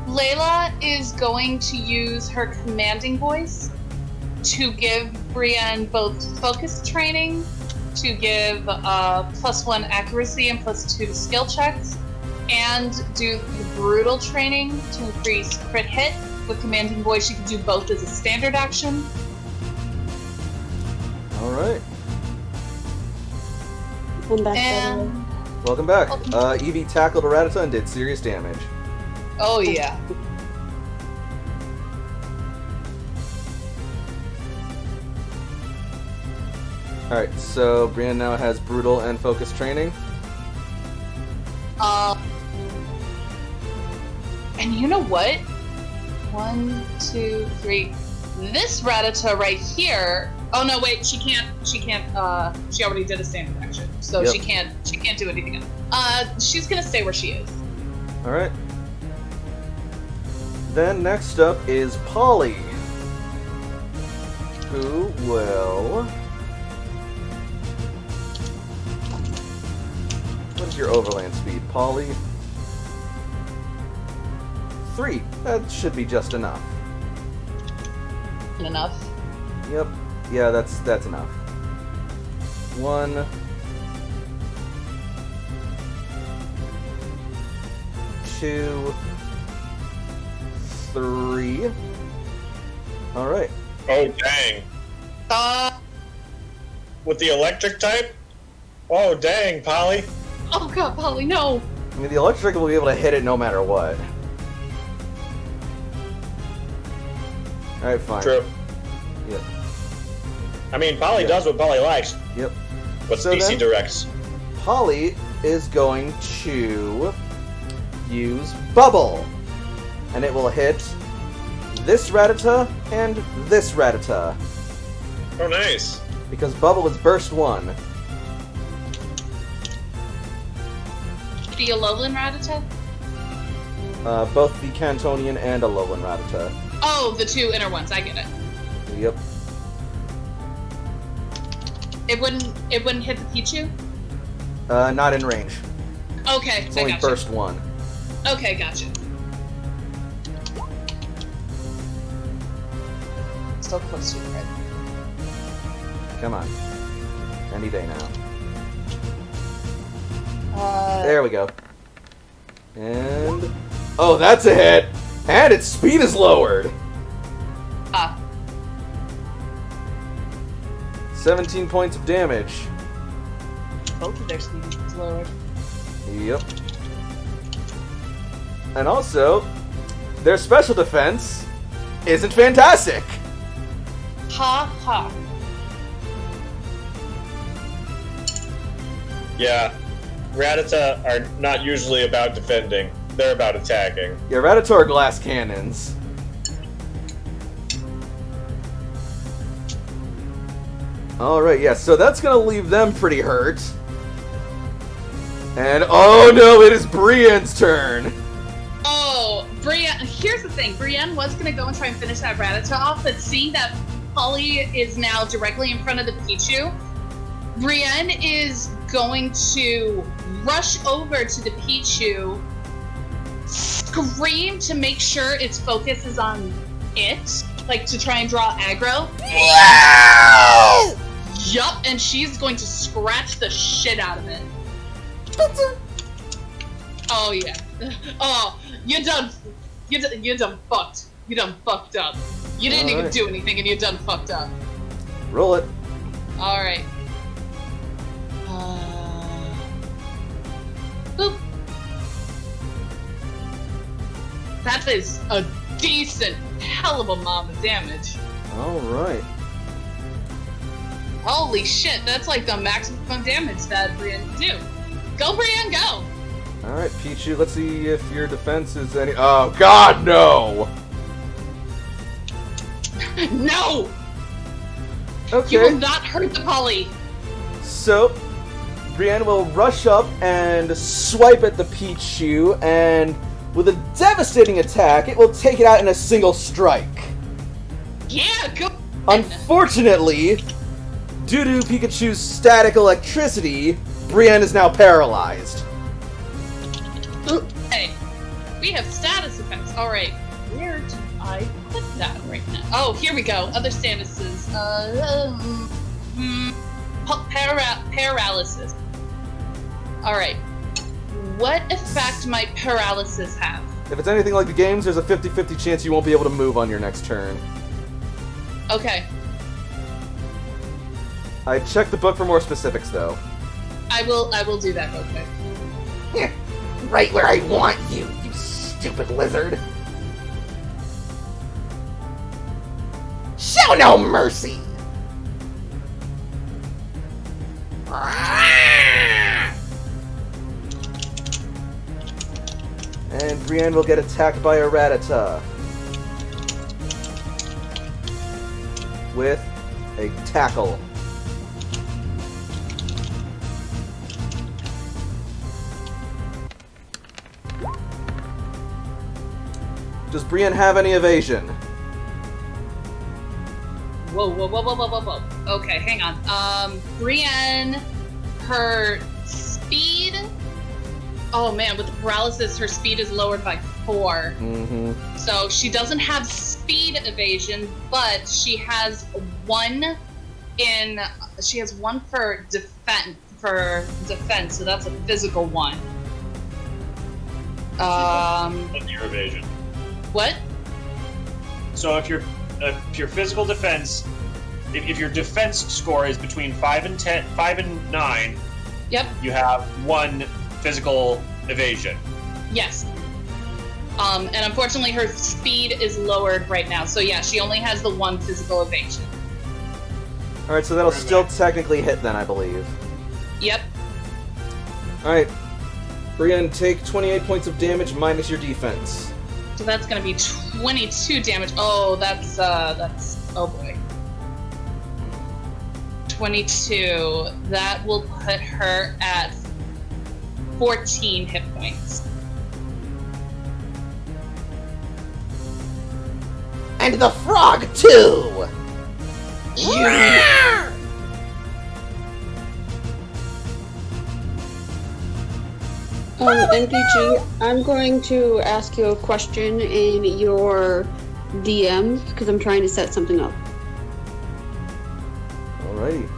C: Layla is going to use her commanding voice to give Brienne both focus training, to give +1 accuracy and +2 to skill checks, and do the brutal training to increase crit hit. With commanding voice, you can do both as a standard action.
A: Alright.
D: I'm back.
C: And
A: Welcome back. Evie tackled a Rattata and did serious damage.
C: oh yeah.
A: Alright, so Brienne now has brutal and focus training.
C: And you know what? 1, 2, 3. This Rattata right here. Oh no, wait, she can't. She already did a standard action, so
A: Yep.
C: she can't do anything else. She's gonna stay where she is.
A: Alright. Then next up is Polly, who will... What is your overland speed, Polly? 3. That should be just enough.
C: Enough.
A: Yep. Yeah, that's enough. 1, 2, 3. All right.
B: Oh, dang. With the electric type? Oh, dang, Polly.
C: Oh god, Polly, no.
A: I mean, the electric will be able to hit it no matter what. All right, fine.
B: True.
A: Yep.
B: I mean, Polly
A: Yeah.
B: does what Polly likes.
A: Yep.
B: What
A: So
B: DC
A: then-
B: directs.
A: Polly is going to use Bubble, and it will hit this Rattata and this Rattata,
B: Oh, nice.
A: because Bubble is burst 1.
C: The Alolan Rattata?
A: Both the Cantonian and Alolan Rattata.
C: Oh, the 2 inner ones. I get it.
A: Yep.
C: It wouldn't hit the Pichu.
A: Not in range.
C: Okay,
A: It's
C: I
A: only
C: gotcha.
A: burst 1.
C: Okay, gotcha. Still close to the crit.
A: Come on. Any day now. There we go. And... Oh, that's a hit! And its speed is lowered! 17 points of damage.
C: Both of their speed is lowered.
A: Yep. And also, their special defense isn't fantastic!
C: Ha ha.
B: Yeah. Rattata are not usually about defending. They're about attacking.
A: Yeah, Rattata glass cannons. Alright, yeah, so that's gonna leave them pretty hurt. And, oh no, it is Brienne's turn!
C: Oh, Brienne. Here's the thing. Brienne was gonna go and try and finish that Rattata off, but seeing that Polly is now directly in front of the Pichu, Brienne is going to rush over to the Pichu, scream to make sure its focus is on it, like to try and draw aggro. Yup, and she's going to scratch the shit out of it. Oh yeah. Oh, you done fucked. You done fucked up. You didn't even
A: Alright.
C: do anything, and you done fucked up.
A: Roll it.
C: All right. Boop. That is a decent, hell of a amount of damage.
A: Alright.
C: Holy shit, that's like the maximum damage that Brienne can do. Go, Brienne, go!
A: Alright, Pichu, let's see if your defense is any- Oh, God, no!
C: No!
A: Okay.
C: You will not hurt the Polly.
A: So, Brienne will rush up and swipe at the Pichu, and With a devastating attack, it will take it out in a single strike.
C: Yeah, go.
A: Unfortunately, due to Pikachu's static electricity, Brienne is now paralyzed.
C: Okay. We have status effects. Alright. Where do I put that right now? Oh, here we go. Other statuses. Paralysis. Alright. What effect might paralysis have?
A: If it's anything like the games, there's a 50-50 chance you won't be able to move on your next turn.
C: Okay.
A: I checked the book for more specifics, though.
C: I will do that real quick.
F: Right where I want you, you stupid lizard. Show no mercy.
A: And Brienne will get attacked by a Rattata. With a tackle. Does Brienne have any evasion?
C: Whoa. Okay, hang on. Brienne, her speed. Oh man, with the paralysis, her speed is lowered by 4.
A: Mm-hmm.
C: So she doesn't have speed evasion, but she has 1 in. She has 1 for defense. So that's a physical 1.
B: Your evasion.
C: What?
B: So if your physical defense, if your defense score is between 5 and 9,
C: Yep.
B: you have 1 physical evasion.
C: Yes. And unfortunately, her speed is lowered right now. So yeah, she only has the 1 physical evasion.
A: Alright, so that'll still technically hit then, I believe.
C: Yep.
A: Alright. Brienne, take 28 points of damage minus your defense.
C: So that's gonna be 22 damage. Oh, that's oh boy. 22. That will put her at 14 hit points.
F: And the frog, too!
D: NPG, I'm going to ask you a question in your DM, because I'm trying to set something up.
A: Alrighty.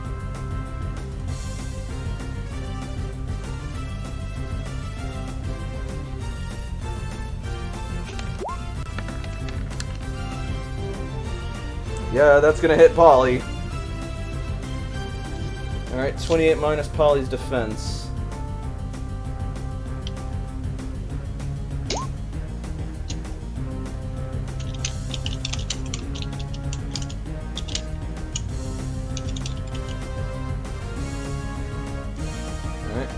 A: Yeah, that's gonna hit Polly. Alright, 28 minus Polly's defense. Alright.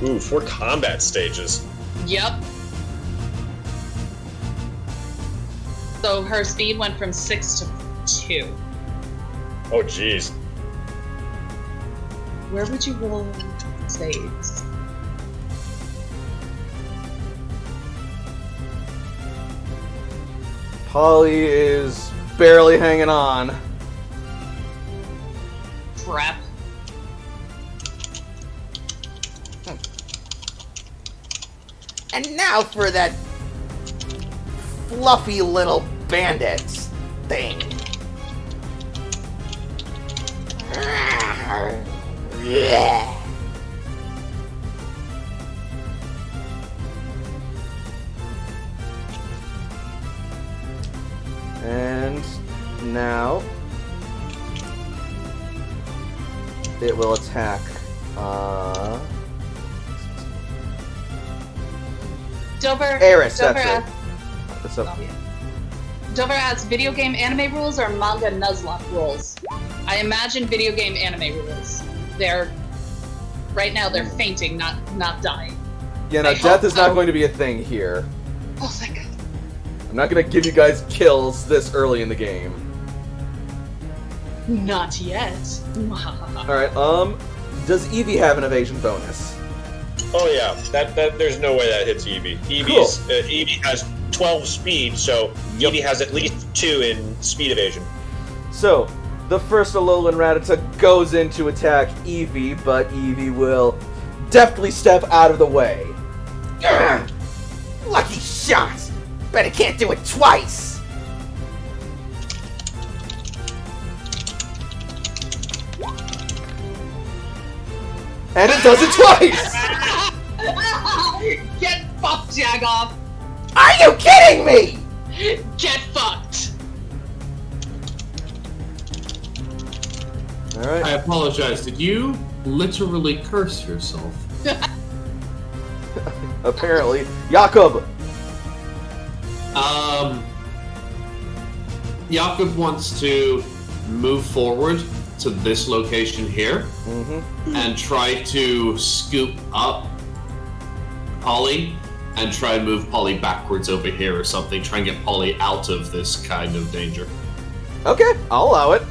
B: Ooh, 4 combat stages.
C: Yep. So her speed went from 6 to 2.
B: Oh, jeez.
C: Where would you roll saves?
A: Polly is barely hanging on.
C: Crap.
F: And now for that fluffy little bandit thing. Yeah.
A: And now it will attack. Eris,
C: Dover
A: that's it.
C: asks,
A: What's up?
C: Dover asks, video game anime rules or manga Nuzlocke rules? I imagine video game anime rules. Right now they're fainting, not dying.
A: Yeah, no,
C: I
A: death
C: hope
A: is not
C: so.
A: going to be a thing here.
C: Oh, thank God.
A: I'm not going to give you guys kills this early in the game.
C: Not yet.
A: Alright, does Eevee have an evasion bonus?
B: Oh yeah, that there's no way that hits Eevee. Eevee has 12 speed, so
A: Yep.
B: Eevee has at least 2 in speed evasion.
A: So, the first Alolan Rattata goes in to attack Eevee, but Eevee will deftly step out of the way.
F: Grr. Lucky shot! Bet it can't do it twice!
A: And it does it twice!
C: Get fucked, Jagoff!
F: Are you kidding me?
C: Get fucked!
A: Alright.
E: I apologize. Did you literally curse yourself?
A: Apparently. Jakob!
E: Jakob wants to move forward to this location here and try to scoop up Polly and try and move Polly backwards over here or something. Try and get Polly out of this kind of danger.
A: Okay, I'll allow it.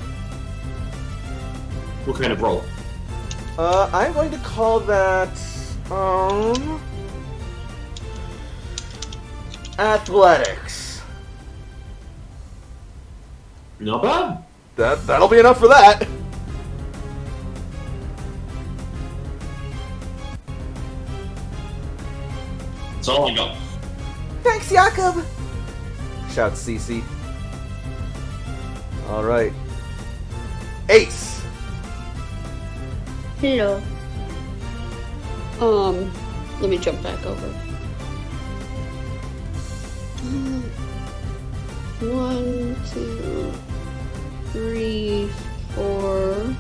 E: What kind of roll?
A: I'm going to call that, athletics.
E: Not bad.
A: That'll be enough for that.
E: That's all I got.
F: Thanks, Jakob.
A: Shouts Cece. Alright. Ace!
D: Hello. Let me jump back over. 1, 2, 3, 4.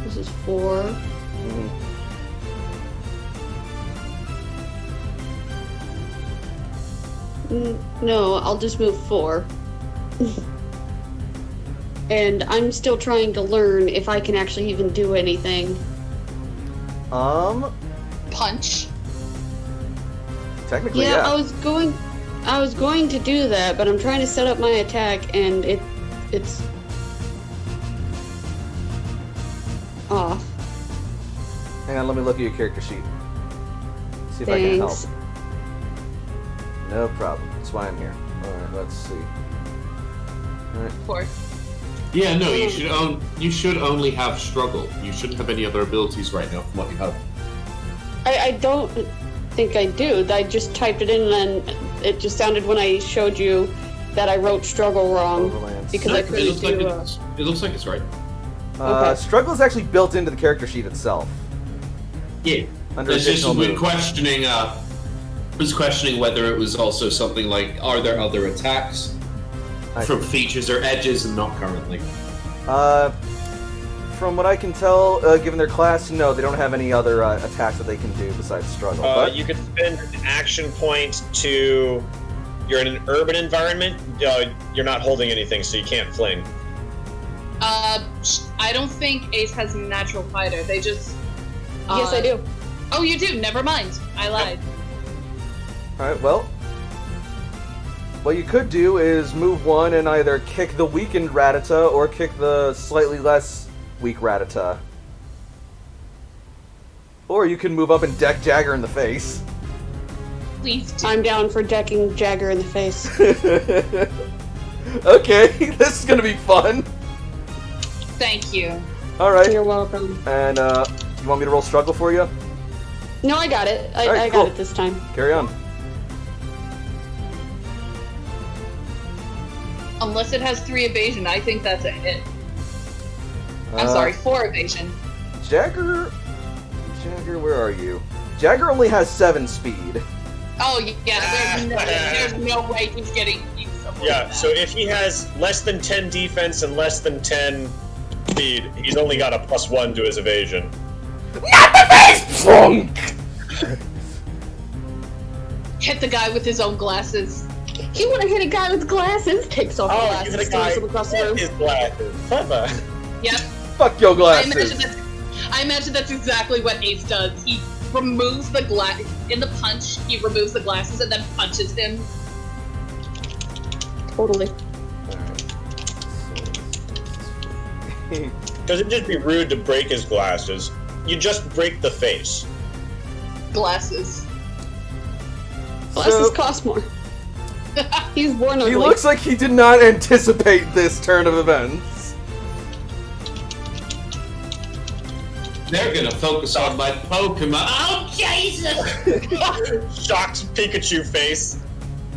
D: This is 4. No, I'll just move 4. And I'm still trying to learn if I can actually even do anything.
C: Punch.
A: Technically,
D: Yeah,
A: yeah.
D: I was going to do that, but I'm trying to set up my attack and it's off.
A: Hang on, let me look at your character sheet. See if I can help.
D: Thanks.
A: No problem. That's why I'm here. Alright, let's see. Alright.
C: 4.
E: Yeah, no, you should only have struggle. You shouldn't have any other abilities right now from what you have.
D: I don't think I do. I just typed it in and it just sounded when I showed you that I wrote struggle wrong
A: Overlands.
D: because
E: No,
D: I
E: it
D: couldn't
E: looks like
D: do.
E: it looks like it's right.
D: Okay.
A: Struggle is actually built into the character sheet itself.
E: Yeah.
A: Under
E: It's just
A: additional
E: we're
A: moves.
E: questioning whether it was also something like, are there other attacks from features or edges, and not currently.
A: From what I can tell, given their class, no, they don't have any other attacks that they can do besides struggle. But
B: You could spend an action point to... You're in an urban environment, you're not holding anything, so you can't fling.
C: I don't think Ace has natural fighter. They just.
D: Yes, I do.
C: Oh, you do. Never mind. I lied.
A: Alright, well, what you could do is move one and either kick the weakened Rattata or kick the slightly less weak Rattata. Or you can move up and deck Jagger in the face.
C: Please do.
D: I'm down for decking Jagger in the face.
A: Okay, this is gonna be fun.
C: Thank you.
A: Alright,
D: You're welcome.
A: and you want me to roll struggle for you?
D: No, I got it. I
A: Alright,
D: got
A: cool.
D: it this time.
A: Carry on.
C: Unless it has 3 evasion, I think that's a hit. I'm sorry, 4 evasion.
A: Jagger, where are you? Jagger only has 7 speed.
C: Oh, yeah, there's no way he's getting you somewhere
B: Yeah,
C: with
B: so
C: that.
B: if he has less than 10 defense and less than 10 speed, he's only got a +1 to his evasion.
F: Not the face! Plunk!
C: Hit the guy with his own glasses.
D: He would have hit a guy with glasses. Takes off
B: Oh,
D: glasses,
B: you hit a
D: throws
B: guy
D: them across the
B: with
D: room.
B: his glasses. Clever.
C: Yep.
A: Fuck your
C: I
A: glasses.
C: imagine that's exactly what Ace does. He removes the glass in the punch. He removes the glasses and then punches him.
D: Totally.
B: Because it'd just be rude to break his glasses. You just break the face.
C: Glasses.
D: Glasses cost more. He's born ugly.
H: He looks like he did not anticipate this turn of events.
E: They're gonna focus on my Pokemon. Oh Jesus!
B: Shocked Pikachu face.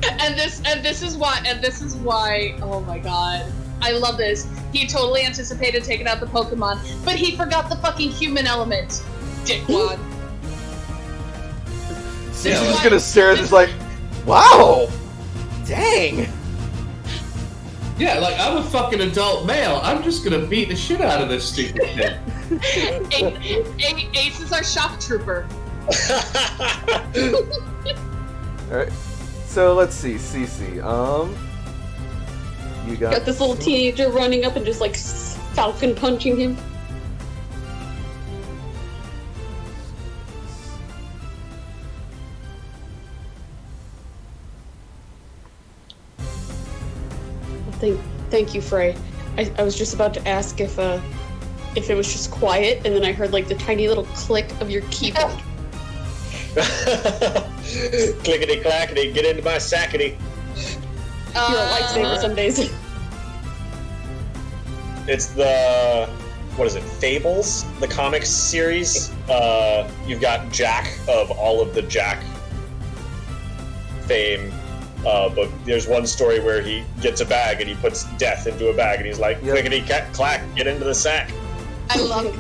C: And this is why. Oh my god, I love this. He totally anticipated taking out the Pokemon, but he forgot the fucking human element. Dickwad.
H: He's just gonna stare at this like, wow, dang.
E: Yeah, like, I'm a fucking adult male. I'm just gonna beat the shit out of this stupid thing.
C: Ace is our shock trooper.
H: Alright, so let's see, Cece, you got
D: Got this little teenager running up and just like falcon punching him. Thank you, Frey. I was just about to ask if it was just quiet, and then I heard like the tiny little click of your keyboard.
B: Clickety clackety, get into my sackety.
D: You're a lifesaver some days.
B: It's the what is it? Fables, the comics series. You've got Jack of all of the Jack fame. But there's one story where he gets a bag and he puts death into a bag and he's like, clickety clack, get into the sack.
C: I love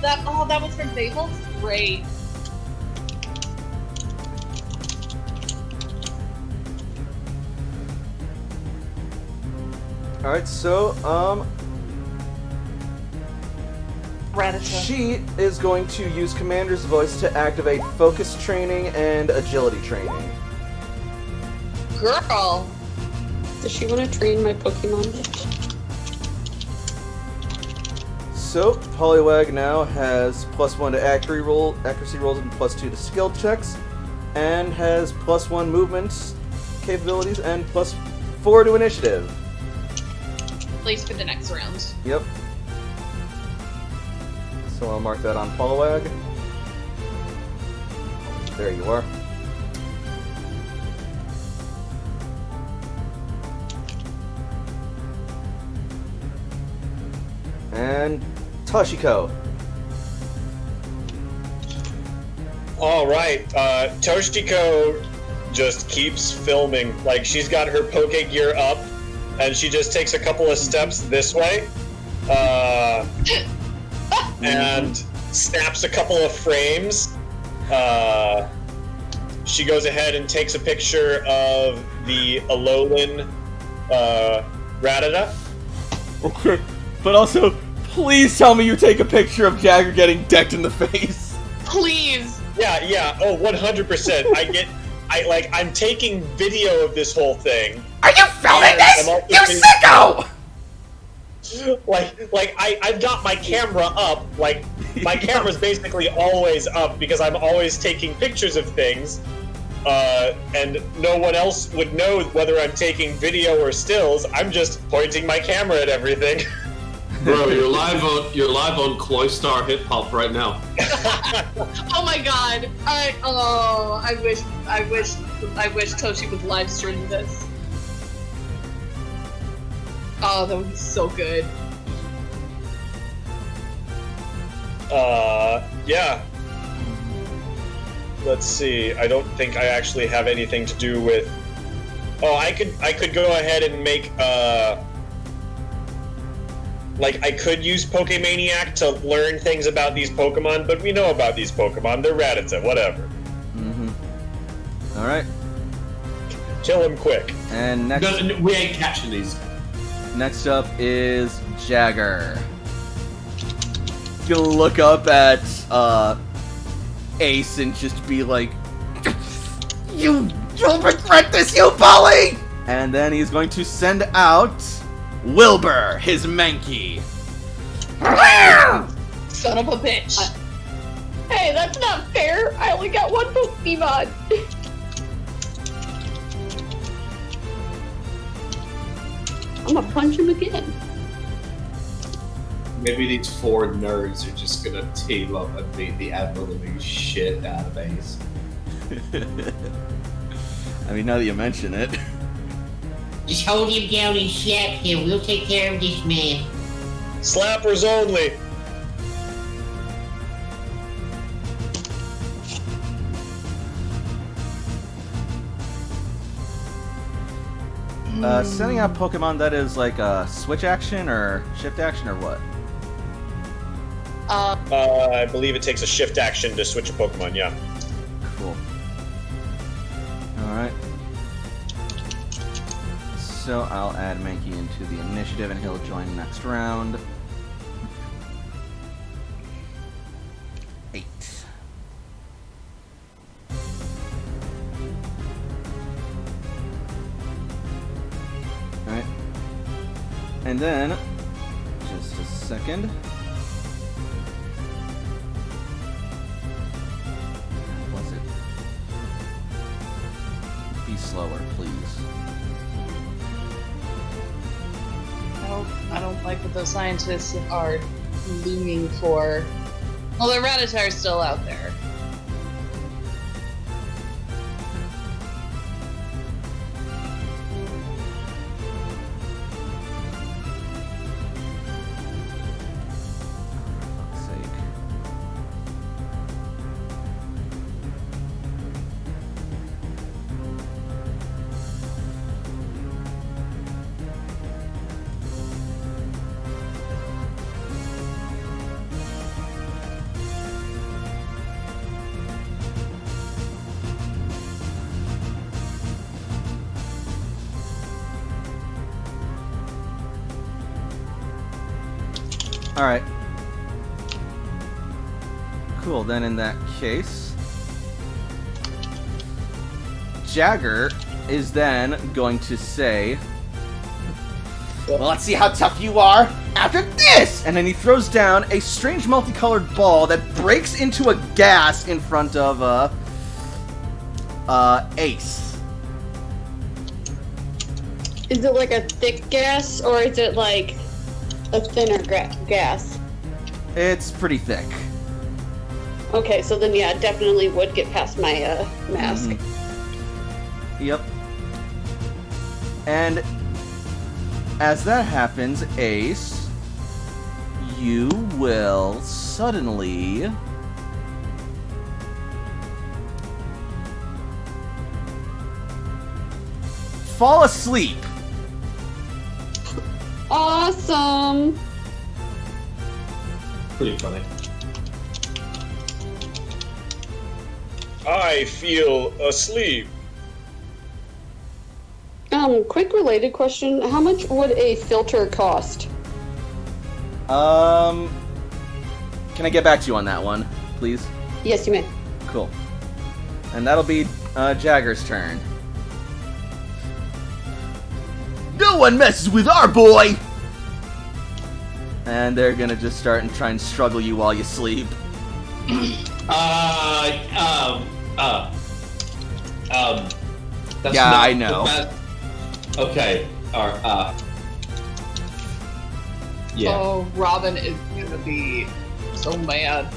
C: that was from Fables? Great.
H: Alright, so,
C: Rattata.
H: she is going to use Commander's Voice to activate Focus Training and Agility Training.
C: Girl.
D: Does she want to train my Pokemon?
H: So, Poliwag now has +1 to accuracy rolls and +2 to skill checks, and has +1 movement capabilities and +4 to initiative.
C: At least for the next round.
H: Yep. So I'll mark that on Poliwag. There you are. And Toshiko.
B: All right, Toshiko just keeps filming. Like, she's got her Poke Gear up, and she just takes a couple of steps this way, and snaps a couple of frames. She goes ahead and takes a picture of the Alolan Rattata.
H: Okay, but also, please tell me you take a picture of Jagger getting decked in the face.
C: Please.
B: Yeah. Oh, 100%. I'm taking video of this whole thing.
F: Are you filming this? You sicko!
B: I've got my camera up. Like, my camera's basically always up because I'm always taking pictures of things. And no one else would know whether I'm taking video or stills. I'm just pointing my camera at everything.
E: Bro, you're live on Cloyster Hip Hop right now.
C: Oh my god. I wish Toshi was live streaming this. Oh, that would be so good.
B: Yeah. Let's see. I don't think I actually have anything to do with. Oh, I could go ahead and make I could use Pokemaniac to learn things about these Pokemon, but we know about these Pokemon. They're Rattata, whatever.
H: Mm-hmm. Alright.
B: Kill him quick.
H: And next...
E: No, we ain't catching these.
A: Next up is Jagger. He's gonna look up at Ace and just be like,
F: You'll regret this, you bully!
A: and then he's going to send out Wilbur, his Mankey.
C: Son of a bitch.
D: Hey, that's not fair. I only got one Pokemon. I'm gonna punch him again.
E: maybe these 4 nerds are just gonna team up and beat the ever-living shit out of Ace.
A: I mean, now that you mention it.
I: Just hold him down and slap him. We'll take care of this man.
B: Slappers only.
A: Sending out Pokemon, that is like a switch action or shift action or what?
B: I believe it takes a shift action to switch a Pokemon, yeah.
A: Cool. Alright. So I'll add Mankey into the initiative and he'll join next round. 8. Alright. And then, just a second. What's it? Be slower, please.
C: I don't like what those scientists are looming for. Well, the Rattata's still out there.
A: For fuck's sake. Alright. Cool, then in that case, Jagger is then going to say, well, let's see how tough you are after this! And then he throws down a strange multicolored ball that breaks into a gas in front of, Ace.
D: Is it like a thick gas, or is it like a thinner gas?
A: It's pretty thick.
D: Okay, so then yeah, it definitely would get past my mask.
A: Yep. And as that happens, Ace, you will suddenly fall asleep.
D: Awesome!
E: Pretty funny.
B: I feel asleep.
D: Quick related question. How much would a filter cost?
A: Can I get back to you on that one, please?
D: Yes, you may.
A: Cool. And that'll be Jagger's turn. No one messes with our boy! And they're gonna just start and try and struggle you while you sleep.
E: That's
A: Yeah,
E: not
A: I know.
E: the best. Okay, yeah.
C: Oh, Robin is gonna be so mad.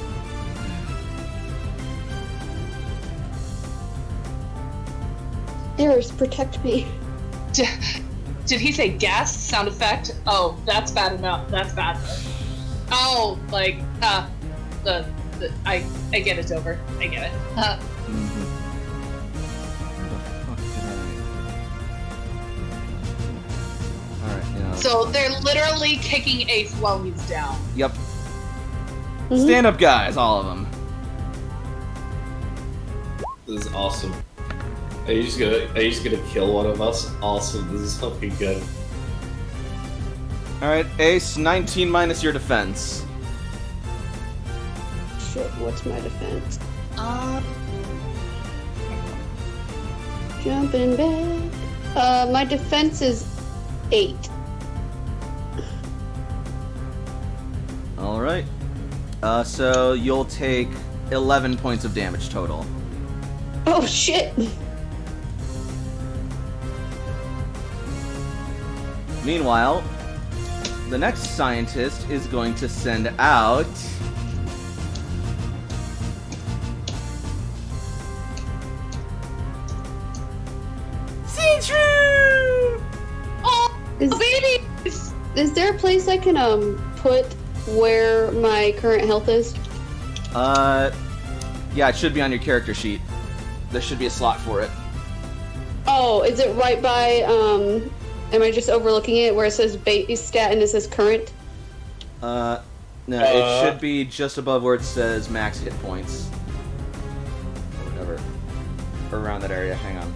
D: Eris, protect me.
C: Did he say gas sound effect? Oh, that's bad enough. That's bad. Oh, like, I get it's over. I get it.
A: Alright, yeah.
C: So they're literally kicking Ace while he's down.
A: Yep. Stand up guys, all of them.
E: This is awesome. Are you just gonna kill one of us? Awesome, this is fucking good.
A: Alright, Ace, 19 minus your defense.
D: Shit, what's my defense? Jumping back. My defense is 8.
A: Alright. So you'll take 11 points of damage total.
D: Oh shit!
A: Meanwhile, the next scientist is going to send out...
C: Oh,
D: Is,
C: babies!
D: is there a place I can put where my current health is?
A: Yeah, it should be on your character sheet. There should be a slot for it.
D: Oh, is it right by am I just overlooking it where it says base stat and it says current?
A: No, it should be just above where it says max hit points. Or whatever. Or around that area, hang on.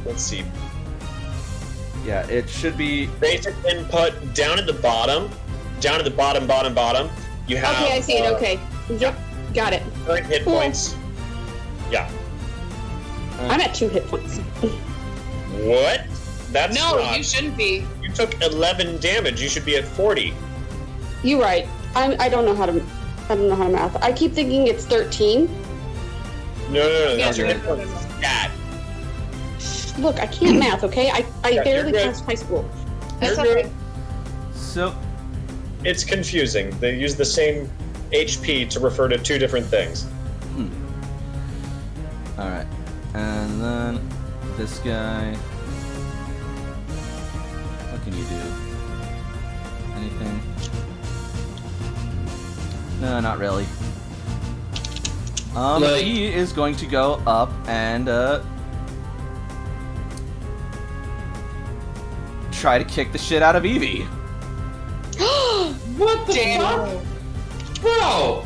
B: Let's see.
A: Yeah, it should be...
B: Basic input down at the bottom. Down at the bottom. You have...
D: Okay, I see it, okay. Yep, got it.
B: Current hit
D: Cool.
B: points. Yeah.
D: I'm at 2 hit points.
B: What? That's
C: No,
B: not...
C: you shouldn't be.
B: You took 11 damage. You should be at 40.
D: You're right. I don't know how to math. I keep thinking it's 13.
B: No. That's your
C: no,
B: hit
C: no,
B: points.
C: no, no.
B: Stat.
D: Look, I can't math, okay? I
B: Yeah,
D: barely
B: you're good.
D: passed high school.
C: That's
B: You're
C: okay.
B: good.
A: So,
B: It's confusing. They use the same HP to refer to two different things.
A: alright. And then this guy... What can you do? Anything? No, not really.
E: Like-
A: He is going to go up and, try to kick the shit out of Evie.
E: What the
C: Damn.
E: fuck? Bro!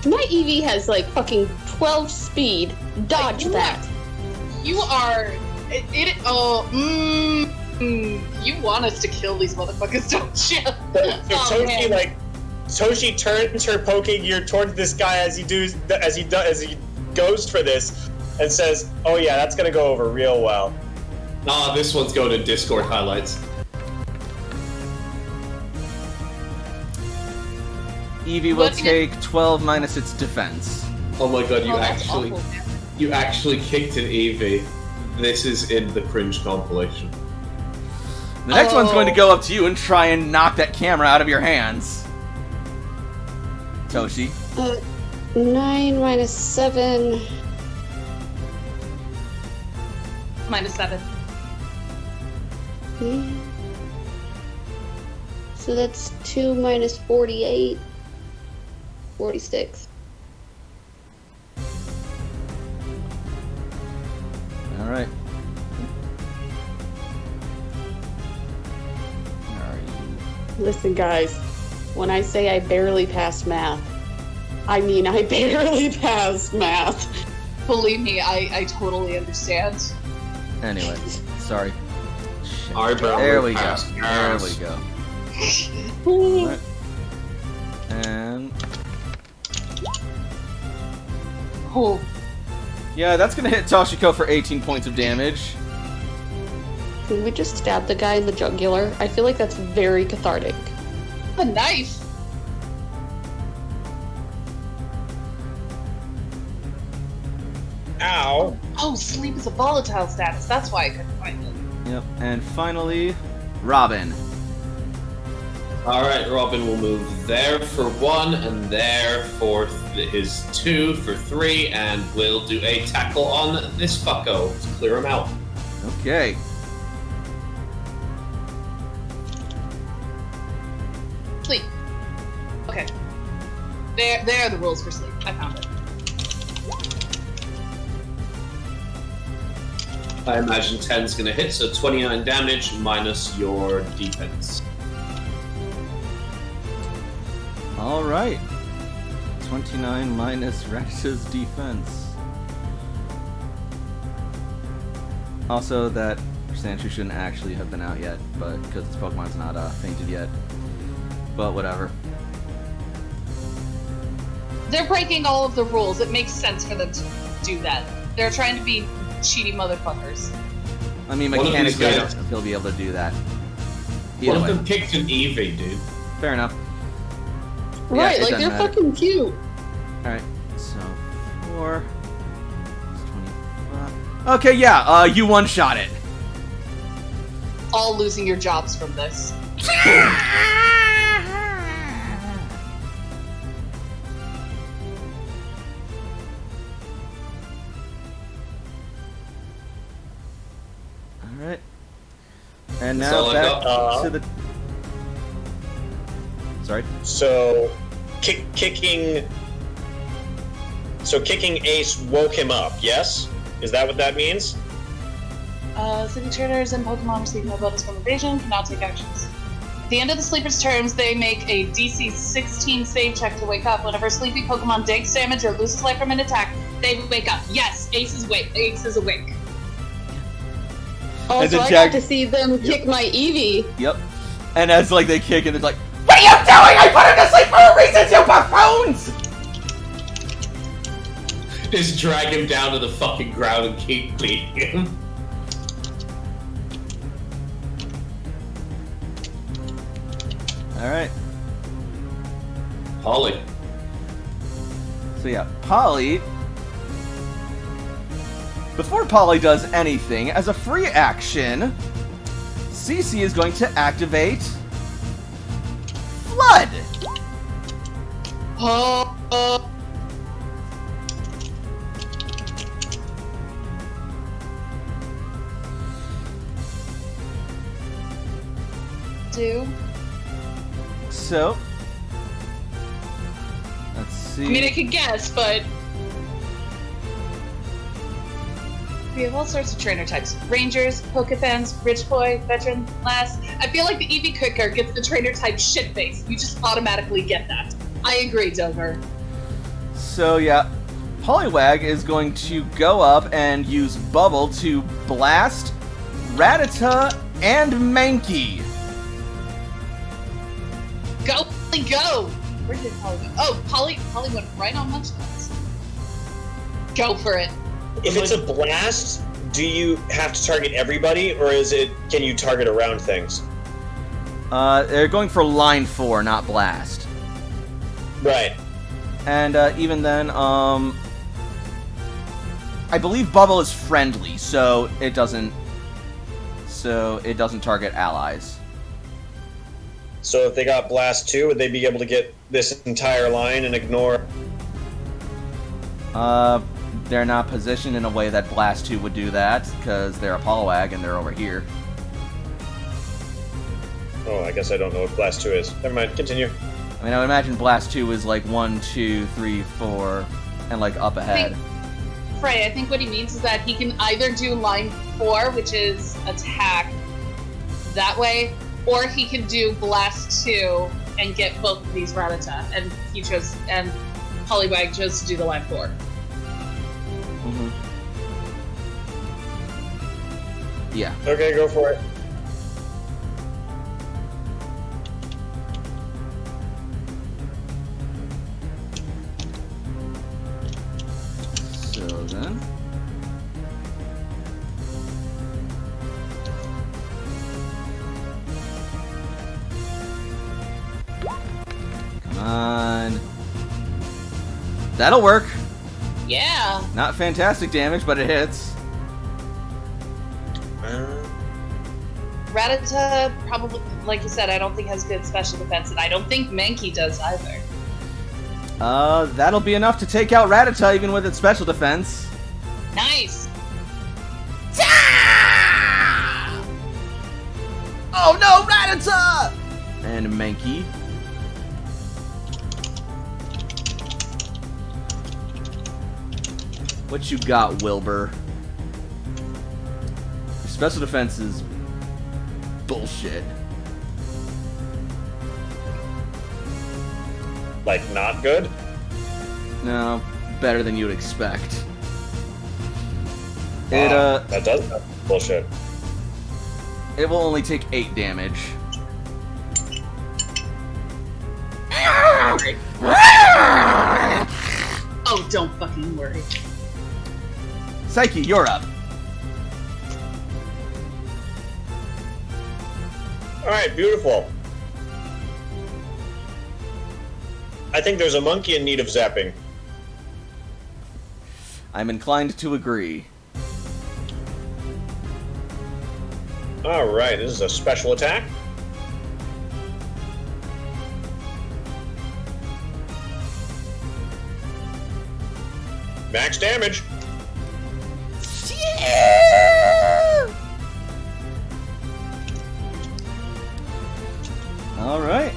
D: My EV has like fucking 12 speed. Dodge
C: you
D: that.
C: You are. You want us to kill these motherfuckers, don't you?
B: So
C: Oh,
B: Toshi,
C: man.
B: Toshi turns her poking gear towards this guy as he goes for this, and says, "Oh yeah, that's gonna go over real well."
E: Nah, this one's going to Discord highlights.
A: Evie will
C: What?
A: take 12 minus its defense.
E: Oh my god,
C: Oh, that's awful, man.
E: you actually kicked an Eevee. This is in the cringe compilation.
A: The next one's
C: Oh.
A: going to go up to you and try and knock that camera out of your hands. Toshi.
D: 9 minus 7.
C: -7.
D: So that's 2 minus 48. 46.
A: Alright. Where are you?
D: Listen, guys. When I say I barely passed math, I mean I barely passed math.
C: Believe me, I totally understand.
A: Anyway, sorry. Shit.
E: Our barrel
A: There we go.
E: passed
A: There
E: gas.
A: we go. Alright. And
C: Oh,
A: yeah, that's gonna hit Toshiko for 18 points of damage.
D: Can we just stab the guy in the jugular? I feel like that's very cathartic.
C: a knife.
B: Ow!
C: Oh, sleep is a volatile status. That's why I couldn't find it.
A: Yep. And finally, Robin.
E: Alright, Robin will move there for 1, and there for his 2, for 3, and we'll do a tackle on this fucko to clear him out.
A: Okay.
C: Sleep. Okay. There are the rules for sleep. I found it.
E: I imagine 10's gonna hit, so 29 damage minus your defense.
A: Alright. 29 minus Rex's defense. Also, that Sandshrew shouldn't actually have been out yet, but because its Pokemon's not fainted yet. But whatever.
C: They're breaking all of the rules. It makes sense for them to do that. They're trying to be cheaty motherfuckers.
A: I mean,
E: One of these
A: mechanically,
E: guys-
A: he'll be able to do that.
E: One
A: Either
E: of
A: way.
E: them kicked an Eevee, dude.
A: Fair enough.
D: Right,
A: it
D: like
A: doesn't
D: they're
A: matter.
D: fucking cute.
A: Alright, so 4 is 25. Okay, yeah, you one-shot it.
C: all losing your jobs from this.
H: Alright. And
E: That's
H: now
E: all I
H: back
B: got.
H: to the... Sorry?
B: So, kicking Ace woke him up, yes? Is that what that means?
C: City trainers and Pokemon receive no bonus from evasion, cannot take actions. At the end of the sleeper's turns, they make a DC 16 save check to wake up. Whenever a sleepy Pokemon takes damage or loses life from an attack, they wake up. Yes, Ace is awake. Ace is awake.
D: Also, I got to see them kick my Eevee.
H: Yep. And as like they kick and it's like, what are you doing? I put him to sleep for a reason, you buffoons!
E: Just drag him down to the fucking ground and keep beating him.
H: Alright.
E: Holly.
H: So yeah, Polly... Before Polly does anything, as a free action, Cece is going to activate... Flood! So... Let's see...
C: I mean, I could guess, but... We have all sorts of trainer types. Rangers, Pokefans, Rich Boy, Veteran, Lass. I feel like the Eevee Kicker gets the trainer type shit face. You just automatically get that. I agree, Dover.
H: So yeah, Poliwag is going to go up and use Bubble to blast Rattata and Mankey.
C: Go, Polly, go! Where did Polly go? Oh, Polly went right on Munchkins. Go for it.
B: If it's a blast, do you have to target everybody, or can you target around things?
H: They're going for line 4, not blast.
B: Right.
H: And even then, I believe Bubble is friendly, so it doesn't target allies.
B: So if they got blast 2, would they be able to get this entire line and ignore?
H: They're not positioned in a way that Blast 2 would do that, because they're a Poliwag and they're over here.
B: Oh, I guess I don't know what blast 2 is. Never mind, continue.
H: I mean, I would imagine Blast 2 is like 1, 2, 3, 4, and like up ahead.
C: Frey, I think what he means is that he can either do line 4, which is attack that way, or he can do blast 2 and get both of these Rattata, and Poliwag chose to do the line 4.
H: Mm-hmm. Yeah.
B: Okay, go for it.
H: So then... Come on. That'll work.
C: Yeah.
H: Not fantastic damage, but it hits.
C: Rattata probably, like you said, I don't think has good special defense, and I don't think Mankey does either.
H: That'll be enough to take out Rattata even with its special defense.
C: Nice.
H: Oh no, Rattata! And Mankey. What you got, Wilbur? Your special defense is bullshit.
B: Like, not good?
H: No, better than you'd expect.
B: That does bullshit.
H: It will only take 8 damage.
C: Oh, don't fucking worry.
H: Psyche, you're up.
B: Alright, beautiful. I think there's a monkey in need of zapping.
H: I'm inclined to agree.
B: All right, this is a special attack. Max damage.
A: All right.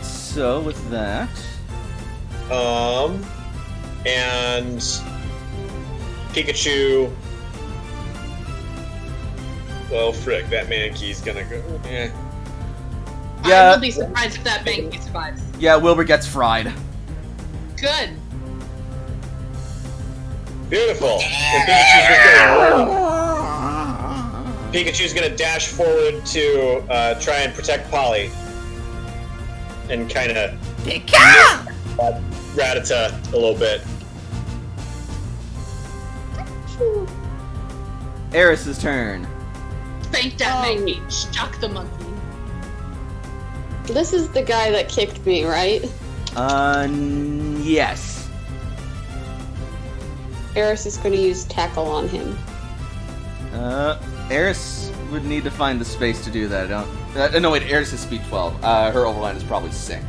A: So with that,
B: And Pikachu. Well, frick, that Mankey's gonna go. Eh.
C: I
A: yeah,
C: will be surprised if that Mankey survives.
A: yeah, Wilbur gets fried.
C: Good.
B: Beautiful. And Pikachu's gonna dash forward to try and protect Polly, and kind of Rattata a little bit.
A: Eris's turn.
C: Spank that Mankey. Shock the monkey.
D: This is the guy that kicked me, right?
A: Yes.
D: Eris is going to use tackle on him.
A: Eris would need to find the space to do that. No, wait, Eris is speed 12. Her overline is probably sick.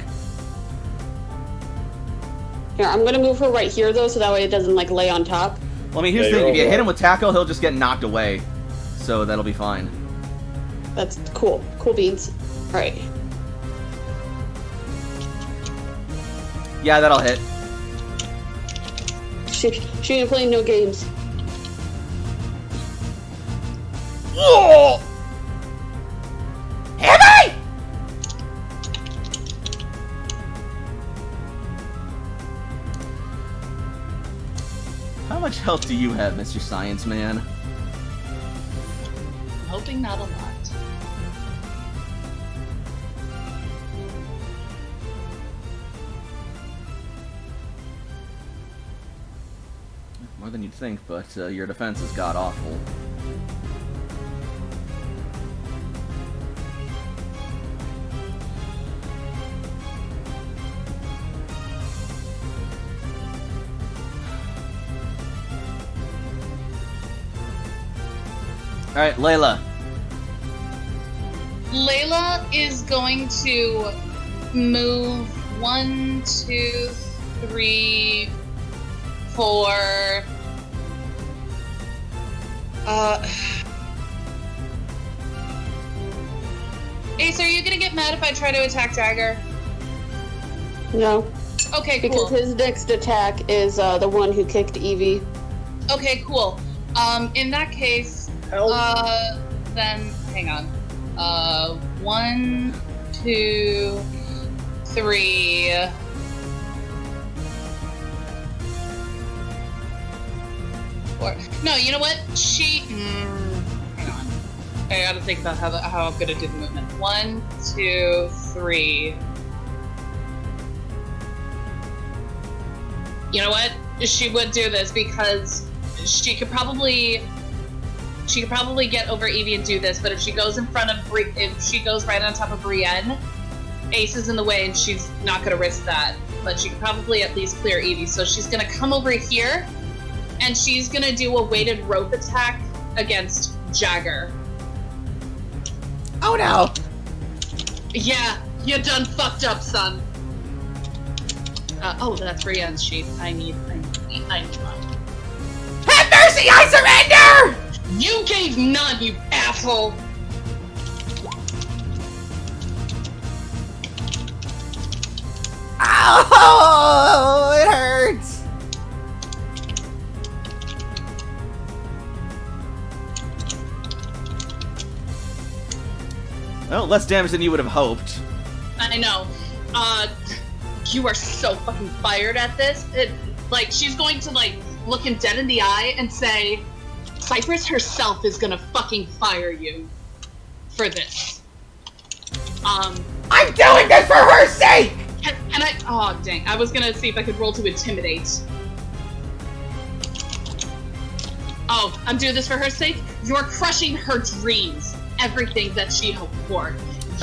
D: Here, I'm going to move her right here, though, so that way it doesn't, like, lay on top.
A: Well, I mean, here's the thing. If you hit him with tackle, he'll just get knocked away. So that'll be fine.
D: That's cool. Cool beans. Alright.
A: Yeah, that'll hit.
D: She ain't playing no games.
F: Oh! Am I?
A: How much health do you have, Mr. Science Man?
C: I'm hoping not a lot.
A: More than you'd think, but your defense is god-awful. Alright, Layla.
C: Layla is going to move 1, 2, 3, 4. Ace, are you gonna get mad if I try to attack Jagger?
D: No.
C: Okay,
D: Because
C: cool.
D: his next attack is the one who kicked Eevee.
C: Okay, cool. In that case, then hang on. 1, 2, 3. No, you know what? Hang on. I gotta think about how I'm gonna do the movement. 1, 2, 3. You know what? She would do this because she could probably get over Eevee and do this. But if she goes in front of if she goes right on top of Brienne, Ace is in the way and she's not gonna risk that. But she could probably at least clear Eevee. So she's gonna come over here. And she's gonna do a weighted rope attack against Jagger.
F: Oh no!
C: Yeah, you done fucked up, son. Oh, that's Brienne's sheet. I need one.
F: Have mercy, I surrender!
C: You gave none, you asshole!
F: Oh, it hurts!
A: Well, less damage than you would have hoped.
C: I know. You are so fucking fired at this. She's going to, look him dead in the eye and say, Cypress herself is gonna fucking fire you for this.
F: I'm doing this for her sake!
C: Can I? Oh, dang. I was gonna see if I could roll to intimidate. Oh, I'm doing this for her sake? You're crushing her dreams. Everything that she hoped for.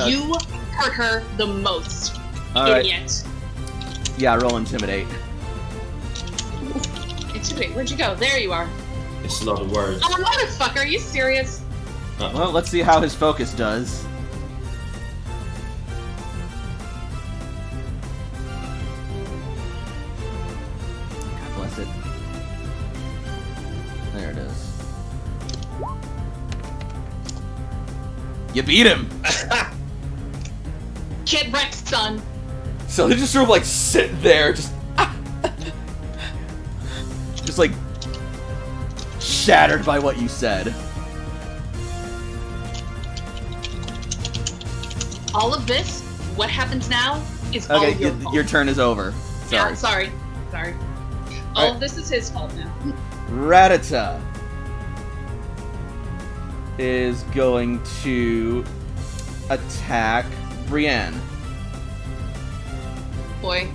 C: You hurt her the most.
A: All right.
C: Idiot.
A: Yeah, roll intimidate.
C: shooting? Where'd you go? There you are.
E: It's a lot of words.
C: Oh, motherfucker, are you serious?
A: Well, let's see how his focus does. God bless it. There it is. You beat him!
C: Get wrecked, son.
A: So they just sort of like sit there, just like shattered by what you said.
C: All of this, what happens now, is all
A: Okay,
C: your fault.
A: your turn is over. Sorry.
C: Yeah, sorry. All of this is his fault now.
A: Ratata is going to attack Brienne.
C: Boy.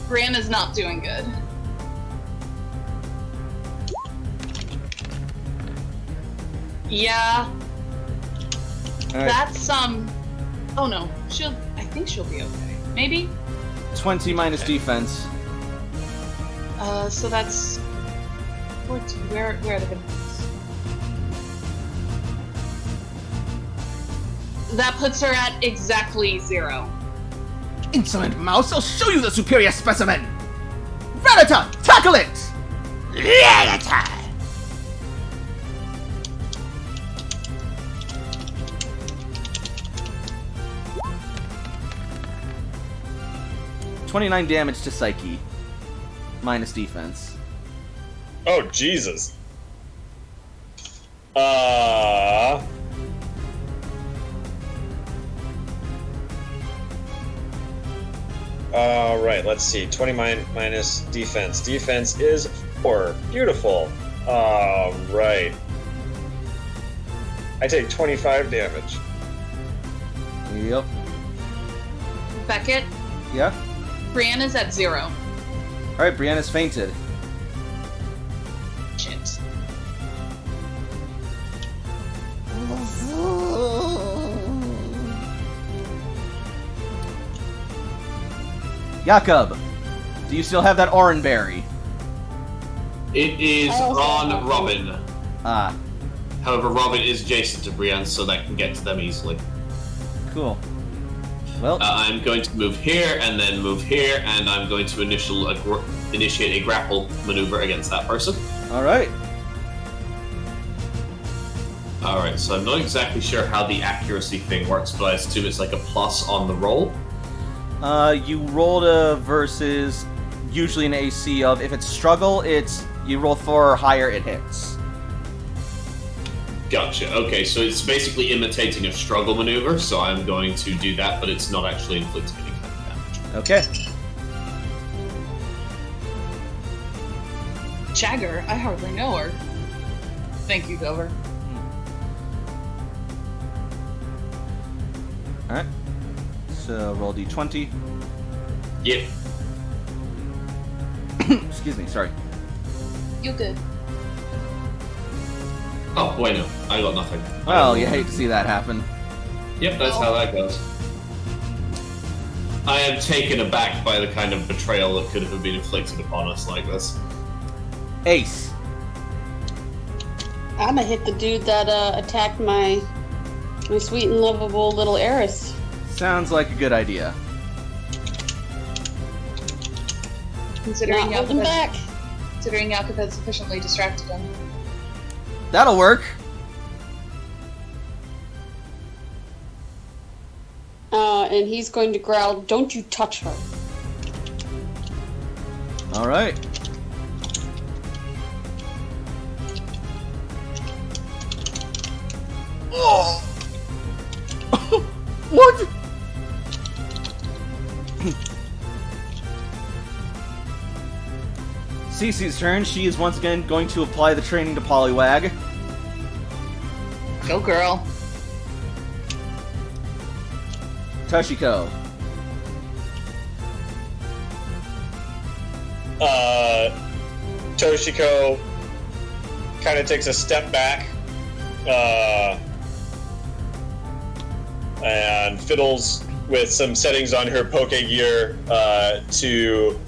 C: Graham is not doing good. Yeah.
A: Alright.
C: That's oh no. I think she'll be okay. Maybe?
A: 20 minus defense.
C: So that's 14. Where are the good ones? That puts her at exactly 0.
F: Insolent mouse, I'll show you the superior specimen! Ratata, tackle it! Ratata!
A: $29 damage to Psyche. Minus defense.
B: Oh, Jesus. Alright, let's see. 20 minus defense. Defense is 4. Beautiful. Alright. I take 25 damage.
A: Yep.
C: Beckett,
A: Yeah?
C: Brienne is at 0.
A: Alright, Brianna's fainted.
C: Shit.
A: Jakob, do you still have that Oranberry?
E: It is on Robin.
A: Ah,
E: However, Robin is adjacent to Brienne, so that can get to them easily.
A: cool. Well,
E: I'm going to move here, and then move here, and I'm going to initiate a grapple maneuver against that person.
A: alright.
E: Alright, so I'm not exactly sure how the accuracy thing works, but I assume it's like a plus on the roll.
A: You rolled a versus usually an AC of, if it's struggle, it's you roll 4 or higher, it hits.
E: Gotcha. Okay, so it's basically imitating a struggle maneuver, so I'm going to do that, but it's not actually inflicting any kind of damage.
A: Okay.
C: Jagger, I hardly know her. Thank you, Dover.
A: Alright. So roll d20.
E: Yep.
A: Excuse me, sorry.
C: You good?
E: Oh, boy, no. I got nothing.
A: Well, you hate to see that happen.
E: Yep, that's how that goes. I am taken aback by the kind of betrayal that could have been inflicted upon us like this.
A: Ace.
D: I'm gonna hit the dude that attacked my sweet and lovable little heiress.
A: Sounds like a good idea.
C: Considering
D: Not holding back.
C: Jakob had sufficiently distracted him.
A: That'll work.
D: And he's going to growl, "Don't you touch her."
A: Alright. Oh! What? Cece's turn. She is once again going to apply the training to Poliwag.
C: Go, girl.
A: Toshiko.
B: Toshiko kind of takes a step back, and fiddles with some settings on her Poke Gear to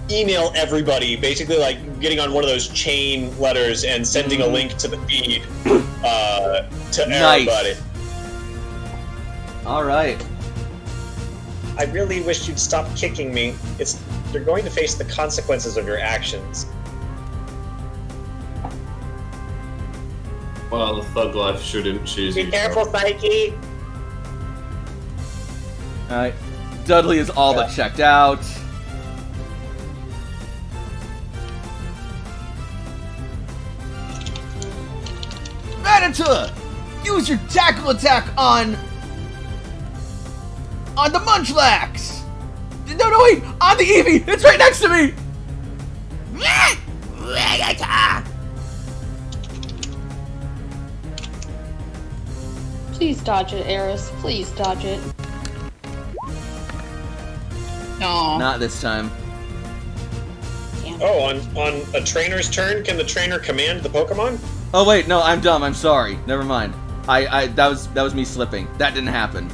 B: email everybody, basically like getting on one of those chain letters and sending a link to the feed to everybody.
A: All right.
B: I really wish you'd stop kicking me. You're going to face the consequences of your actions.
E: Well, the thug life shouldn't choose you.
B: Be careful, Psyche.
A: All right. Dudley is all but checked out.
F: Rattata! Use your tackle attack on the Munchlax! No, wait! On the Eevee! It's right next to me! Rattata!
D: Please dodge it, Eris. Please dodge it.
C: No.
A: Not this time.
D: Damn.
B: Oh, on a trainer's turn, can the trainer command the Pokemon?
A: Oh wait, no, I'm dumb. I'm sorry. Never mind. That was me slipping. That didn't happen.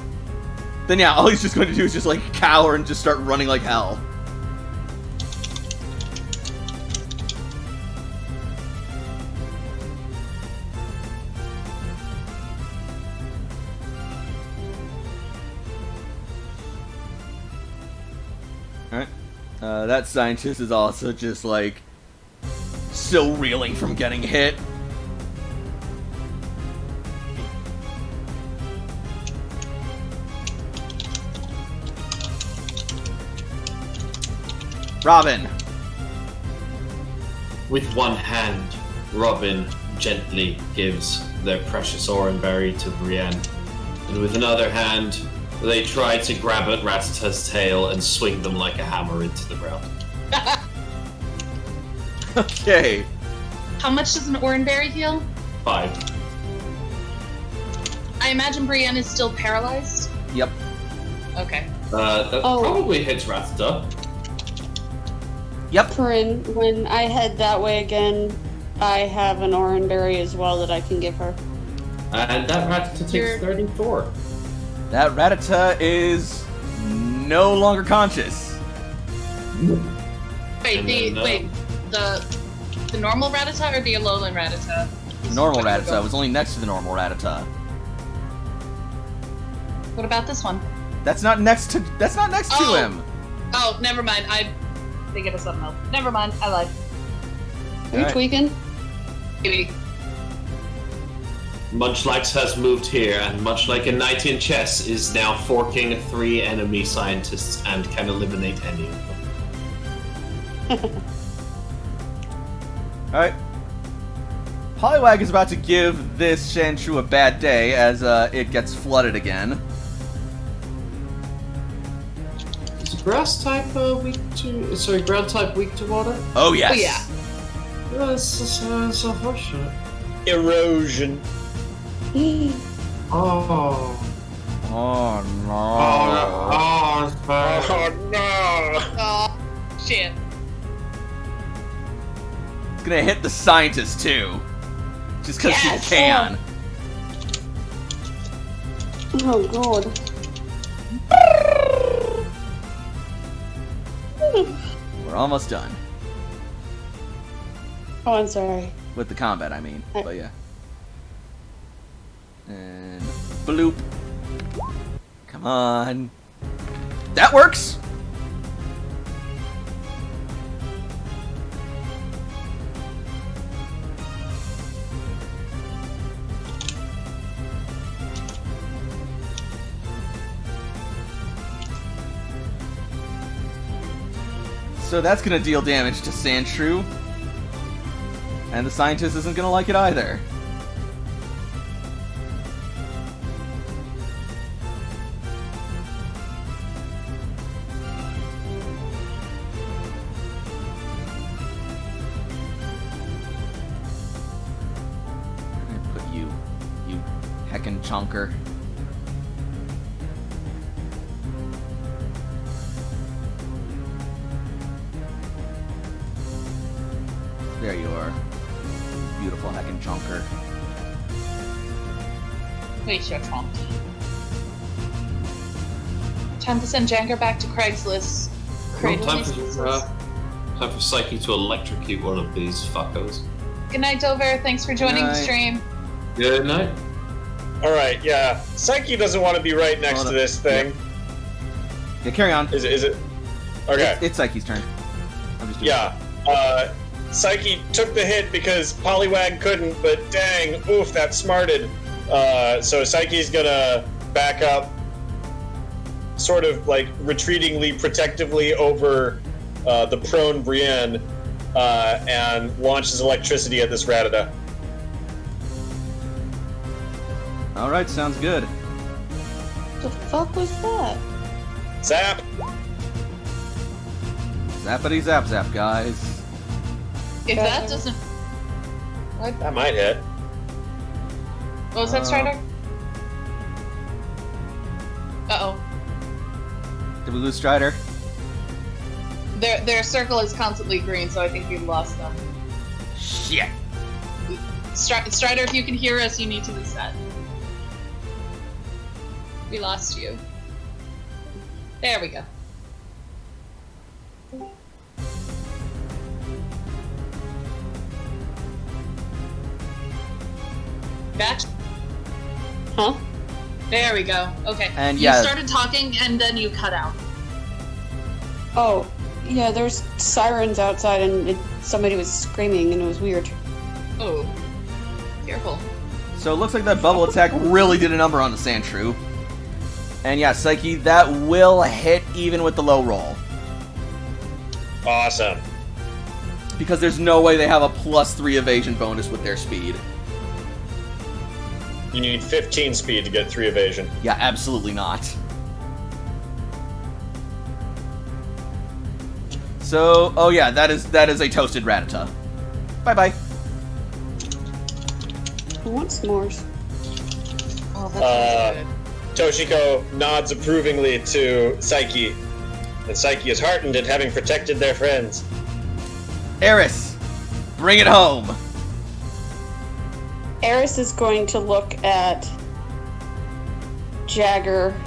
A: Then yeah, all he's just going to do is just like cower and just start running like hell. Alright. That scientist is also just like still reeling from getting hit. Robin.
E: With one hand, Robin gently gives their precious Oranberry to Brienne, and with another hand, they try to grab at Rattata's tail and swing them like a hammer into the ground.
A: Okay.
C: How much does an Oranberry heal?
E: 5.
C: I imagine Brienne is still paralyzed.
A: Yep.
C: Okay.
E: That probably hits Rattata.
A: Yep.
D: Corinne, when I head that way again, I have an Oranberry as well that I can give her.
E: And that Rattata takes 34.
A: That Rattata is no longer conscious.
C: Wait,
E: And
C: the normal Rattata or the Alolan Rattata?
A: Normal Rattata was only next to the normal Rattata.
C: What about this one?
A: That's not next to
C: Oh.
A: him.
C: Oh, never mind. I think it was something else. Never mind. I lied.
D: Are you
A: Alright.
D: tweaking?
C: Maybe.
E: Munchlax has moved here, and much like a knight in chess, is now forking 3 enemy scientists and can eliminate any of them.
A: Alright. Poliwag is about to give this Sandshrew a bad day as it gets flooded again.
E: Is grass type ground type weak to water?
A: Oh yes.
C: Oh, yeah.
E: That's unfortunate.
B: Erosion.
E: Oh.
A: Oh no.
E: Oh, it's bad.
B: Oh no!
C: Oh, shit.
A: It's gonna hit the scientist too. Just because
C: Yes!
A: she can.
D: Oh god.
A: We're almost done.
D: Oh, I'm sorry.
A: With the combat, I mean. But yeah. And bloop. Come on. That works! So that's gonna deal damage to Sandshrew. And the scientist isn't gonna like it either. I'm gonna put you heckin' chunker. There you are. Beautiful heckin' chunker.
C: Wait, you're funky. Time to send Janker back to Craigslist.
E: Time for Psyche to electrocute one of these fuckos.
C: Good night, Dover. Thanks for joining the stream.
E: Good night.
B: Alright, yeah. Psyche doesn't want to be right next to this thing.
A: Yeah, carry on.
B: Is it? Okay.
A: It's Psyche's turn. I'm just doing
B: Psyche took the hit because Poliwag couldn't, but dang, oof, that smarted. So Psyche's gonna back up, sort of like retreatingly, protectively over the prone Brienne, and launches electricity at this Ratata.
A: Alright, sounds good.
D: The fuck was that?
B: Zap!
A: Zappity zap zap, guys.
C: If that doesn't... What?
B: That might hit.
C: What was that, Strider? Uh-oh.
A: Did we lose Strider?
C: Their circle is constantly green, so I think we lost them.
A: Shit.
C: Strider, if you can hear us, you need to reset. We lost you. There we go. Back?
D: Huh?
C: There we go. Okay.
A: And
C: you started talking and then you cut out.
D: Oh, yeah, there's sirens outside and somebody was screaming and it was weird.
C: Oh. Careful.
A: So it looks like that bubble attack really did a number on the Sandshrew. And yeah, Psyche, that will hit even with the low roll.
B: Awesome.
A: Because there's no way they have a +3 evasion bonus with their speed.
B: You need 15 speed to get 3 evasion.
A: Yeah, absolutely not. So, oh yeah, that is a toasted Ratata. Bye-bye.
D: Who wants s'mores?
C: Oh, that's good.
B: Toshiko nods approvingly to Psyche, and Psyche is heartened at having protected their friends.
A: Eris, bring it home.
D: Eris is going to look at Jagger,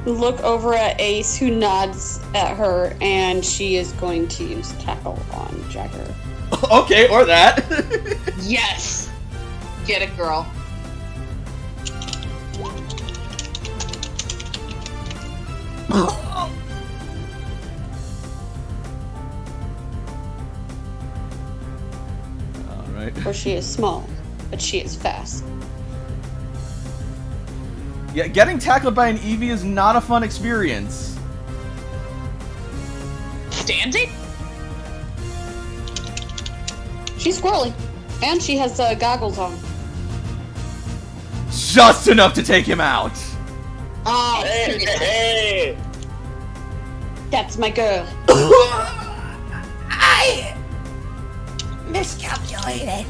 D: look over at Ace, who nods at her, and she is going to use Tackle on Jagger.
A: Okay, or that.
C: Yes! Get it, girl.
A: Alright.
D: For she is small, but she is fast.
A: Yeah, getting tackled by an Eevee is not a fun experience.
C: Standing?
D: She's squirrely, and she has goggles on.
A: Just enough to take him out.
C: Oh,
B: Hey!
D: That's my girl.
F: I miscalculated.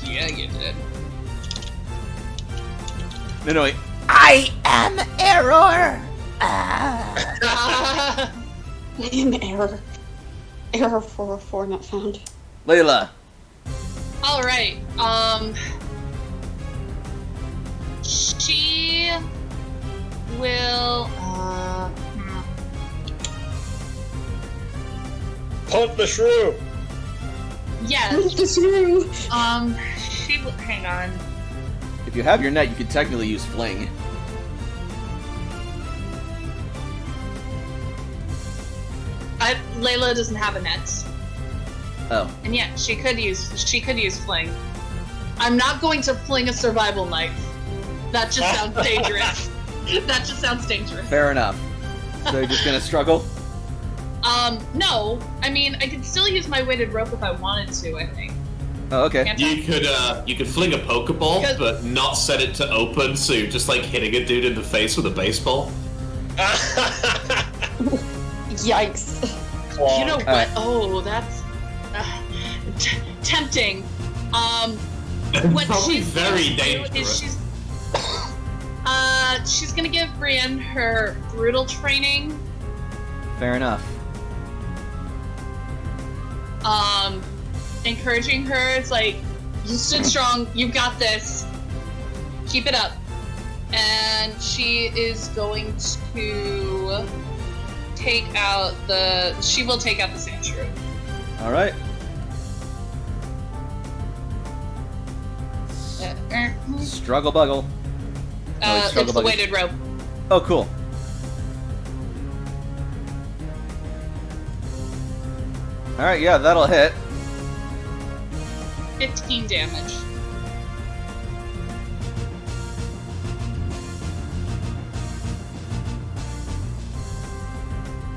C: Yeah, you did.
A: No, wait.
F: I am error.
D: I am error. Error 404 not found.
A: Layla.
C: Alright, she will,
B: Punt the shrew!
C: yes,
D: The shrew.
C: she will, hang on.
A: If you have your net, you could technically use Fling.
C: Layla doesn't have a net.
A: Oh.
C: And yeah, she could use fling. I'm not going to fling a survival knife. That just sounds dangerous. That just sounds dangerous.
A: Fair enough. So you're just gonna struggle?
C: No. I mean, I could still use my weighted rope if I wanted to, I think.
A: Oh, okay.
C: Can't I?
E: You could fling a Pokeball,
C: Because-
E: but not set it to open, so you're just like hitting a dude in the face with a baseball.
D: Yikes.
C: You know what?
A: Alright.
C: Oh, that's tempting. What
E: Probably
C: she's
E: very
C: gonna do
E: dangerous.
C: is she's gonna give Brienne her brutal training.
A: Fair enough.
C: Encouraging her. It's like You stood strong. You got this. Keep it up. And she is going to take out the... She will take out the sand shrew.
H: All right. Struggle buggle.
C: It's the weighted rope.
H: Oh, cool. All right, yeah, that'll hit.
C: 15 damage.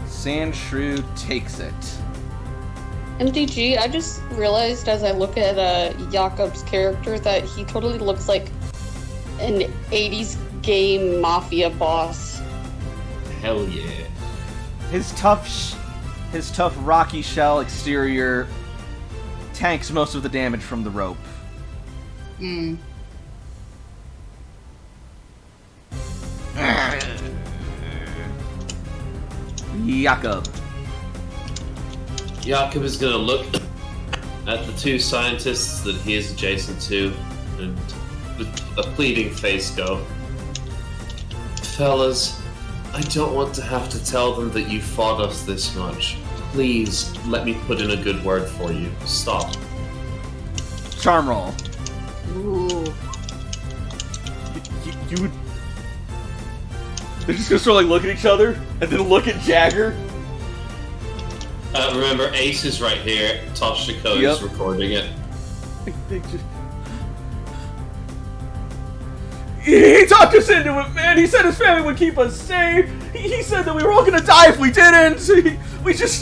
H: Sand shrew takes it.
D: MTG, I just realized as I look at Jakob's character that he totally looks like an 80s game mafia boss.
E: Hell yeah.
H: His tough rocky shell exterior tanks most of the damage from the rope.
C: Hmm.
H: Jakob.
E: Jakob is gonna look at the two scientists that he is adjacent to, and with a pleading face go, "Fellas, I don't want to have to tell them that you fought us this much. Please, let me put in a good word for you. Stop."
H: Charm roll.
C: Ooh.
H: You would... They're just gonna sort of like look at each other, and then look at Jagger.
E: Remember, Ace is right here. Toshiko
H: Yep.
E: is recording it.
H: He talked us into it, man. He said his family would keep us safe. He said that we were all gonna die if we didn't. We just...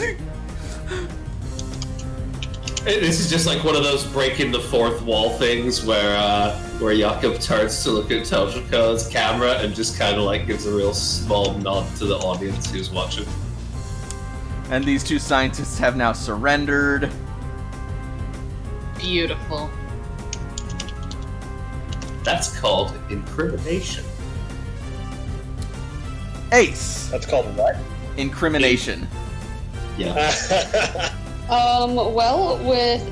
E: This is just like one of those breaking the fourth wall things where Jakob turns to look at Toshiko's camera and just kind of like gives a real small nod to the audience who's watching.
H: And these two scientists have now surrendered.
C: Beautiful.
E: That's called incrimination.
H: Ace.
B: That's called what?
H: Incrimination.
E: Yeah.
D: Well, with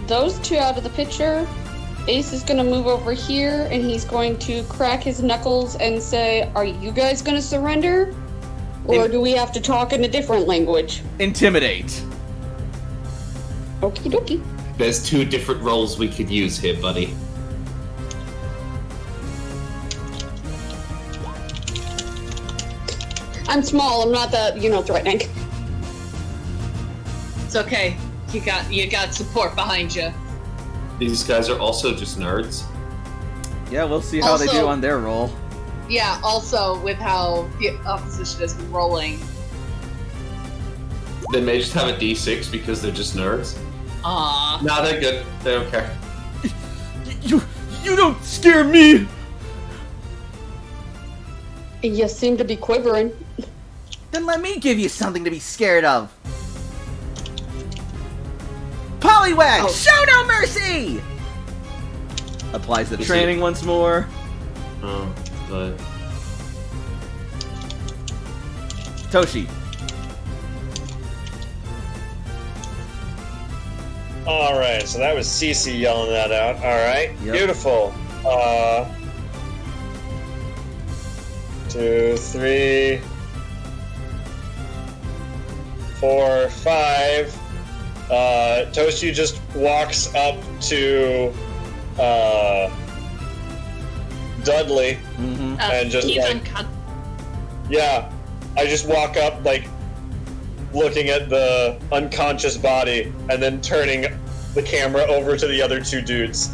D: those two out of the picture, Ace is gonna move over here and he's going to crack his knuckles and say, "Are you guys gonna surrender? Or do we have to talk in a different language?"
H: Intimidate.
D: Okie dokie.
E: There's two different roles we could use here, buddy.
D: I'm small, I'm not that, threatening.
C: It's okay. You got support behind you.
E: These guys are also just nerds.
H: Yeah, we'll see how they do
C: Also-
H: on their roll.
C: Yeah, also with how the opposition has been rolling.
E: They may just have a D6 because they're just nerds.
C: Aww.
E: Nah, they're good. They don't care.
H: You don't scare me.
D: You seem to be quivering.
F: Then let me give you something to be scared of. Poliwag,
D: Oh.
F: show no mercy!
H: Applies the
E: Is
H: training once more.
E: Oh, but
H: Toshi.
B: All right, so that was Cece yelling that out. All right,
H: Yep.
B: beautiful. 2, 3, 4, 5. Toshi just walks up to Dudley
H: Mm-hmm.
B: and just
C: He's
B: like,
C: unconscious.
B: yeah, I just walk up like looking at the unconscious body and then turning the camera over to the other two dudes.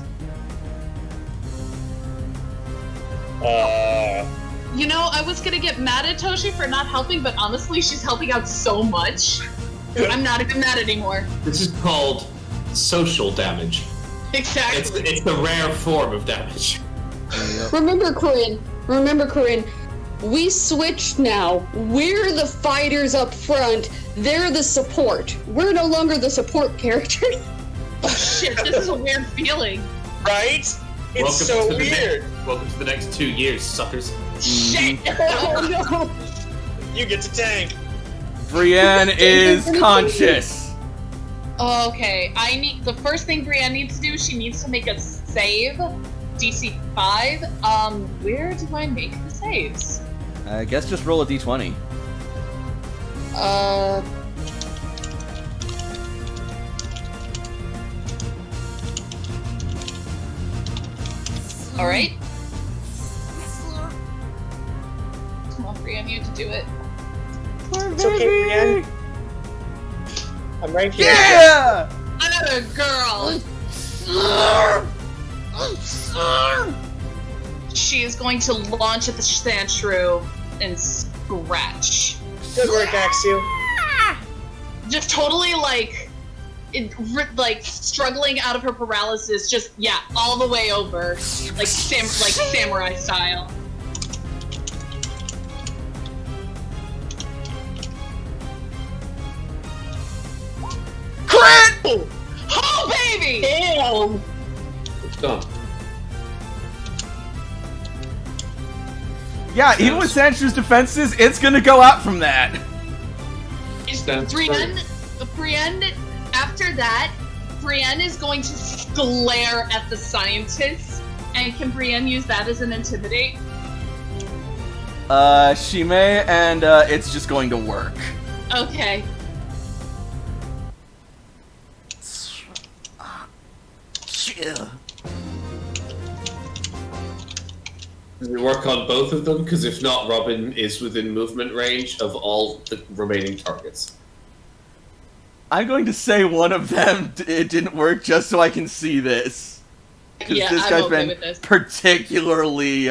C: I was gonna get mad at Toshi for not helping, but honestly, she's helping out so much. I'm not even mad anymore.
E: this is called social damage.
C: Exactly.
E: It's the rare form of damage.
D: Remember, Corinne, we switched now. We're the fighters up front. They're the support. We're no longer the support characters.
C: Shit, this is a weird feeling.
B: Right? It's so
E: to the
B: weird.
E: Welcome to the next 2 years, suckers.
C: Shit!
D: Oh, no.
B: You get to tank.
H: Brienne is conscious.
C: Okay, the first thing Brienne needs to do, she needs to make a save, DC 5. Where do I make the saves?
A: I guess just roll a d20.
C: Alright. Come on, Brienne, you have to do it.
B: It's okay, Brienne. I'm right here.
A: Yeah!
C: Another girl! She is going to launch at the sand shrew and scratch.
B: Good work, Axio.
C: Just totally struggling out of her paralysis, just all the way over, like samurai style.
A: Crit!
C: Oh baby!
D: Damn!
E: It's done.
A: Yeah, even with Sancho's defenses, it's gonna go out from that.
E: Stands
C: Brienne, after that, Brienne is going to glare at the scientists, and can Brienne use that as an intimidate?
A: She may, and it's just going to work.
C: Okay.
F: Chill.
E: Does it work on both of them? Because if not, Robin is within movement range of all the remaining targets.
A: I'm going to say one of them it didn't work just so I can see this. Because
C: Yeah,
A: this
C: I'm
A: guy's
C: okay
A: been
C: with this.
A: particularly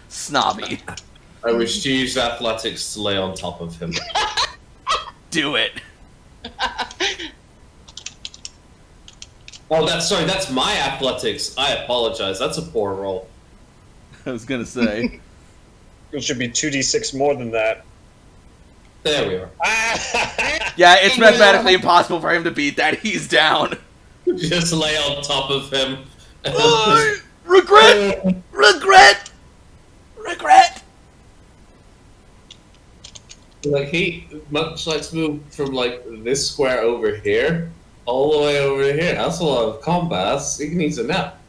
A: snobby.
E: I wish to use athletics to lay on top of him.
A: Do it.
E: Oh, that's my athletics. I apologize. That's a poor roll.
A: I was gonna say.
B: It should be 2d6 more than that.
E: There we are.
A: Yeah, it's mathematically impossible for him to beat that. He's down.
E: Just lay on top of him.
A: Regret! Regret! Regret!
E: Like, he much likes to move from, like, this square over here, all the way over here. That's a lot of combat. He needs a nap.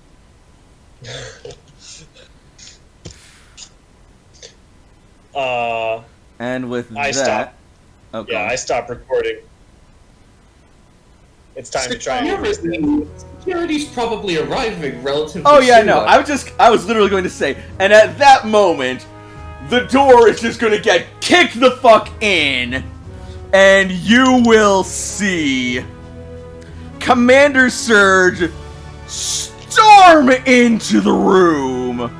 A: And with
B: I
A: that...
B: stopped.
A: Okay.
B: Yeah, I stopped recording. It's time to try and...
E: Security's probably arriving relatively
A: Oh yeah,
E: soon.
A: no, I was literally going to say, and at that moment, the door is just gonna get kicked the fuck in, and you will see Commander Surge storm into the room.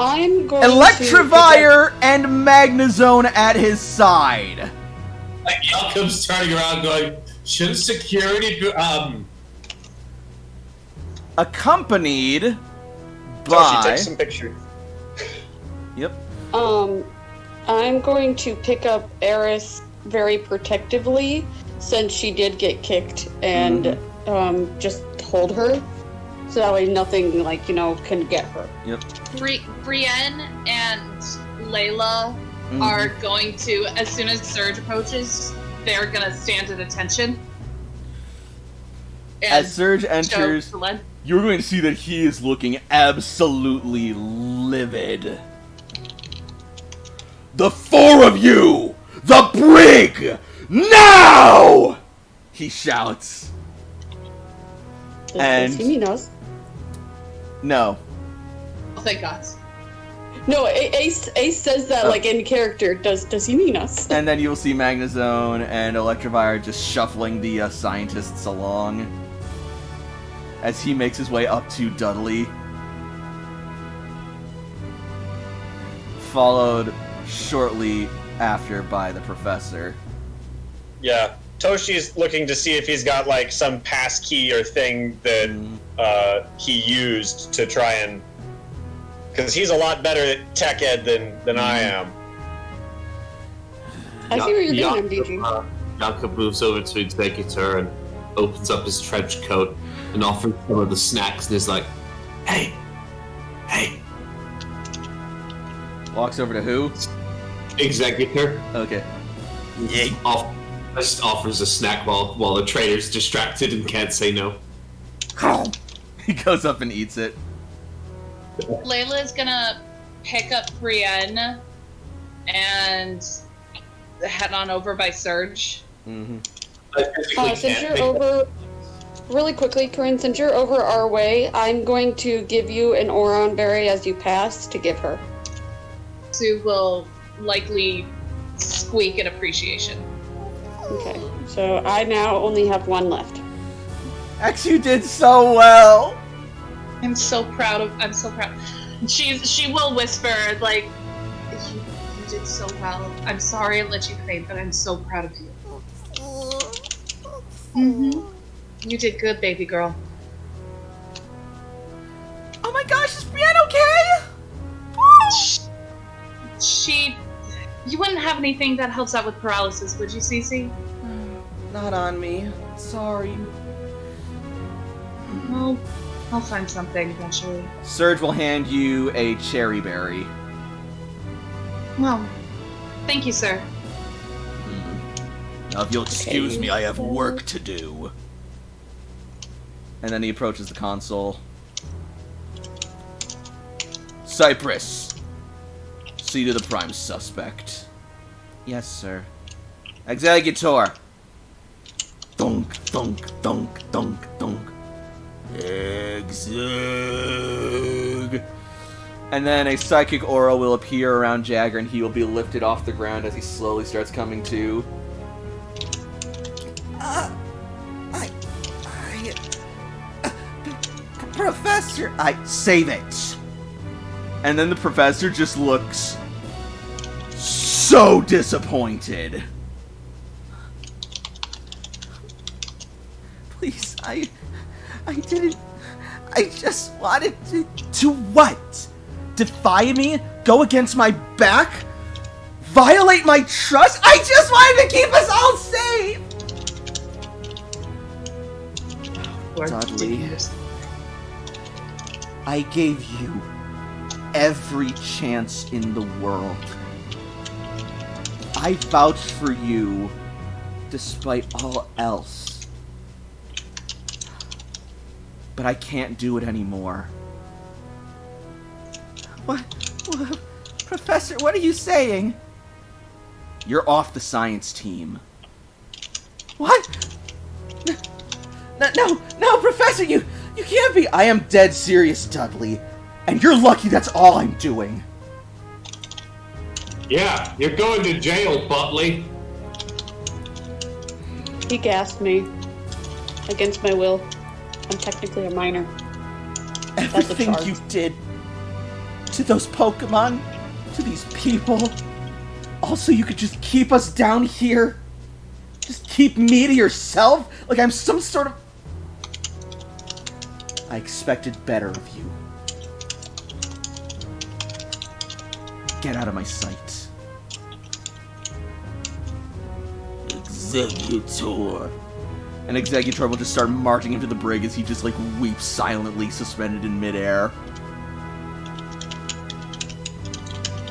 D: I'm going
A: Electivire and Magnazone at his side.
E: Like, Malcolm's turning around going, shouldn't security be,
A: Accompanied
B: Toshi,
A: by...
B: take some pictures.
A: Yep.
D: I'm going to pick up Eris very protectively, since she did get kicked, and just hold her, so that way nothing, can get her.
A: Yep.
C: Brienne and Layla are going to, as soon as Surge approaches, they're gonna stand at attention. And
A: As Surge enters,
C: show Len.
A: you're going to see that he is looking absolutely livid. The four of you! The brig! Now! He shouts.
D: Does he mean us?
A: No.
C: Oh, thank God.
D: No, Ace says that in character. Does he mean us?
A: And then you'll see Magnazone and Electivire just shuffling the scientists along as he makes his way up to Dudley. Followed shortly after by the professor.
B: Yeah. Toshi's looking to see if he's got, some pass key or thing that he used to try and... Because he's a lot better at tech ed than I am.
D: I see what you're doing, MDG.
E: Jakob moves over to Executor and opens up his trench coat and offers some of the snacks and is like, hey!
A: Walks over to who?
E: Executor.
A: Okay.
E: Just offers a snack while the traitor's distracted and can't say no.
A: He goes up and eats it.
C: Layla's gonna pick up Brienne and head on over by Surge.
D: Since you're over, really quickly, Corinne, since you're over our way, I'm going to give you an Oron berry as you pass to give her.
C: Sue will likely squeak in appreciation.
D: Okay, so I now only have one left.
A: X, you did so well.
C: I'm so proud. She will whisper, like, you did so well. I'm sorry I let you faint, but I'm so proud of you. You did good, baby girl.
F: Oh my gosh, is Brienne okay?
C: You wouldn't have anything that helps out with paralysis, would you, Cece?
A: Not on me. Sorry.
C: Well, I'll find something eventually.
A: Surge will hand you a cherry berry.
C: Well, thank you, sir.
G: Now, if you'll excuse me, I have work to do.
A: And then he approaches the console. Cypress. See to the prime suspect. Yes, sir. Executor. Thunk, thunk, thunk, thunk, thunk. Exeg. And then a psychic aura will appear around Jagger, and he will be lifted off the ground as he slowly starts coming to.
F: Professor,
A: Save it. And then the professor just looks so disappointed.
F: please, I didn't. I just wanted to. To what? Defy me? Go against my back? Violate my trust? I just wanted to keep us all safe!
A: Dudley, I gave you every chance in the world. I vouched for you despite all else. But I can't do it anymore.
F: What? Professor, what are you saying?
A: You're off the science team.
F: What? No, Professor, you can't be.
A: I am dead serious, Dudley. And you're lucky that's all I'm doing.
E: Yeah, you're going to jail, Butley.
D: He gassed me. Against my will. I'm technically a minor.
F: Everything you did to those Pokemon, to these people, also you could just keep us down here? Just keep me to yourself? Like I'm some sort of...
A: I expected better of you. Get out of my sight. Executor. And Executor will just start marching into the brig as he just like weeps silently, suspended in midair.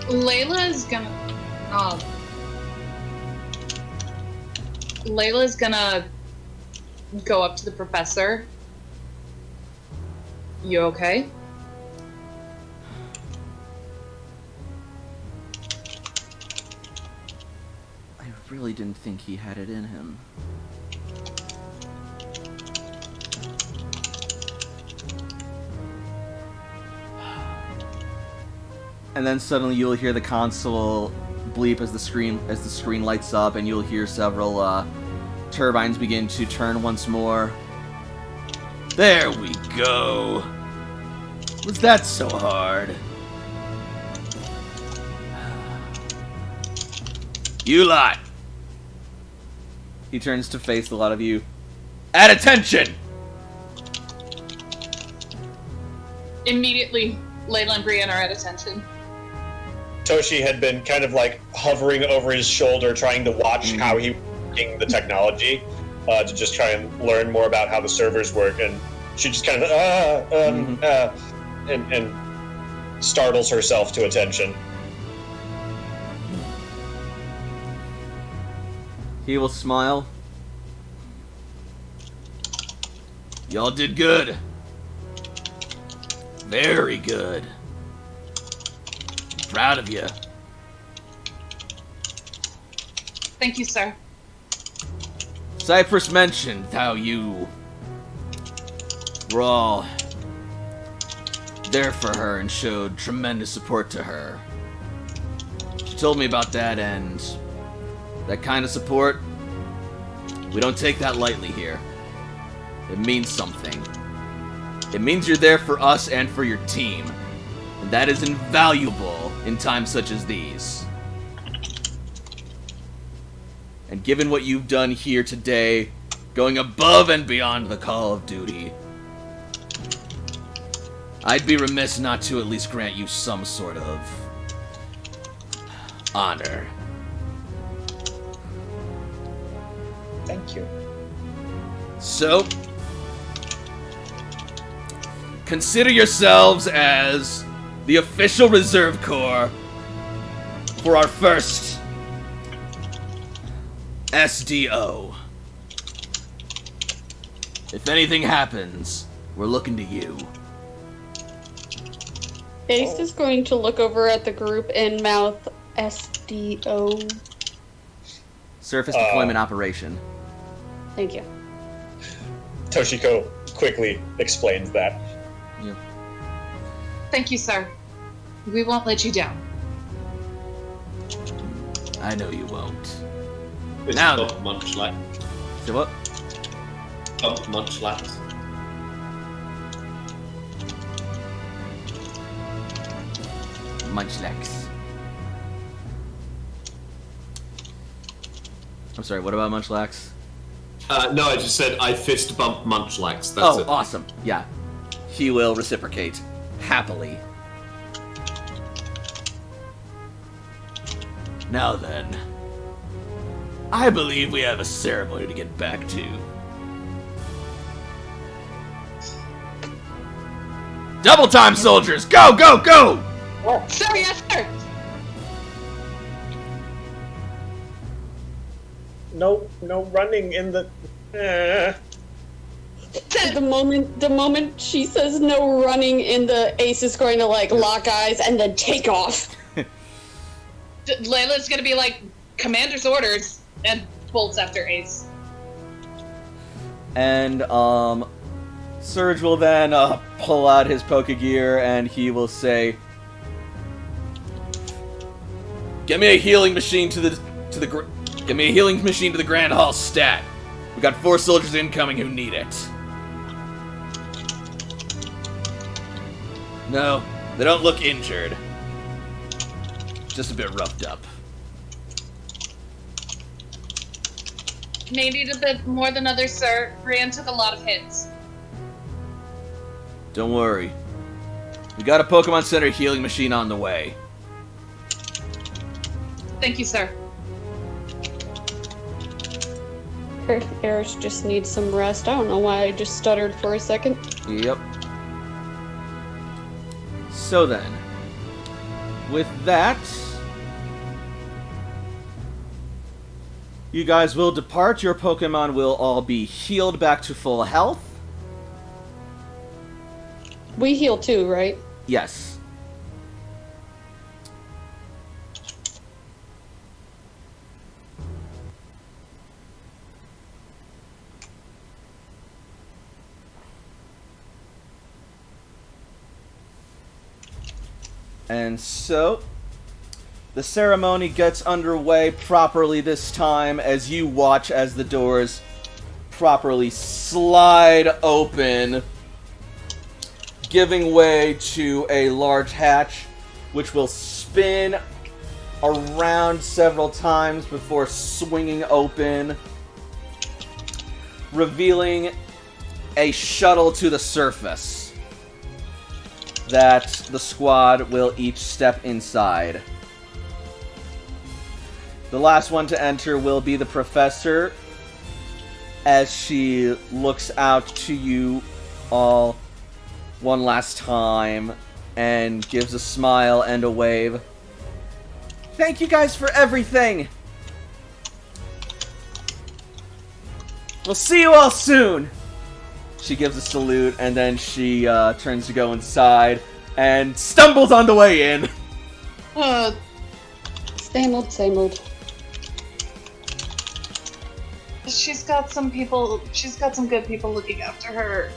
C: Layla's gonna go up to the professor. You okay?
A: I really didn't think he had it in him. And then suddenly you'll hear the console bleep as the screen lights up, and you'll hear several turbines begin to turn once more.
G: There we go. Was that so hard? You lot.
A: He turns to face a lot of you.
G: At attention!
C: Immediately, Layla and Brienne are at attention.
B: Toshi had been kind of like hovering over his shoulder, trying to watch how he was working the technology, to just try and learn more about how the servers work. And she just kind of and startles herself to attention.
A: He will smile.
G: Y'all did good. Very good. Proud of you.
C: Thank you, sir.
G: Cypress mentioned how you were all there for her and showed tremendous support to her. She told me about that, and that kind of support, we don't take that lightly here. It means something. It means you're there for us and for your team, and that is invaluable in times such as these. And given what you've done here today, going above and beyond the call of duty, I'd be remiss not to at least grant you some sort of honor.
B: Thank you.
G: So, consider yourselves as the official reserve corps for our first SDO. If anything happens, we're looking to you.
D: Ace is going to look over at the group and mouth SDO.
A: Surface deployment operation.
D: Thank you.
B: Toshiko quickly explains that.
A: Yeah.
C: Thank you, sir. We won't let you down.
A: I know you won't.
E: It's
A: Now
E: Bump
A: then.
E: Munchlax.
A: So what?
E: Bump Munchlax.
A: Munchlax. I'm sorry, what about Munchlax?
E: No, I just said I fist bump Munchlax. That's
A: Oh,
E: it.
A: awesome. Yeah. He will reciprocate. Happily.
G: Now then, I believe we have a ceremony to get back to. Double time, soldiers! Go, go, go!
C: Sir, yes, sir!
B: No running in the.
D: The moment she says no running in the Ace is going to like lock eyes and then take off.
C: Layla's gonna be like, commander's orders, and bolts after Ace.
A: And, Surge will then, pull out his Pokegear and he will say,
G: Get me a healing machine to the Grand Hall stat. We got 4 soldiers incoming who need it. No, they don't look injured. Just a bit roughed up.
C: May need a bit more than others, sir. Rand took a lot of hits.
G: Don't worry. We got a Pokemon Center healing machine on the way.
C: Thank you, sir.
D: Eris just needs some rest. I don't know why I just stuttered for a second.
A: Yep. So then, with that, you guys will depart. Your Pokemon will all be healed back to full health.
D: We heal too, right?
A: Yes. And so, the ceremony gets underway properly this time as you watch as the doors properly slide open, giving way to a large hatch which will spin around several times before swinging open, revealing a shuttle to the surface that the squad will each step inside. The last one to enter will be the professor, as she looks out to you all one last time and gives a smile and a wave. Thank you guys for everything! We'll see you all soon. She gives a salute, and then she turns to go inside and stumbles on the way in.
D: Same old, same old.
C: She's got some good people looking after her.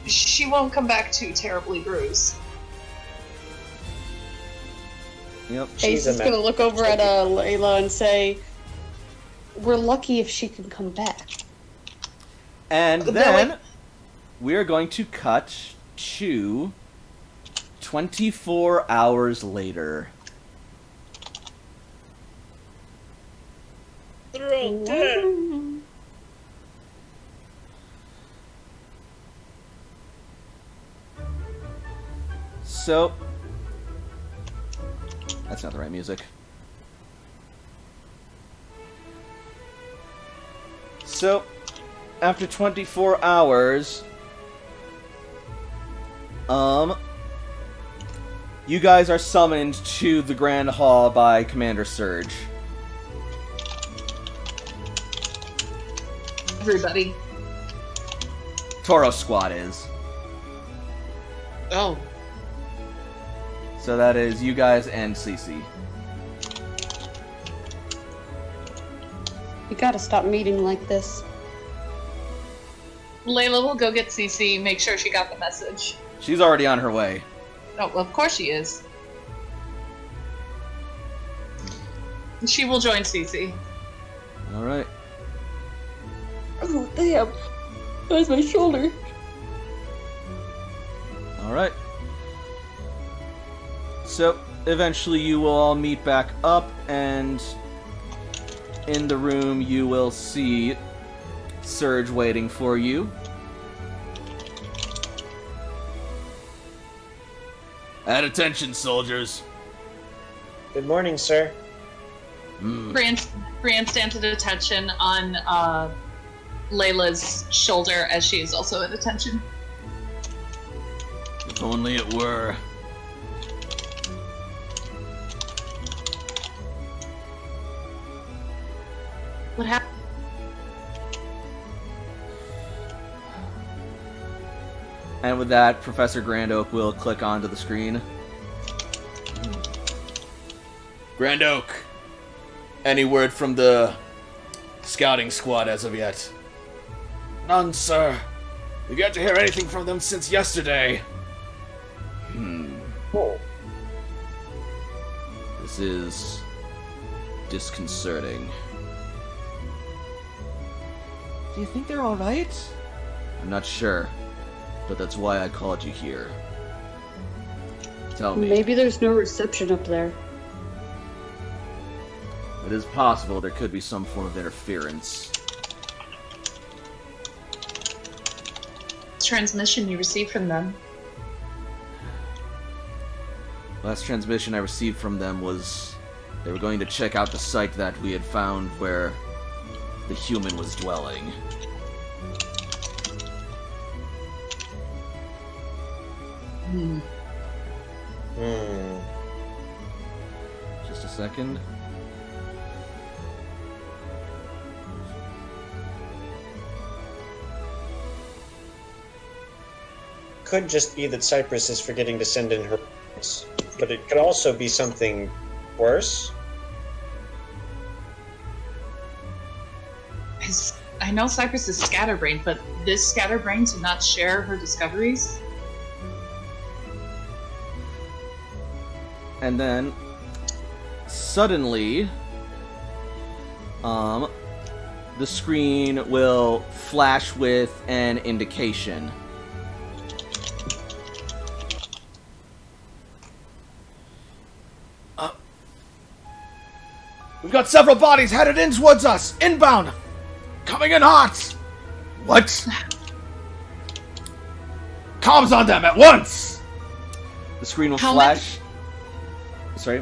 C: She won't come back too terribly bruised.
A: Yep.
D: Ace is gonna look over at Layla and say, "We're lucky if she can come back."
A: And then we're going to cut to 24 hours later.
B: They're all dead.
A: So, that's not the right music. So, after 24 hours, you guys are summoned to the Grand Hall by Commander Surge.
C: Everybody.
A: Toro Squad is.
C: Oh.
A: So that is you guys and Cece.
D: You gotta stop meeting like this.
C: Layla will go get Cece, make sure she got the message.
A: She's already on her way.
C: Oh, well, of course she is. She will join Cece.
A: Alright.
D: Oh, damn. That was my shoulder.
A: Alright. So, eventually you will all meet back up, and in the room you will see Surge waiting for you. At attention, soldiers.
B: Good morning, sir.
C: Brian stands at attention on Layla's shoulder as she is also at attention.
A: If only it were.
C: What happened?
A: And with that, Professor Grand Oak will click onto the screen. Grand Oak, any word from the scouting squad as of yet?
G: None, sir. We've yet to hear anything from them since yesterday.
B: Oh.
A: This is disconcerting. Do you think they're alright? I'm not sure, but that's why I called you here. Tell me.
D: Maybe there's no reception up there.
A: It is possible there could be some form of interference.
C: Transmission you received from them.
A: Last transmission I received from them was they were going to check out the site that we had found where the human was dwelling. Just a second.
B: Could just be that Cypress is forgetting to send in her reports, but it could also be something worse.
C: I know Cypress is scatterbrained, but this scatterbrain to not share her discoveries?
A: And then, suddenly, the screen will flash with an indication.
G: We've got several bodies headed in towards us, inbound. Coming in hot. What? Comms on them at once.
A: The screen will
C: How
A: flash. Sorry?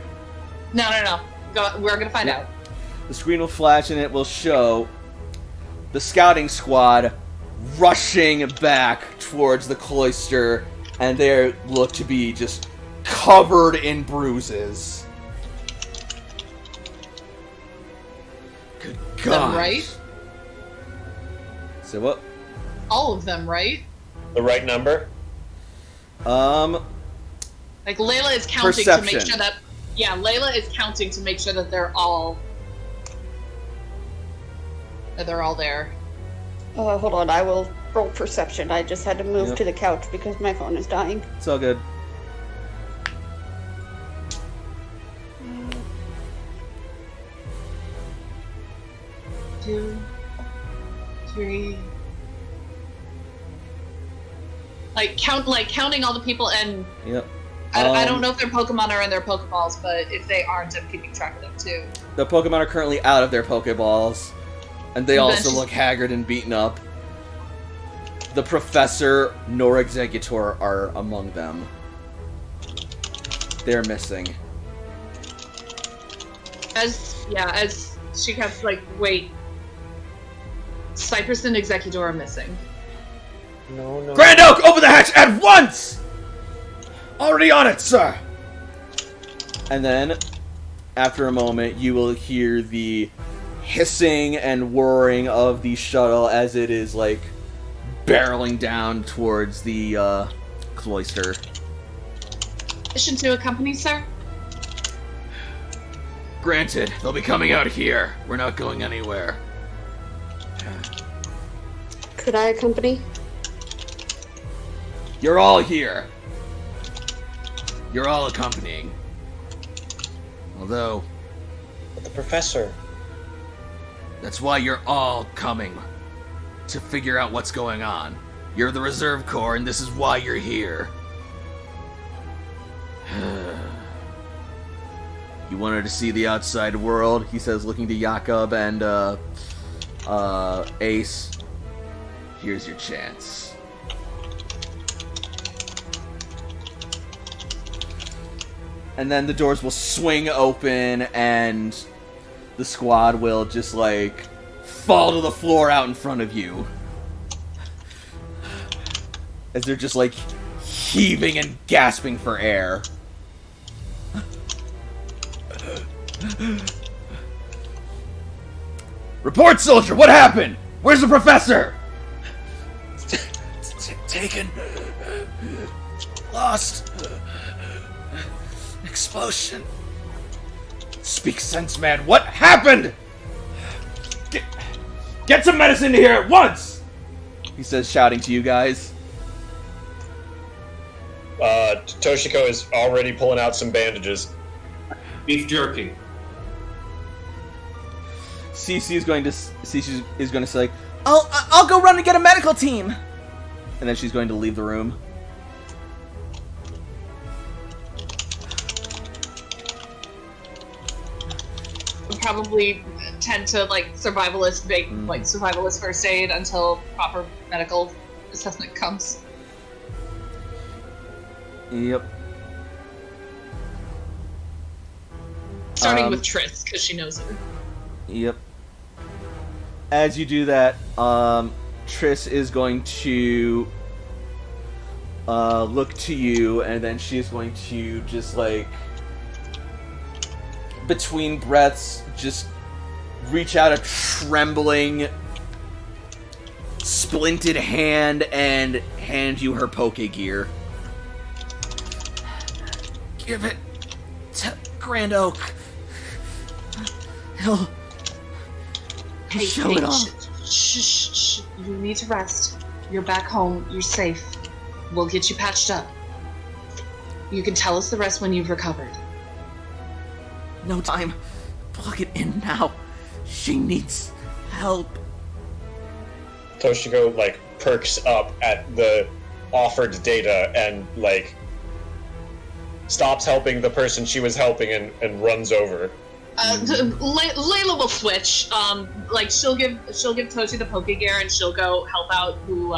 C: No. We're gonna find out.
A: The screen will flash and it will show the scouting squad rushing back towards the cloister, and they look to be just covered in bruises. Good God.
C: Them right?
H: Say what?
C: All of them, right?
B: The right number?
C: Like Layla is counting to make
H: Perception.
C: sure that. Yeah, Layla is counting to make sure that they're all. That they're all there.
D: Hold on, I will roll perception. I just had to move
H: Yep.
D: to the couch because my phone is dying.
H: It's all good.
C: 2, 3. Counting all the people, and
H: Yep.
C: I don't know if their Pokemon are in their Pokeballs, but if they aren't, I'm keeping track of them too.
H: The Pokemon are currently out of their Pokeballs, and they also
C: Bench-
H: look haggard and beaten up. The Professor nor Executor are among them. They're missing.
C: As she kept wait, Cypress and Executor are missing.
B: No.
G: Grand Oak, open the hatch at once! Already on it, sir!
H: And then, after a moment, you will hear the hissing and whirring of the shuttle as it is, barreling down towards the, Cloyster.
C: Mission to accompany, sir?
G: Granted, they'll be coming out here. We're not going anywhere.
D: Could I accompany?
G: You're all here. You're all accompanying. Although,
B: But the professor.
G: that's why you're all coming. To figure out what's going on. You're the Reserve Corps, and this is why you're here.
H: You wanted to see the outside world, he says, looking to Jakob and, Ace.
G: Here's your chance.
H: And then the doors will swing open, and the squad will just, fall to the floor out in front of you. As they're just, heaving and gasping for air.
G: Report, soldier! What happened? Where's the professor?
F: Taken. Lost. Explosion.
G: Speak sense, man. What happened? Get some medicine here at once!
H: He says, shouting to you guys.
B: Toshiko is already pulling out some bandages.
E: Beef jerky.
H: Cece is going to say,
F: I'll go run and get a medical team.
H: and then she's going to leave the room.
C: We'll probably tend to survivalist survivalist first aid until proper medical assessment comes.
H: Yep.
C: Starting with Triss, because she knows her.
H: Yep. As you do that, Triss is going to look to you, and then she's going to just between breaths, just reach out a trembling, splinted hand and hand you her Poke Gear.
F: Give it to Grand Oak. He'll show it all.
C: Shh. You need to rest. You're back home. You're safe. We'll get you patched up. You can tell us the rest when you've recovered.
F: No time. Plug it in now. She needs help.
B: Toshiko perks up at the offered data and stops helping the person she was helping and runs over.
C: Layla will switch. She'll give Toshi the Poke Gear, and she'll go help out who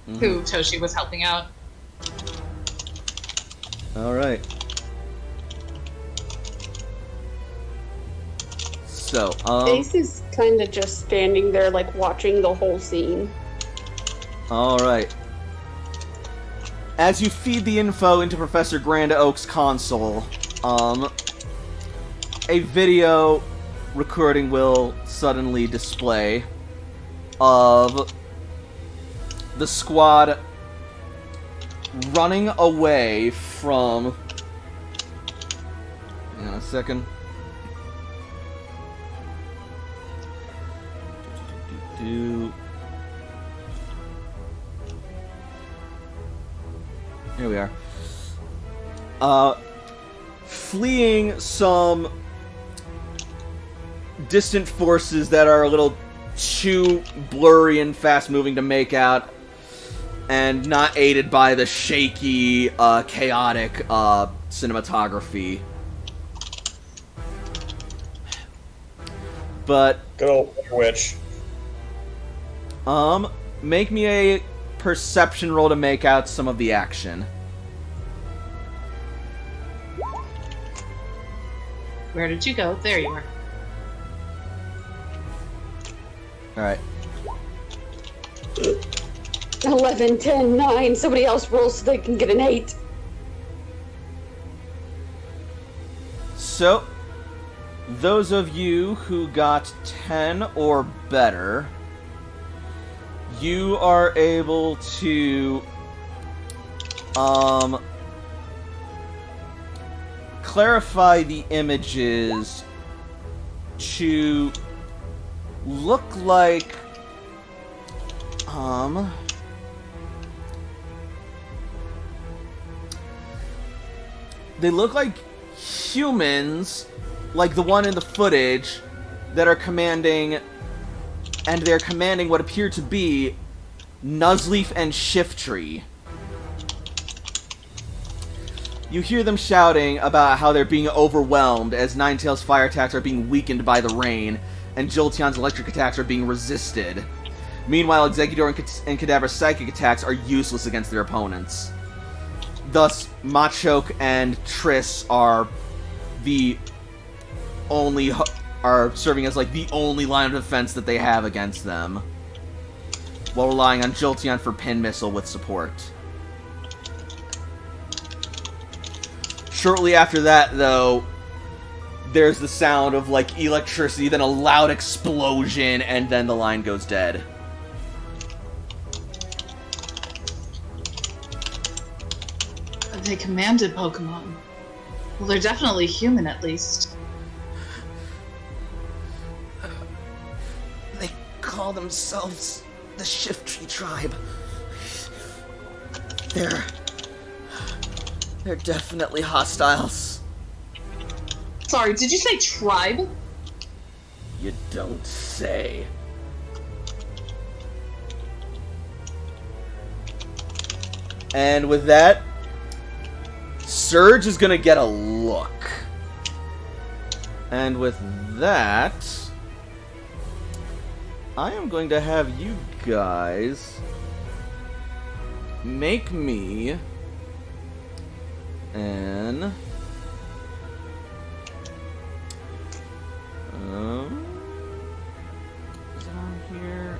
C: Toshi was helping out.
H: All right. So,
D: Ace is kind of just standing there, watching the whole scene.
H: all right. As you feed the info into Professor Grand Oak's console, a video recording will suddenly display.
A: of the squad running away from... Hang on a second. Here we are. Fleeing some distant forces that are a little too blurry and fast-moving to make out, and not aided by the shaky, chaotic cinematography. But
B: Good old witch.
A: make me a perception roll to make out some of the action.
C: Where did you go? There you are.
A: Alright.
D: 11, 10, 9. Somebody else rolls so they can get an 8.
A: So, those of you who got 10 or better, you are able to clarify the images to look like they look like humans, like the one in the footage, that are commanding, and they're commanding what appear to be Nuzleaf and Shiftry. You hear them shouting about how they're being overwhelmed as Ninetail's fire attacks are being weakened by the rain, and Jolteon's electric attacks are being resisted. Meanwhile, Exeggutor and Cadaver's psychic attacks are useless against their opponents. Thus, Machoke and Triss are serving as like the only line of defense that they have against them, while relying on Jolteon for Pin Missile with support. Shortly after that, though, there's the sound of like electricity, then a loud explosion, and then the line goes dead.
C: They commanded Pokemon. Well, they're definitely human, at least.
F: They call themselves the Shiftry tribe. They're definitely hostiles.
C: Sorry, did you say tribe?
F: You don't say.
A: And with that, Surge is gonna get a look. And with that, I am going to have you guys make me an is it on here?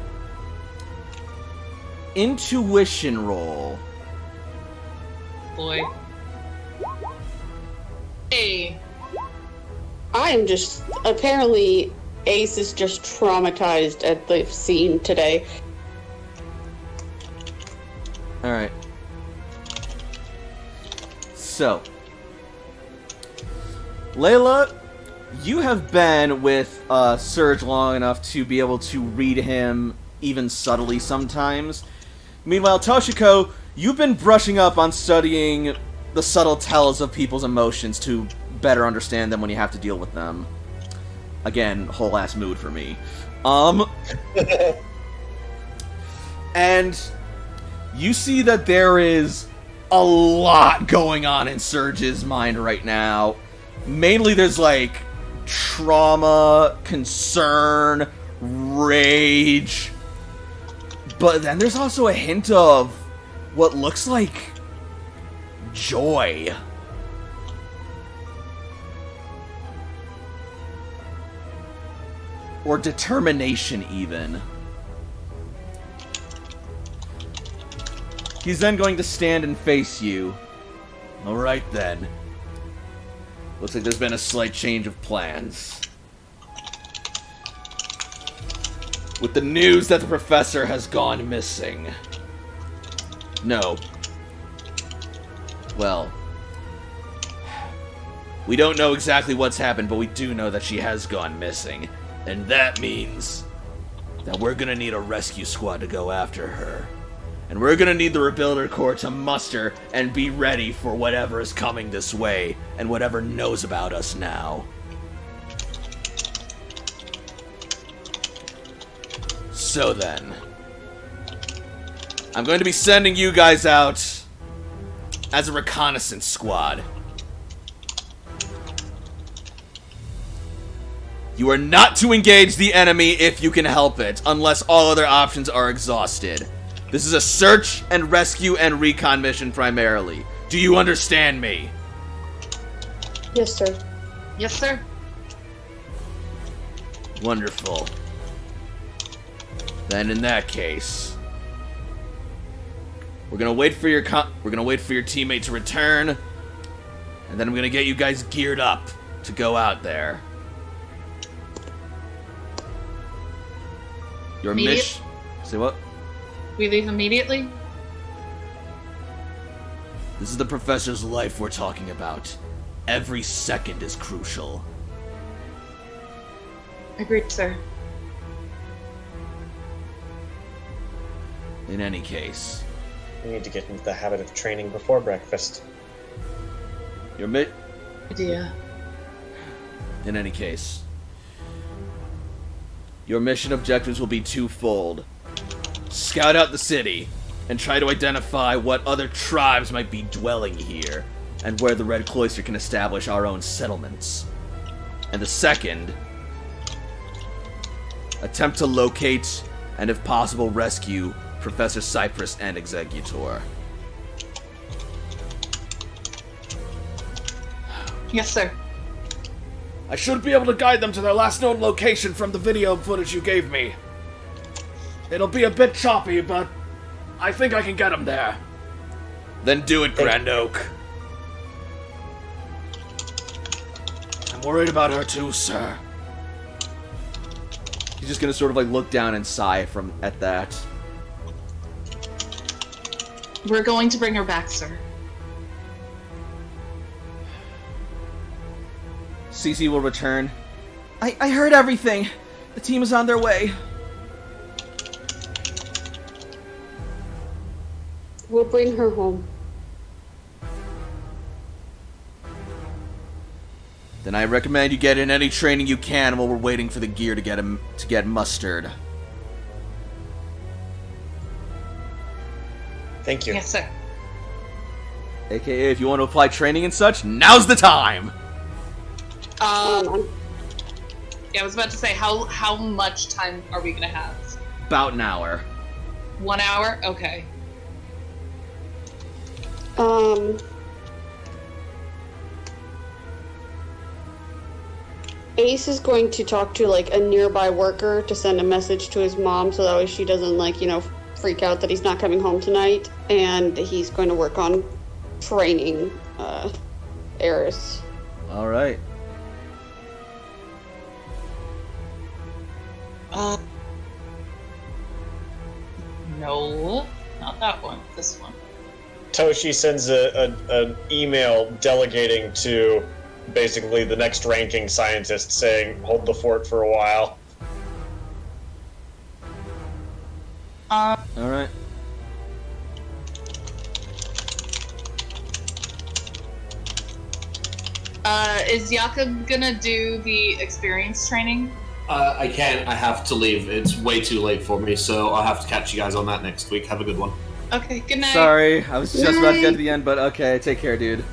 A: Intuition roll.
C: Boy. Hey.
D: I am just... Apparently, Ace is just traumatized at the scene today.
A: Alright. So, Layla, you have been with Surge long enough to be able to read him even subtly sometimes. Meanwhile, Toshiko, you've been brushing up on studying the subtle tells of people's emotions to better understand them when you have to deal with them. Again, whole ass mood for me. And you see that there is a lot going on in Surge's mind right now. Mainly there's like trauma, concern, rage. But then there's also a hint of what looks like joy. Or determination, even. He's then going to stand and face you. Alright then. Looks like there's been a slight change of plans. with the news that the professor has gone missing. No. Well, we don't know exactly what's happened, but we do know that she has gone missing. And that means that we're gonna need a rescue squad to go after her. And we're gonna need the Rebuilder Corps to muster and be ready for whatever is coming this way, and whatever knows about us now. So then, I'm going to be sending you guys out as a reconnaissance squad. You are not to engage the enemy if you can help it, unless all other options are exhausted. This is a search and rescue and recon mission primarily. Do you understand me?
D: Yes, sir.
C: Yes, sir.
A: Wonderful. Then in that case, we're gonna wait for your teammate to return, and then I'm gonna get you guys geared up to go out there. Your mission. Say what?
C: We leave immediately?
A: This is the professor's life we're talking about. Every second is crucial.
C: Agreed, sir.
A: In any case,
B: We need to get into the habit of training before breakfast.
A: your mi-
C: Idea.
A: In any case, your mission objectives will be twofold. Scout out the city, and try to identify what other tribes might be dwelling here, and where the Red Cloyster can establish our own settlements. And the second, attempt to locate, and if possible rescue, Professor Cypress and Executor.
C: Yes, sir.
G: I should be able to guide them to their last known location from the video footage you gave me. It'll be a bit choppy, but I think I can get them there.
A: Then do it, Grand Oak.
G: I'm worried about her too, sir.
A: He's just gonna sort of like look down and sigh at that.
C: We're going to bring her back, sir.
A: CC will return. I heard everything. The team is on their way.
D: We'll bring her home.
A: Then I recommend you get in any training you can while we're waiting for the gear to get mustered.
B: Thank you.
C: Yes, sir.
A: AKA, if you want to apply training and such, now's the time!
D: Um,
C: Yeah, I was about to say, how much time are we gonna have?
A: About an hour.
C: 1 hour? Okay.
D: Ace is going to talk to like a nearby worker to send a message to his mom so that way she doesn't like, freak out that he's not coming home tonight. And he's going to work on training Eris.
A: Alright.
C: No, not that one. This one.
B: Toshi sends an email delegating to basically the next ranking scientist saying, hold the fort for a while.
A: Alright.
C: Is Jakob gonna do the experience training?
E: I can't. I have to leave. It's way too late for me, so I'll have to catch you guys on that next week. Have a good one.
C: Okay, good night.
A: Sorry, I was just about to get to the end, but okay, take care, dude.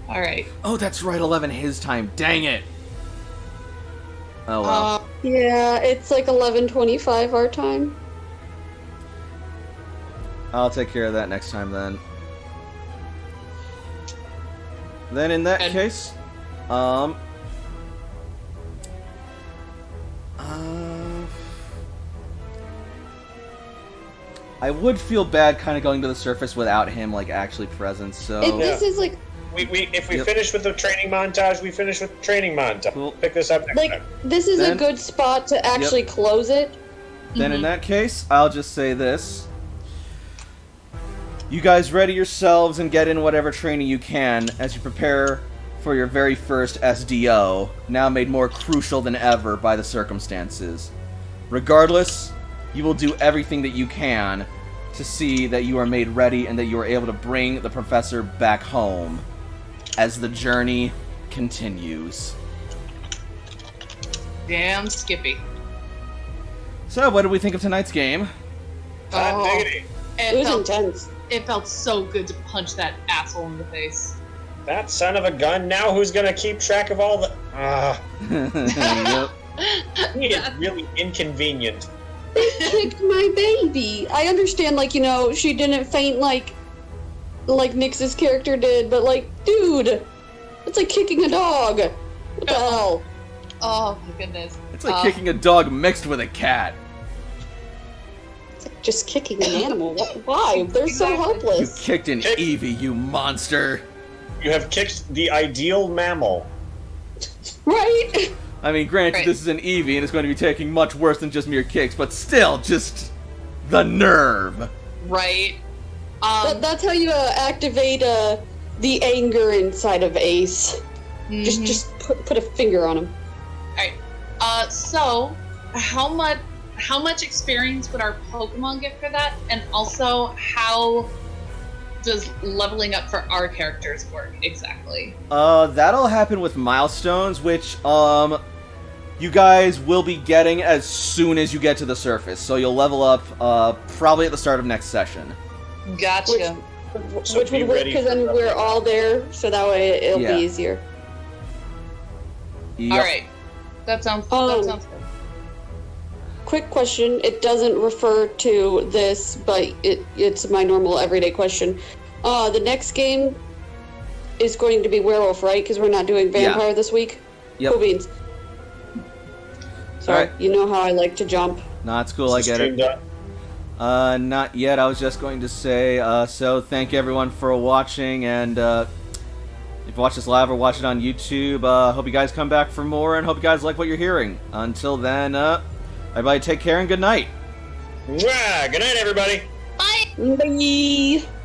C: Alright.
A: Oh, that's right, 11 his time. Dang it! Oh well.
D: Yeah, it's like 11:25 our time.
A: I'll take care of that next time then. Then in that
C: Good.
A: case, I would feel bad kind of going to the surface without him like actually present. So
D: This is like
B: if we
H: Yep.
B: finish with the training montage, we finish with the training montage.
H: Cool.
B: Pick this up next
D: Like,
B: time.
D: this is
H: Then-
D: a good spot to actually close it.
H: Then in that case, I'll just say this. You guys ready yourselves and get in whatever training you can as you prepare for your very first SDO, now made more crucial than ever by the circumstances. Regardless, you will do everything that you can to see that you are made ready and that you are able to bring the professor back home as the journey continues.
C: Damn Skippy.
H: So, what did we think of tonight's game?
B: Hot diggity.
D: It was intense.
C: It felt so good to punch that asshole in the face.
B: That son of a gun. Now who's gonna keep track of all the?
H: Yep.
B: He is really inconvenient.
D: They kicked my baby. I understand, like, you know, she didn't faint like Nyx's character did, but like, dude, it's like kicking a dog. What the hell?
C: Oh my goodness.
H: It's like kicking a dog mixed with a cat.
D: It's like just kicking an animal. Why? They're so
H: You
D: helpless.
H: kicked an Eevee, you monster.
B: You have kicked the ideal mammal.
D: Right?
H: I mean, granted,
C: Right.
H: this is an Eevee, and it's going to be taking much worse than just mere kicks, but still, just the nerve.
C: Right.
D: That's how you activate the anger inside of Ace. Just put a finger on him.
C: Alright. So how much experience would our Pokemon get for that? And also, how does leveling up for our characters work exactly?
H: That'll happen with milestones, which, you guys will be getting as soon as you get to the surface. So you'll level up, probably at the start of next session.
C: Gotcha.
B: So
D: Which
B: be
D: would work
B: ready
D: because
B: for
D: then we're
B: leveling
D: all there, so that way it'll
H: Yeah.
D: be easier.
H: Yep.
C: Alright. That sounds good.
D: Quick question. It doesn't refer to this, but it's my normal everyday question. The next game is going to be werewolf, right? Because we're not doing vampire this week.
H: Yep.
D: Cool beans. Sorry,
H: Alright.
D: you know how I like to jump.
H: No, it's cool, I get
B: Stream
H: it.
B: done?
H: Not yet. I was just going to say, so thank you everyone for watching, and if you watch this live or watch it on YouTube, hope you guys come back for more, and hope you guys like what you're hearing. Until then, everybody take care and good night.
B: Mwah! Good night, everybody.
C: Bye!
D: Bye.